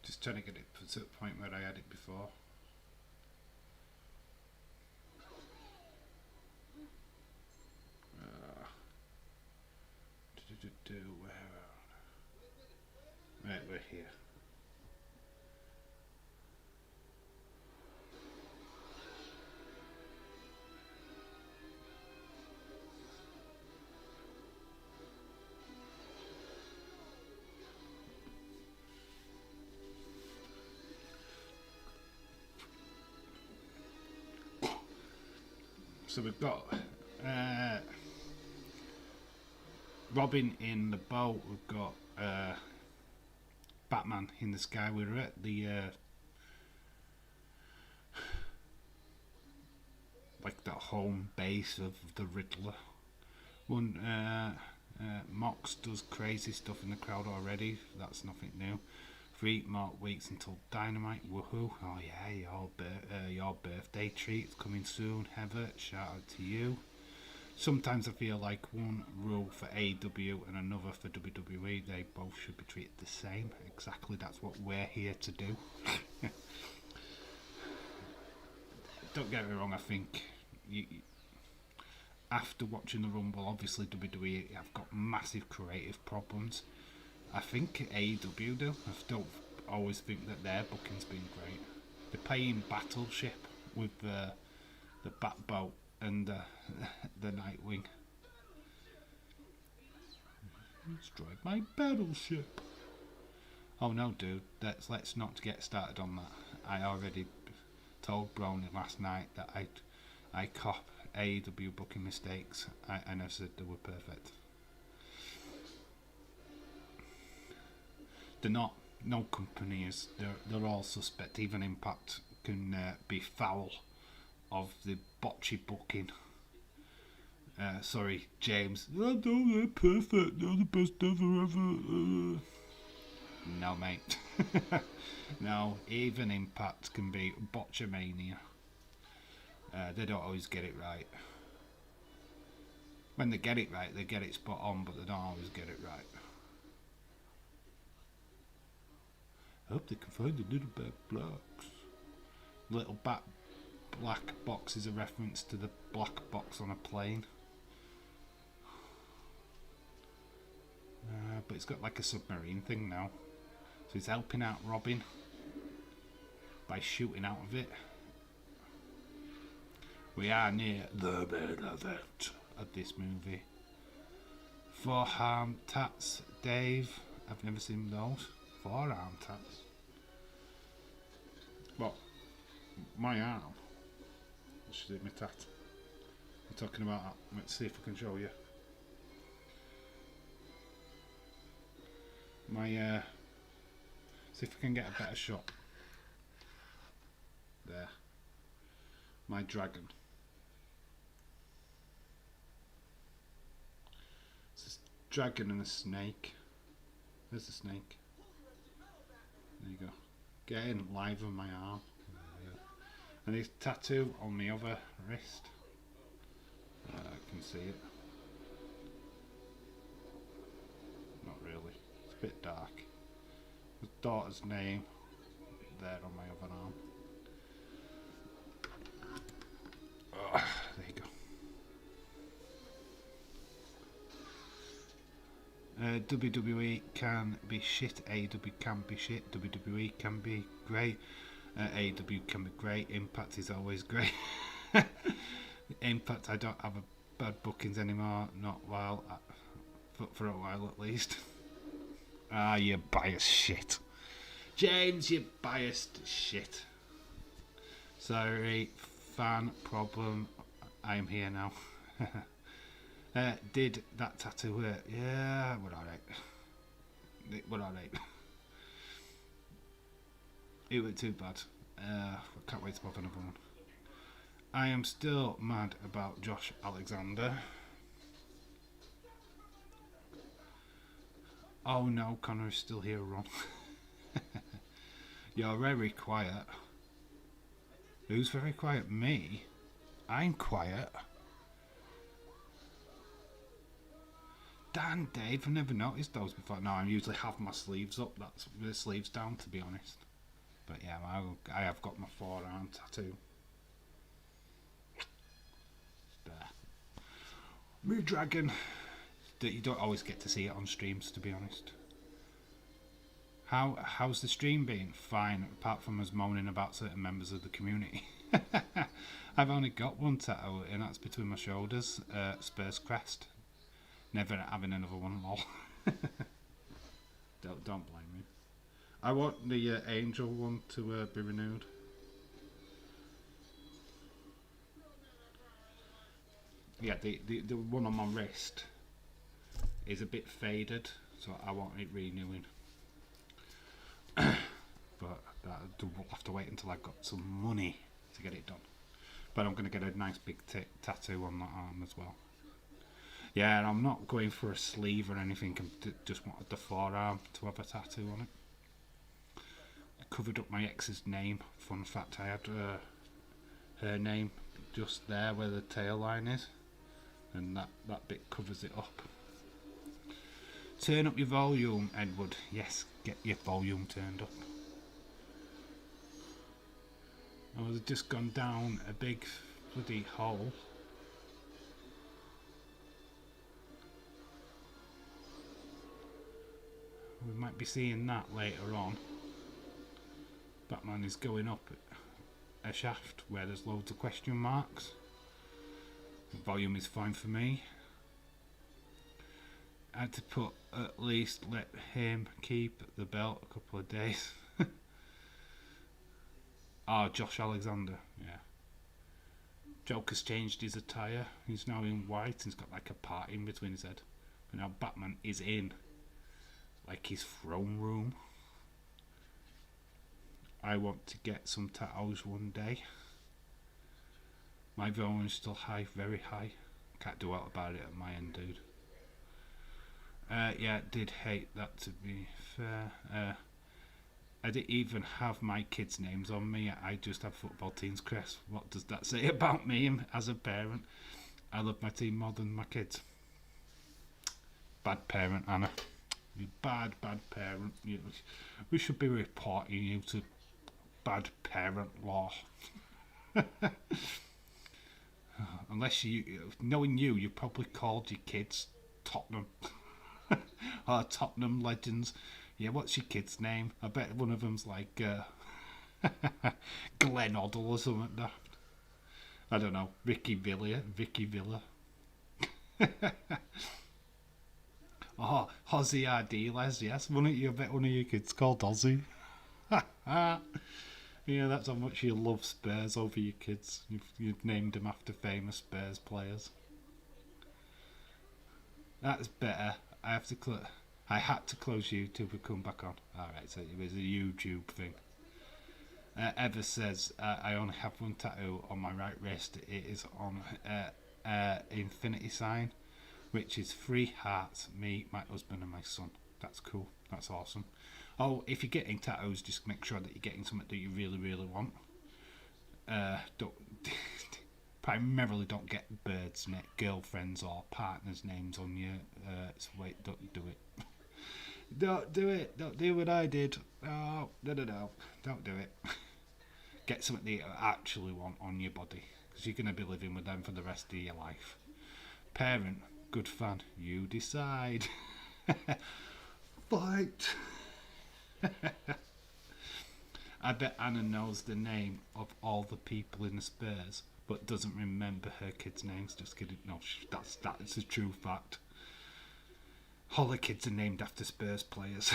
Just trying to get it to the point where I had it before. Right, we're here. So we've got Robin in the boat. We've got Batman in the sky. We're at the like the home base of the Riddler. Mox does crazy stuff in the crowd already. That's nothing new. 3 more weeks until Dynamite. Woohoo! Oh yeah, your birthday treat's coming soon. Heather, shout out to you. Sometimes I feel like one rule for AEW and another for WWE. They both should be treated the same. Exactly, that's what we're here to do. Don't get me wrong. I think after watching the Rumble, obviously WWE have got massive creative problems. I think AEW do. I don't always think that their booking's been great. They're playing Battleship with the Batboat and the Nightwing. Destroyed my battleship. Oh no, dude. Let's not get started on that. I already told Brony last night that I cop AEW booking mistakes. I never said they were perfect. They're not. No company is. They're all suspect. Even Impact can be foul of the botchy booking. Sorry, James. Oh, no, they're perfect. They're the best ever. No, mate. No, even Impact can be botchamania. They don't always get it right. When they get it right, they get it spot on, but they don't always get it right. I hope they can find the little black box. Little black box is a reference to the black box on a plane. But it's got like a submarine thing now. So he's helping out Robin by shooting out of it. We are near the main event of this movie. Forearm tats, Dave. I've never seen those. Forearm tats. What? My arm? Should it my tat? I'm talking about that. Let's see if I can show you. See if I can get a better shot. There. My dragon. It's a dragon and a snake. There's the snake. There you go. Getting live on my arm. And his tattoo on my other wrist. I can see it. Not really. It's a bit dark. His daughter's name there on my other arm. Oh, there you WWE can be shit, AEW can be shit, WWE can be great, AEW can be great, Impact is always great. Impact, I don't have a bad bookings anymore, not while, for a while at least. Ah, you biased shit. James, you biased shit. Sorry, fan problem, I am here now. Did that tattoo hurt? Yeah, we're alright. We're alright. It was too bad. I can't wait to pop another one. I am still mad about Josh Alexander. Oh no, Connor is still here, Ron. You're very quiet. Who's very quiet? Me? I'm quiet. Dan, Dave, I've never noticed those before. No, I usually have my sleeves up. That's the sleeves down, to be honest. But yeah, I have got my forearm tattoo. There. Me dragon. You don't always get to see it on streams, to be honest. How's the stream been? Fine, apart from us moaning about certain members of the community. I've only got one tattoo, and that's between my shoulders. Spurs crest. Never having another one, lol. Don't blame me. I want the angel one to be renewed. Yeah, the one on my wrist is a bit faded, so I want it renewing. But we'll have to wait until I've got some money to get it done. But I'm going to get a nice big tattoo on that arm as well. Yeah, and I'm not going for a sleeve or anything. I just wanted the forearm to have a tattoo on it. I covered up my ex's name. Fun fact, I had her name just there where the tail line is, and that bit covers it up. Turn up your volume, Edward. Yes, get your volume turned up. I was just gone down a big bloody hole. We might be seeing that later on. Batman is going up a shaft where there's loads of question marks. The volume is fine for me. I had to put at least let him keep the belt a couple of days. Josh Alexander, yeah. Joker's changed his attire. He's now in white and he's got like a part in between his head. But now Batman is in like his throne room. I want to get some tattoos one day. My volume is still high, very high. Can't do out about it at my end, dude. Yeah, did hate that, to be fair. I didn't even have my kids' names on me. I just have football team's crest. What does that say about me as a parent? I love my team more than my kids. Bad parent, Anna. You bad parent. We should be reporting you to bad parent law. Unless knowing you probably called your kids Tottenham. Or Tottenham legends. Yeah, what's your kid's name? I bet one of them's like Glenn Oddle or something daft. I don't know. Vicky Villa. Oh, Ozzy Ardiles, yes. I bet one of your kids called Ozzy. Yeah, that's how much you love Spurs over your kids. You've named them after famous Spurs players. That's better. I had to close YouTube and come back on. Alright, so it was a YouTube thing. Ever says, I only have one tattoo on my right wrist. It is on infinity sign, which is 3 hearts, me, my husband and my son. That's cool. That's awesome. Oh, if you're getting tattoos, just make sure that you're getting something that you really, really want. Primarily don't get birds' girlfriends or partners' names on you. Wait, don't do it. Don't do it. Don't do what I did. No. Don't do it. Get something that you actually want on your body, because you're going to be living with them for the rest of your life. Parent, good fun. You decide. Fight! I bet Anna knows the name of all the people in the Spurs, but doesn't remember her kids' names. Just kidding. No, that's a true fact. All the kids are named after Spurs players.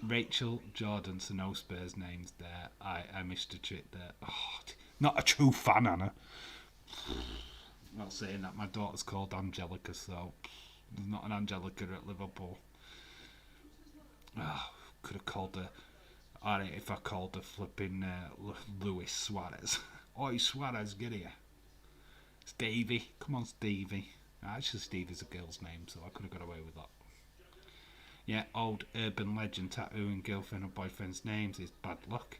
Rachel Jordan, so no Spurs names there. I missed a trick there. Oh, not a true fan, Anna. Not saying that. My daughter's called Angelica, so there's not an Angelica at Liverpool. Oh, could have called her. Alright, if I called her flipping Luis Suarez. Oi, Suarez, get here. Stevie. Come on, Stevie. Actually, Stevie's a girl's name, so I could have got away with that. Yeah, old urban legend tattooing girlfriend or boyfriend's names is bad luck.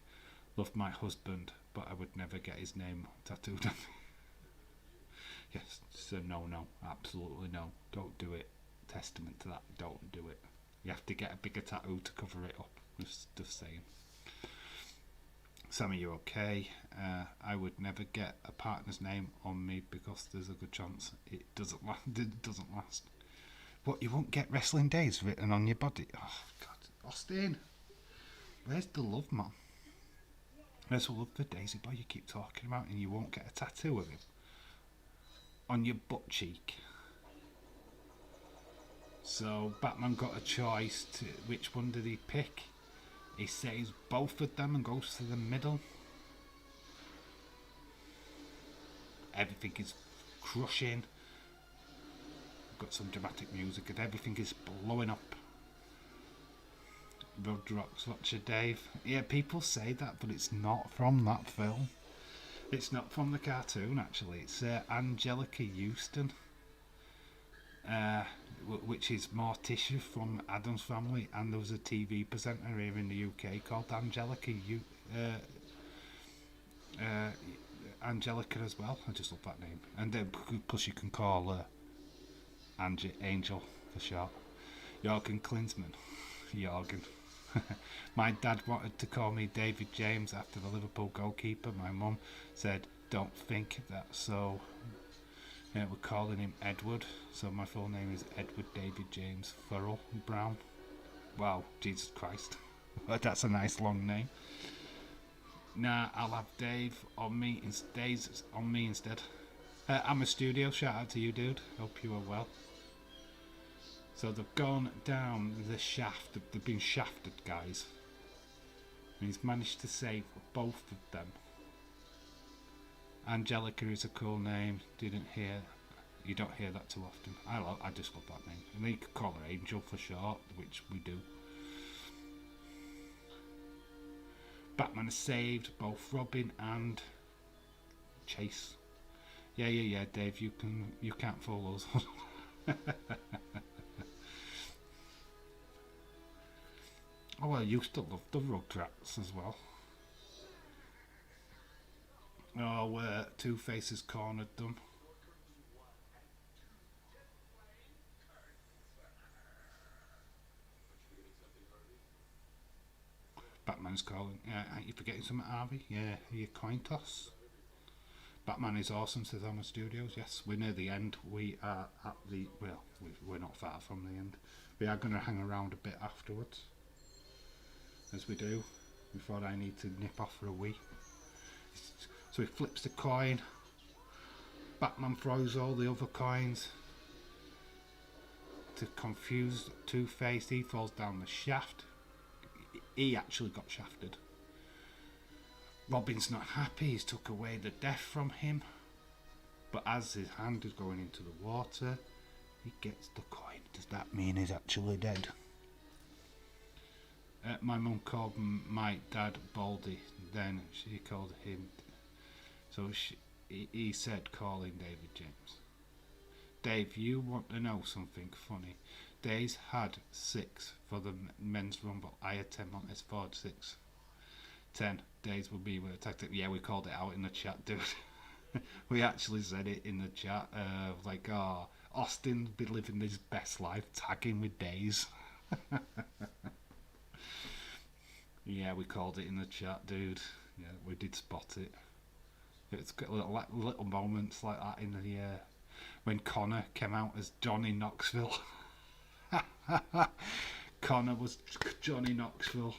Love my husband, but I would never get his name tattooed on me. Yes, so no, absolutely no. Don't do it. Testament to that, don't do it. You have to get a bigger tattoo to cover it up. Just saying. Sammy, you're okay. I would never get a partner's name on me because there's a good chance it doesn't last. It doesn't last. What, you won't get Wrestling Days written on your body? Oh God, Austin, where's the love, man? Where's the love for Daisy Boy you keep talking about, and you won't get a tattoo of him on your butt cheek? So Batman got a choice. Which one did he pick? He says both of them and goes to the middle. Everything is crushing. Got some dramatic music and everything is blowing up. Road Rocks Watcher Dave. Yeah, people say that, but it's not from that film. It's not from the cartoon, actually. It's Angelica Houston, which is Morticia from Addams Family, and there was a TV presenter here in the UK called Angelica as well. I just love that name. And then plus you can call her Angel for short. Jürgen Klinsmann. Jürgen. My dad wanted to call me David James after the Liverpool goalkeeper. My mum said, don't think that, so we're calling him Edward. So my full name is Edward David James Furrell Brown. Wow, Jesus Christ. That's a nice long name. Nah, I'll have Dave on me instead. I'm a studio, shout out to you, dude. Hope you are well. So they've gone down the shaft. They've been shafted, guys. And he's managed to save both of them. Angelica is a cool name. You don't hear that too often. I just love that name. And you could call her Angel for short, which we do. Batman has saved both Robin and Chase. Yeah, Dave. You can't fool us. Oh, I used to love the Rugrats as well. Oh, Two-Face has cornered them. Batman's calling. Aren't you forgetting something, Harvey? Yeah, your coin toss. Batman is awesome, says Hammer Studios. Yes, we're near the end. We are at the... Well, we're not far from the end. We are going to hang around a bit afterwards. As we do. Before I need to nip off for a wee. So he flips the coin. Batman throws all the other coins. To confuse Two-Face, he falls down the shaft. He actually got shafted. Robin's not happy, he's took away the death from him. But as his hand is going into the water, he gets the coin. Does that mean he's actually dead? My mum called my dad Baldy, then she called him. So he said calling David James. Dave, you want to know something funny? Days had 6 for the men's rumble. I had 10 on his forward 6. 10 days will be with a tactic. Yeah, we called it out in the chat, dude. We actually said it in the chat. Austin be living his best life, tagging with Days. Yeah, we called it in the chat, dude. Yeah, we did spot it. It's got little moments like that in the when Connor came out as Johnny Knoxville. Connor was Johnny Knoxville.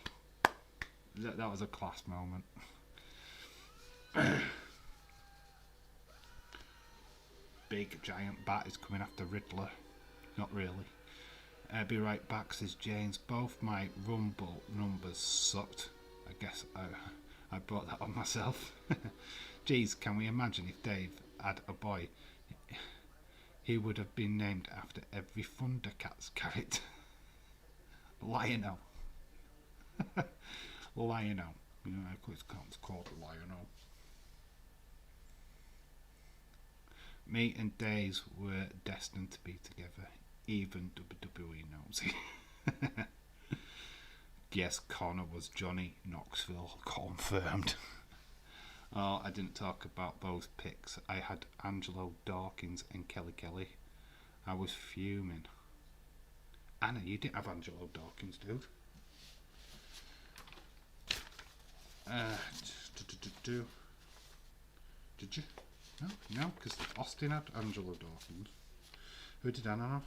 That was a class moment. Big giant bat is coming after Riddler. Not really. Be right back, says James. Both my Rumble numbers sucked. I guess I brought that on myself. Geez, can we imagine if Dave had a boy? He would have been named after every Thundercats character. Lion-O. Lion-O. You know, it's called Lion-O. Me and Days were destined to be together. Even WWE knows it. Yes, Connor was Johnny Knoxville. Confirmed. Oh, I didn't talk about those picks. I had Angelo Dawkins and Kelly Kelly. I was fuming. Anna, you didn't have Angelo Dawkins, dude. Did you? No, because Austin had Angelo Dawkins. Who did Anna have?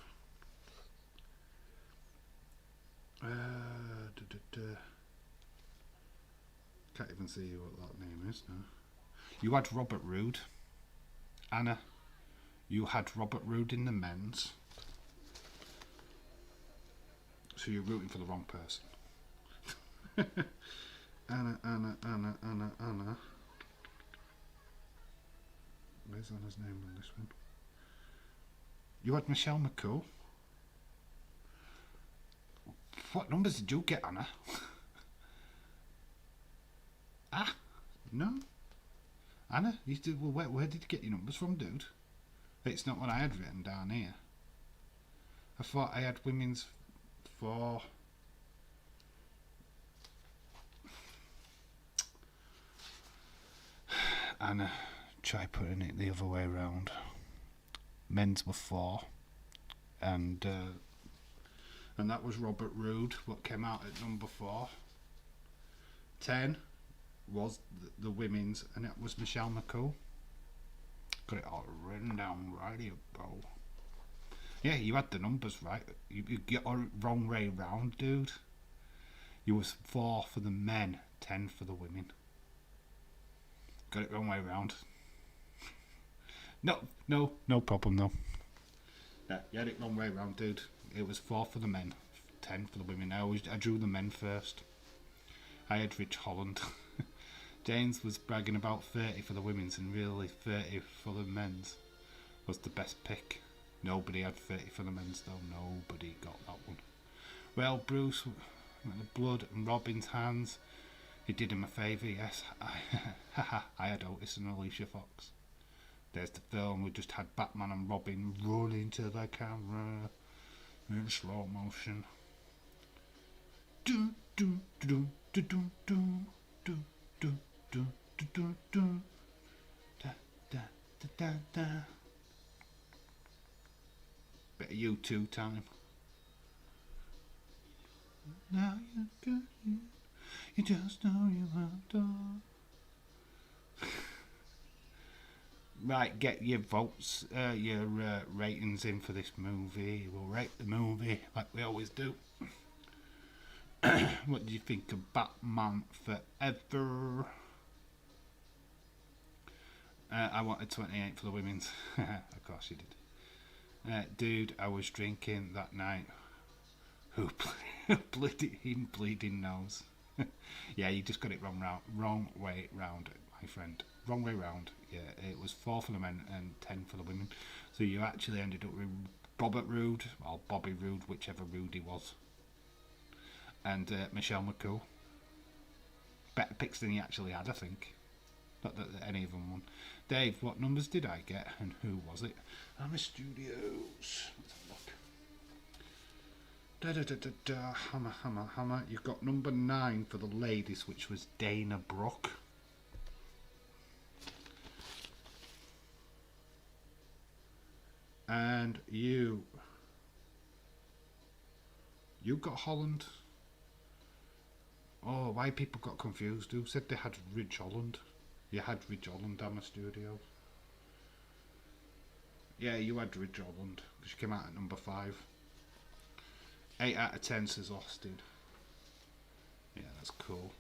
Can't even see what that name is now. You had Robert Roode. Anna, you had Robert Roode in the men's. So you're rooting for the wrong person. Anna. Where's Anna's name on this one? You had Michelle McCool. What numbers did you get, Anna? No. Anna, you did, well, where did you get your numbers from, dude? It's not what I had written down here. I thought I had women's for... Anna, try putting it the other way around. Men's were 4. And that was Robert Roode, what came out at number 4. 10 was the women's, and it was Michelle McCool. Got it all written down right here, bro. Yeah, you had the numbers right. You get it wrong way round, dude. You was 4 for the men, 10 for the women. Got it wrong way round. No problem though. Yeah, you had it wrong way round, dude. It was 4 for the men, 10 for the women. I drew the men first. I had Rich Holland. James was bragging about 30 for the women's, and really 30 for the men's was the best pick. Nobody had 30 for the men's though. Nobody got that one. Well, Bruce, the blood in Robin's hands. He did him a favour, yes. I had Otis and Alicia Fox. There's the film. We just had Batman and Robin running to the camera in slow motion. Do do do do do do do do do do do da da da da da. Bit of U2 time. Now you got it. You just know you have done. Right, get your votes, your ratings in for this movie. We'll rate the movie like we always do. What do you think of Batman Forever? I wanted 28 for the women's. Of course you did. Dude, I was drinking that night. Who bleeding nose? Yeah, you just got it wrong way round, my friend. Wrong way round. Yeah, it was 4 for the men and 10 for the women. So you actually ended up with Robert Roode, or Bobby Roode, whichever Roode he was, and Michelle McCool. Better picks than he actually had, I think. Not that any of them won. Dave, what numbers did I get, and who was it? Hammer Studios. Let's have a look. Hammer. You've got number 9 for the ladies, which was Dana Brooke. And you got Holland. Oh, why people got confused? Who said they had Ridge Holland? You had Ridge Holland, Hammer Studios. Yeah, you had Ridge Holland because she came out at number 5. 8 out of 10 says Austin. Yeah, that's cool.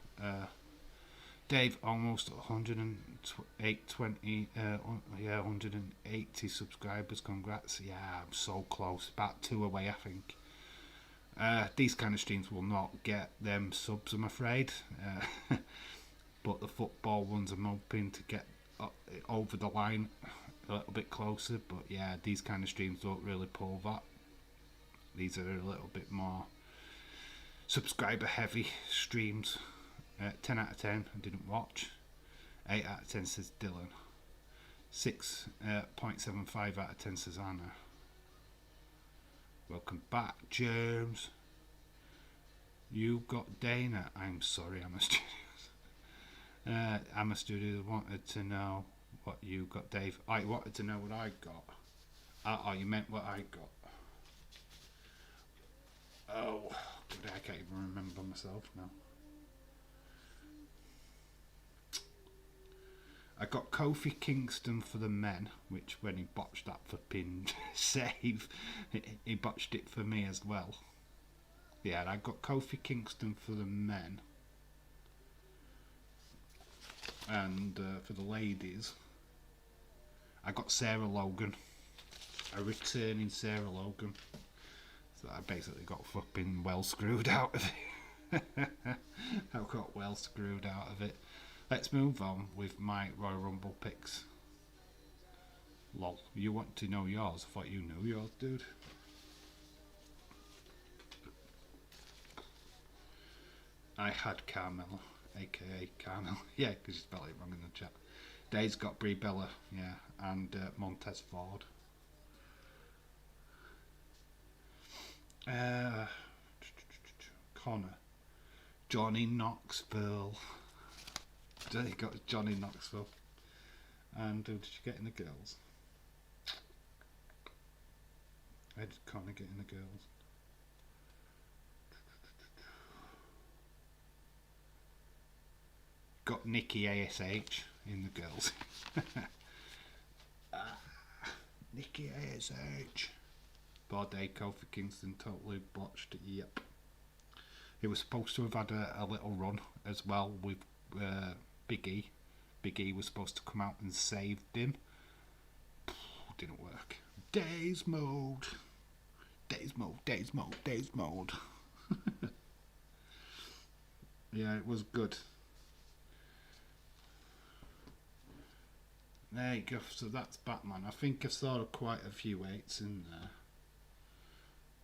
Dave, almost 120, 180 subscribers. Congrats. Yeah, I'm so close. About 2 away, I think. These kind of streams will not get them subs, I'm afraid. But the football ones, I'm hoping to get over the line a little bit closer. But yeah, these kind of streams don't really pull that. These are a little bit more subscriber heavy streams. 10 out of 10 I didn't watch. 8 out of 10 says Dylan. 6.75 out of 10 says Anna. Welcome back, James. You got Dana. I'm sorry, I'm a studio. I'm a studio wanted to know what you got, Dave. I wanted to know what I got. Oh, you meant what I got. Oh, God, I can't even remember myself now. I got Kofi Kingston for the men, which when he botched that for pin save, he botched it for me as well. Yeah, I got Kofi Kingston for the men. And for the ladies, I got Sarah Logan. A returning Sarah Logan. So I basically got fucking well screwed out of it. I got well screwed out of it. Let's move on with my Royal Rumble picks. Lol, you want to know yours? I thought you knew yours, dude. I had Carmella, aka Carmel. Yeah, because you spelled it wrong in the chat. Dave's got Brie Bella, yeah, and Montez Ford. Connor. Johnny Knoxville. There you got Johnny Knoxville. And who did you get in the girls? Where did Connor get in the girls? Got Nikki ASH in the girls. Nikki ASH. Baudet, Kofi Kingston, totally botched. Yep. He was supposed to have had a little run as well with Big E. Big E was supposed to come out and save him. Didn't work. Days mode. Days mode, days mode, days mode. Yeah, it was good. There you go, so that's Batman. I think I saw quite a few 8s in there.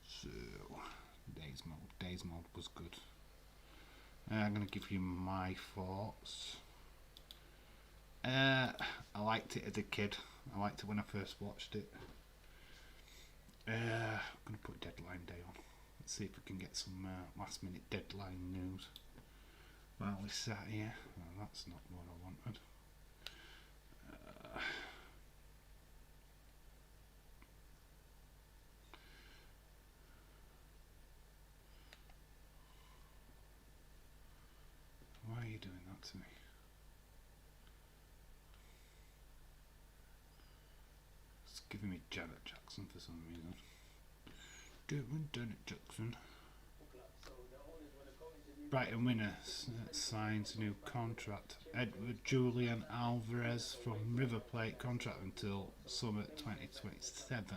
So, Days mode was good. I'm going to give you my thoughts. I liked it as a kid. I liked it when I first watched it. I'm going to put deadline day on. Let's see if we can get some last minute deadline news. While we sat here. Well, that's not what I wanted. Why are you doing that to me? It's giving me Janet Jackson for some reason. Doing Janet Jackson. Brighton winner signs new contract. Edward Julian Alvarez from River Plate, contract until summer 2027.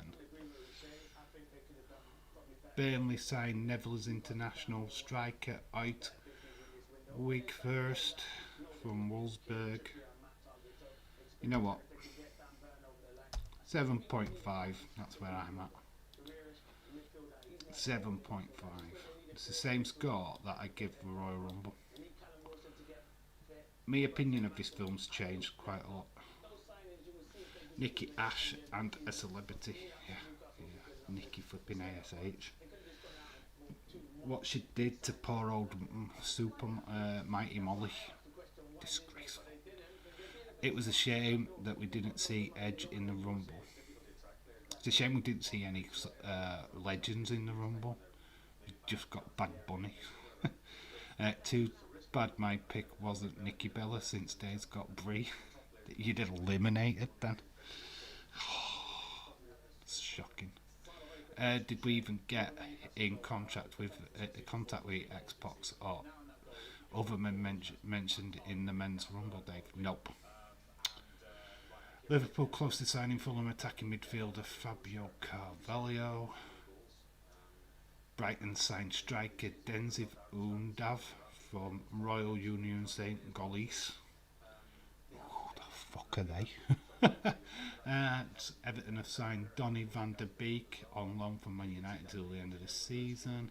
Burnley signed Netherlands international striker Uit Weghorst from Wolfsburg. You know what? 7.5. That's where I'm at. 7.5. It's the same score that I give the Royal Rumble. My opinion of this film's changed quite a lot. Nikki Ash and a celebrity. Yeah. Nikki flipping ASH. What she did to poor old Mighty Molly. Disgraceful. It was a shame that we didn't see Edge in the Rumble. It's a shame we didn't see any legends in the Rumble. We just got Bad Bunny. Too bad my pick wasn't Nikki Bella since Dave's got Brie. You'd eliminated then. shocking. Did we even get in contact with Xbox or other men mentioned in the men's rumble, Dave? Nope. Liverpool close to signing Fulham attacking midfielder Fabio Carvalho. Brighton signed striker Denziv Undav from Royal Union St. Golies. Who the fuck are they? Everton have signed Donny van der Beek on loan from Man United till the end of the season.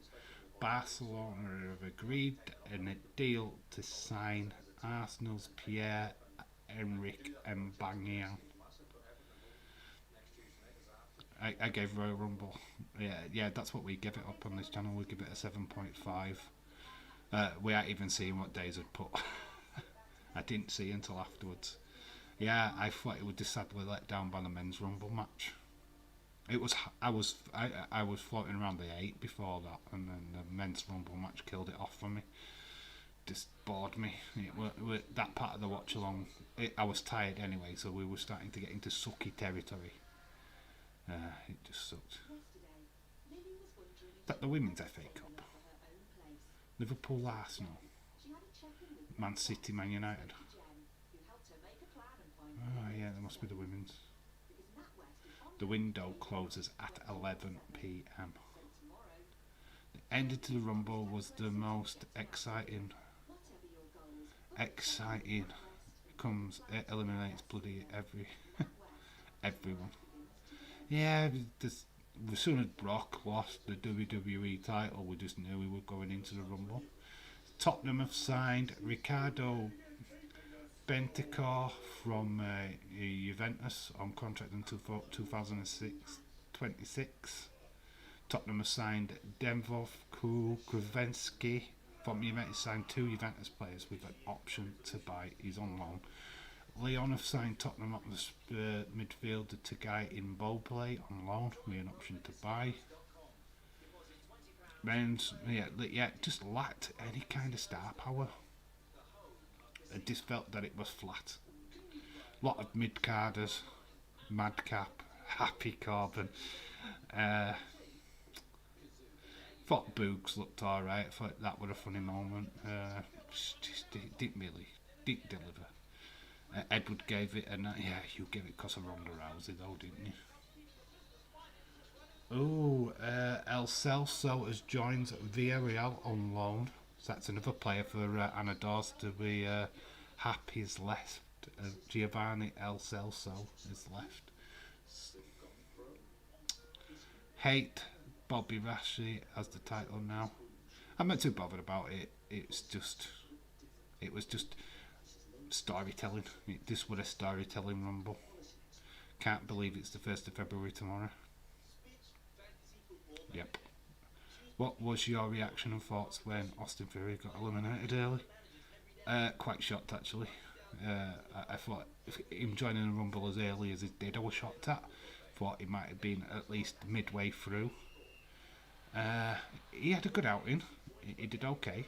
Barcelona have agreed in a deal to sign Arsenal's Pierre-Emerick Aubameyang. I gave Royal Rumble. Yeah, that's what we give it up on this channel. We give it a 7.5. We aren't even seeing what days I'd put. I didn't see until afterwards. Yeah, I thought it would be sadly let down by the men's Rumble match. I was floating around the 8 before that, and then the men's Rumble match killed it off for me. Just bored me. That part of the watch along, I was tired anyway, so we were starting to get into sucky territory. It just sucked. That the Women's FA Cup. Liverpool, Arsenal. Man City, Man United. Oh yeah, there must be the Women's. The window closes at 11 p.m. The ending to the Rumble was the most exciting. It eliminates bloody everyone. Yeah, as soon as Brock lost the WWE title, we just knew we were going into the Rumble. Tottenham have signed Ricardo Bentancur from Juventus on contract until 2026. Tottenham have signed Denvov Kruvenski from Juventus. Signed 2 Juventus players with an option to buy. He's on loan. Leon have signed Tottenham up the midfielder Tagai Immobile on loan with an option to buy. Men's, just lacked any kind of star power. I just felt that it was flat. A lot of mid-carders, Madcap, Happy Corbin. Thought Boogs looked alright. Thought that was a funny moment. Just didn't deliver. Edward gave it, and you gave it because of Ronda Rousey, though, didn't you? El Celso has joined Villarreal on loan. So that's another player for Anadors to be happy is left. Giovanni El Celso is left. Hate Bobby Lashley as the title now. I'm not too bothered about it. It was just storytelling. This was a storytelling Rumble. Can't believe it's the 1st of February tomorrow. Yep. What was your reaction and thoughts when Austin Theory got eliminated early? Quite shocked, actually. I thought him joining the Rumble as early as he did, I was shocked at. Thought he might have been at least midway through. He had a good outing. He did okay.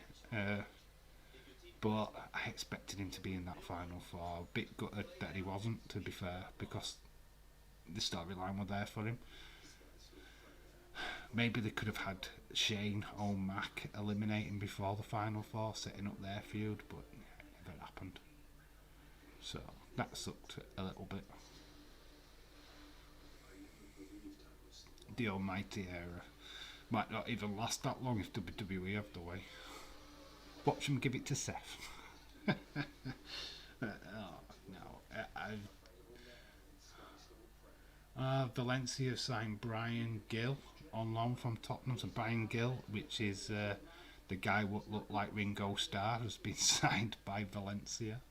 But I expected him to be in that final four. A bit gutted that he wasn't, to be fair, because the storyline was there for him. Maybe they could have had Shane or Mac eliminate him before the final four, setting up their feud, but it never happened. So that sucked a little bit. The almighty era might not even last that long if WWE have the way. Watch them give it to Seth. Valencia signed Brian Gill on loan from Tottenham. So Brian Gill, which is the guy what looked like Ringo Starr, has been signed by Valencia.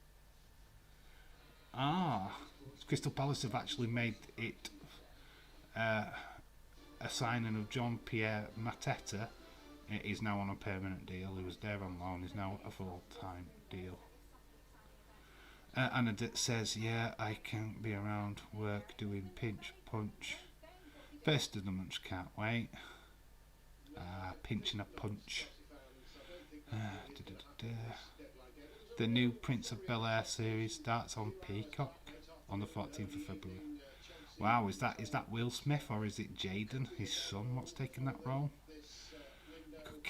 Crystal Palace have actually made it a signing of Jean-Pierre Mateta. He's now on a permanent deal. He was there on loan. He's now a full-time deal. And it says, I can be around work doing pinch punch. First of the month, can't wait. Pinching a punch. The new Prince of Bel-Air series starts on Peacock on the 14th of February. Wow, is that Will Smith or is it Jaden, his son, what's taking that role?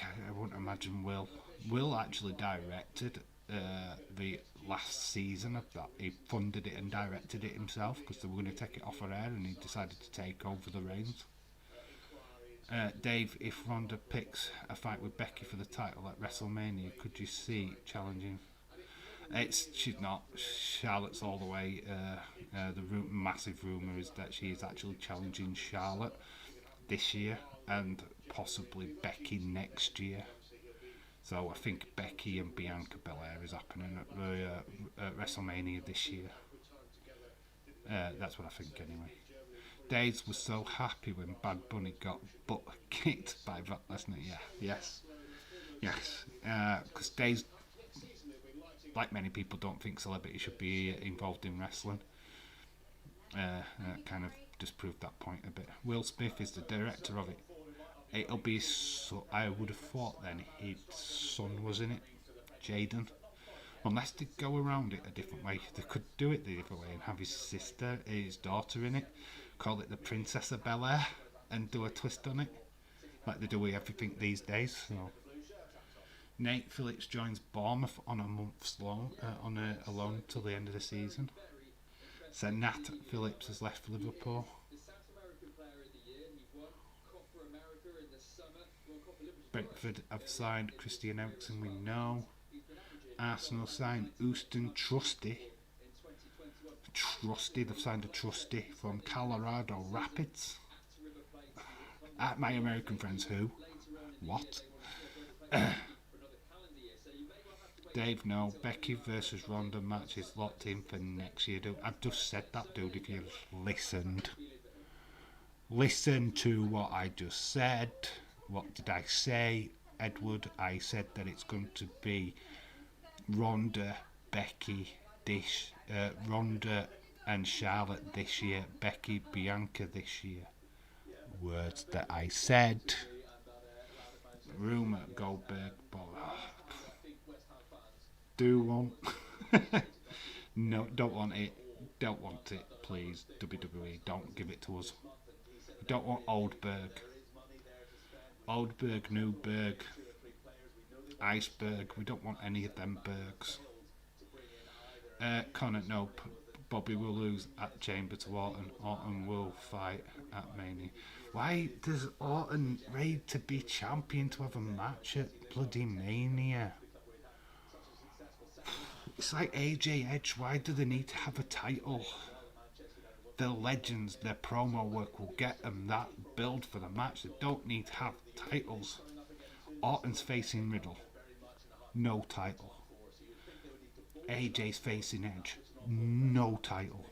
I wouldn't imagine Will. Will actually directed the last season of that. He funded it and directed it himself because they were going to take it off her air, and he decided to take over the reins. Dave, if Ronda picks a fight with Becky for the title at WrestleMania, could you see challenging? She's not. Charlotte's all the way. The massive rumor is that she is actually challenging Charlotte this year and possibly Becky next year. So I think Becky and Bianca Belair is happening at WrestleMania this year. That's what I think anyway. Days was so happy when Bad Bunny got butt kicked by Brock Lesnar. Yes. Because Days, like many people, don't think celebrity should be involved in wrestling. Kind of just proved that point a bit. Will Smith is the director of it. It'll be so. I would have thought then his son was in it, Jaden. Unless they go around it a different way, they could do it the other way and have his daughter in it, call it the Princess of Bel Air, and do a twist on it, like they do with everything these days. So. Nate Phillips joins Bournemouth on a month's loan, a loan till the end of the season. So Nat Phillips has left Liverpool. Brentford have signed Christian Eriksen, we know. Arsenal signed Houston Trusty. They've signed a Trusty from Colorado Rapids. My American friends, who? What? Dave, no. Becky versus Ronda match is locked in for next year, dude. I've just said that, dude, if you've listened. Listen to what I just said. What did I say, Edward? I said that it's going to be Ronda, Becky, Ronda and Charlotte this year, Becky, Bianca this year. Words that I said. Rumour, Goldberg, do want. No, don't want it. Don't want it, please. WWE, don't give it to us. We don't want Oldberg. Oldberg, Newberg, Iceberg. We don't want any of them Bergs. Connor, no. Bobby will lose at Chamber to Orton. Orton will fight at Mania. Why does Orton raid to be champion to have a match at bloody Mania? It's like AJ Edge. Why do they need to have a title? They're legends. Their promo work will get them that build for the match. They don't need to have titles. Orton's facing Riddle. No title. AJ's facing Edge. No title.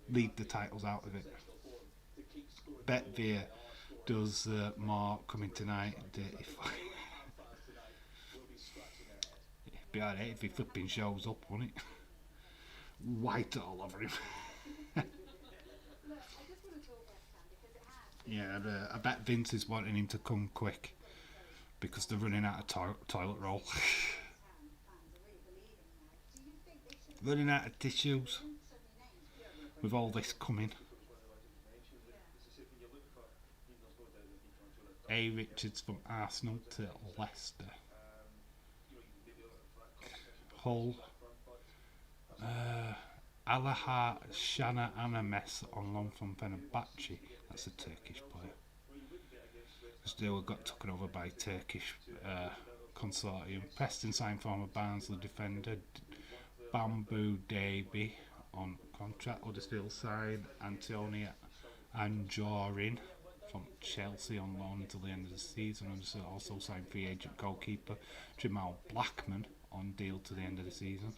Leave the titles out of it. Bet Veer does more coming tonight. Dirty fight. It'd be alright if he flipping shows up, wouldn't it? White all over him. Yeah, I bet Vince is wanting him to come quick because they're running out of toilet roll. Running out of tissues with all this coming. A. Richards from Arsenal to Leicester. Hull. Alaha Shana Anames on loan from Fenerbahce. That's a Turkish player. Because they were got taken over by Turkish consortium. Preston signed former Barnsley defender Bamboo Davy on contract. Huddersfield signed Antonia Anjorin from Chelsea on loan until the end of the season. And also signed free agent goalkeeper Jamal Blackman on deal to the end of the season.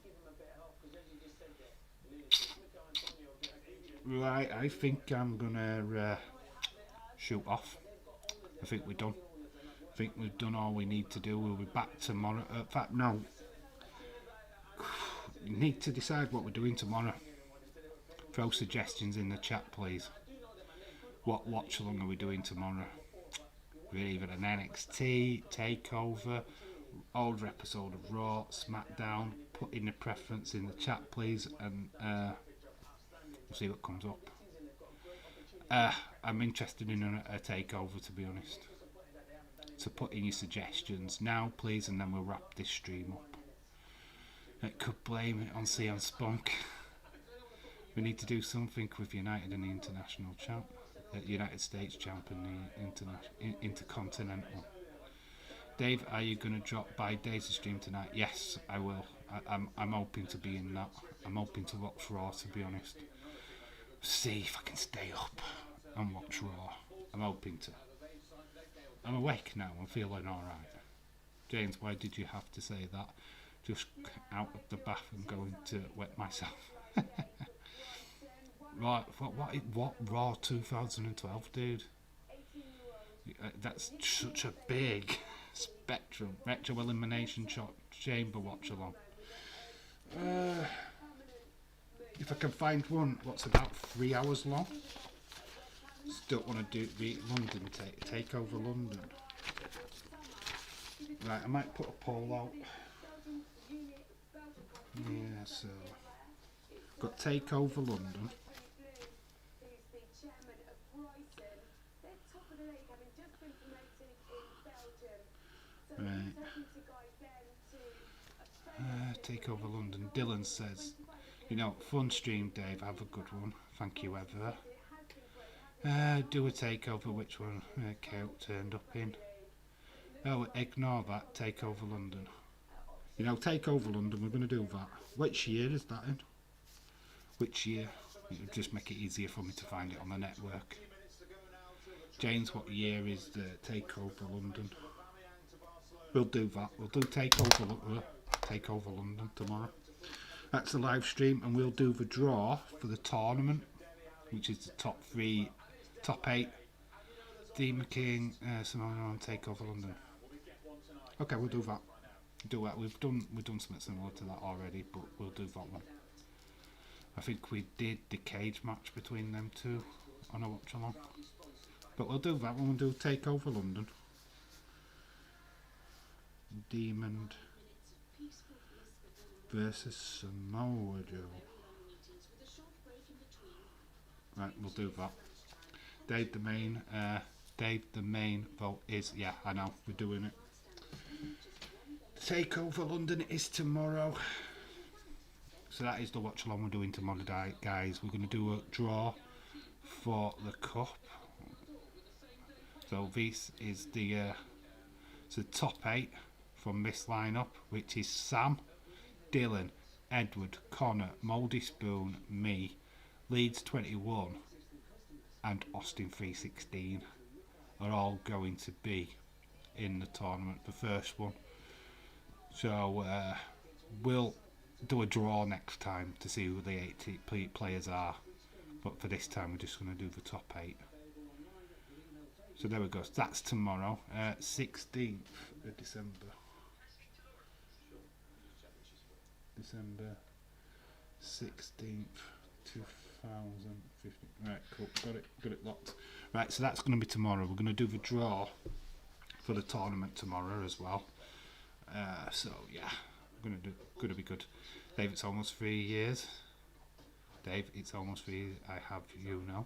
Right, I think I'm gonna shoot off. I think we're done. I think we've done all we need to do. We'll be back tomorrow. In fact, no. We need to decide what we're doing tomorrow. Throw suggestions in the chat, please. What watch along are we doing tomorrow? We're either an NXT takeover, older episode of Raw, SmackDown. Put in a preference in the chat, please, and we'll see what comes up. I'm interested in a takeover, to be honest. So put in your suggestions now, please, and then we'll wrap this stream up. It could blame it on CM Spunk. We need to do something with United and the international champ, United States champ and the intercontinental. Dave, are you going to drop by Days' stream tonight? Yes, I will. I'm hoping to be in that. I'm hoping to watch Raw, to be honest. See if I can stay up and watch Raw. I'm hoping to. I'm awake now. I'm feeling alright. James, why did you have to say that? Just out of the bath and going to wet myself. Right, what Raw 2012, dude? That's such a big spectrum. Retro Elimination Chamber watch along. If I can find one, what's about 3 hours long? Still want to do the London takeover London. Right, I might put a poll out. Yeah, so got takeover London. Right. Takeover London. Dylan says, fun stream, Dave. Have a good one. Thank you, ever. Do a takeover. Which one? Kate turned up in. Oh, ignore that. Takeover London. Takeover London. We're going to do that. Which year is that in? Which year? It'll just make it easier for me to find it on the network. James, what year is the Takeover London? We'll do that. We'll do Takeover London tomorrow. That's a live stream, and we'll do the draw for the tournament, which is the top 8. Dean McKing, Simone on Takeover London. Okay, we'll do that. We've done something similar to that already, but we'll do that one. I think we did the cage match between them two on a watch along. But we'll do that when we do Takeover London. Demon versus Samoa Joe. Right, we'll do that. Dave the main vote is, yeah, I know, we're doing it. Takeover London is tomorrow. So that is the watch along we're doing tomorrow, guys. We're going to do a draw for the cup. So this is the top 8 from this lineup, which is Sam, Dylan, Edward, Connor, Mouldy Spoon, me, Leeds 21 and Austin 316 are all going to be in the tournament, the first one. So we'll do a draw next time to see who the 8 players are, but for this time we're just going to do the top 8. So there we go. That's tomorrow, 16th of December. December 16th, 2015. Right, cool. Got it locked. Right, so that's going to be tomorrow. We're going to do the draw for the tournament tomorrow as well. So yeah, going to be good. Dave, it's almost 3 years. Dave, it's almost 3 years. I have you now.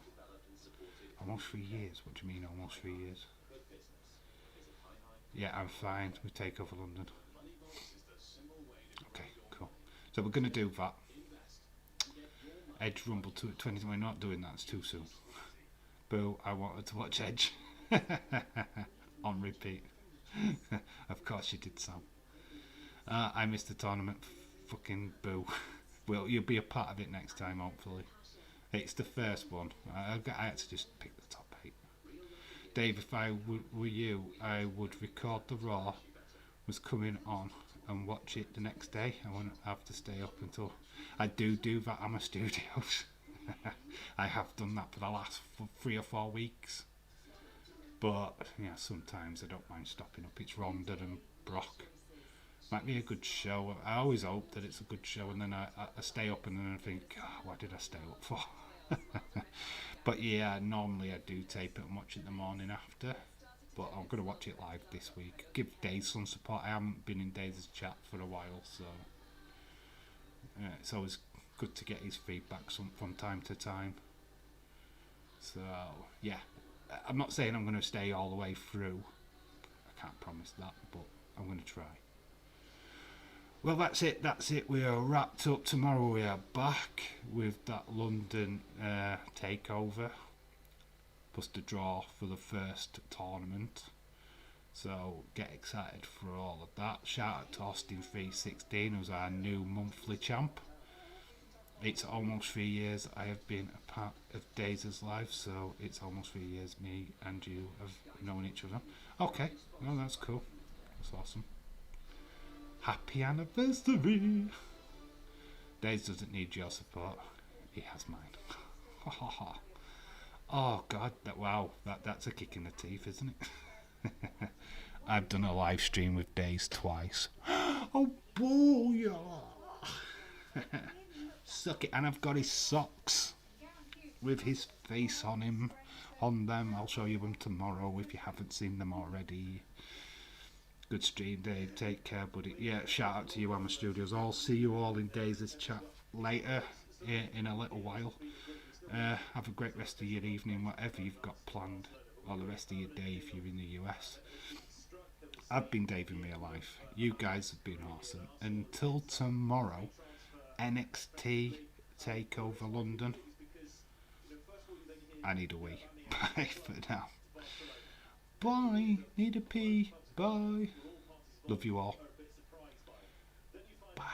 Almost 3 years. What do you mean almost 3 years? Yeah, I'm fine. We take over London. Okay, cool. So we're going to do that. Edge Rumble 20. We're not doing that. It's too soon. Boo! I wanted to watch Edge on repeat. Of course you did, Sam. I missed the tournament. Fucking boo. Well, you'll be a part of it next time, hopefully. It's the first one. I had to just pick the top 8. Dave, if I were you, I would record the Raw was coming on and watch it the next day. I wouldn't have to stay up until... I do that at my studios. I have done that for the last 3 or 4 weeks. But, yeah, sometimes I don't mind stopping up. It's Ronda and Brock. Might be a good show. I always hope that it's a good show, and then I stay up and then I think, what did I stay up for? But yeah, normally I do tape it and watch it the morning after, but I'm going to watch it live this week. Give Dave some support. I haven't been in Dave's chat for a while, so it's always good to get his feedback from time to time. So yeah, I'm not saying I'm going to stay all the way through. I can't promise that, but I'm going to try. Well, that's it. We are wrapped up. Tomorrow we are back with that London takeover, plus the draw for the first tournament. So get excited for all of that. Shout out to Austin316, who's our new monthly champ. It's almost 3 years I have been a part of Days' life, so it's almost 3 years me and you have known each other. Okay, well that's cool. That's awesome. Happy anniversary! Days doesn't need your support. He has mine. Oh god, that's a kick in the teeth, isn't it? I've done a live stream with Days twice. Oh booyah! Suck it, and I've got his socks with his face on them. I'll show you them tomorrow if you haven't seen them already. Good stream, Dave. Take care, buddy. Yeah, shout out to you, Hammer Studios. I'll see you all in Days' chat later in a little while. Have a great rest of your evening, whatever you've got planned, or the rest of your day if you're in the US. I've been Dave in real life. You guys have been awesome. Until tomorrow, NXT Takeover London. I need a wee. Bye for now. Bye. Need a pee. Bye. Love you all.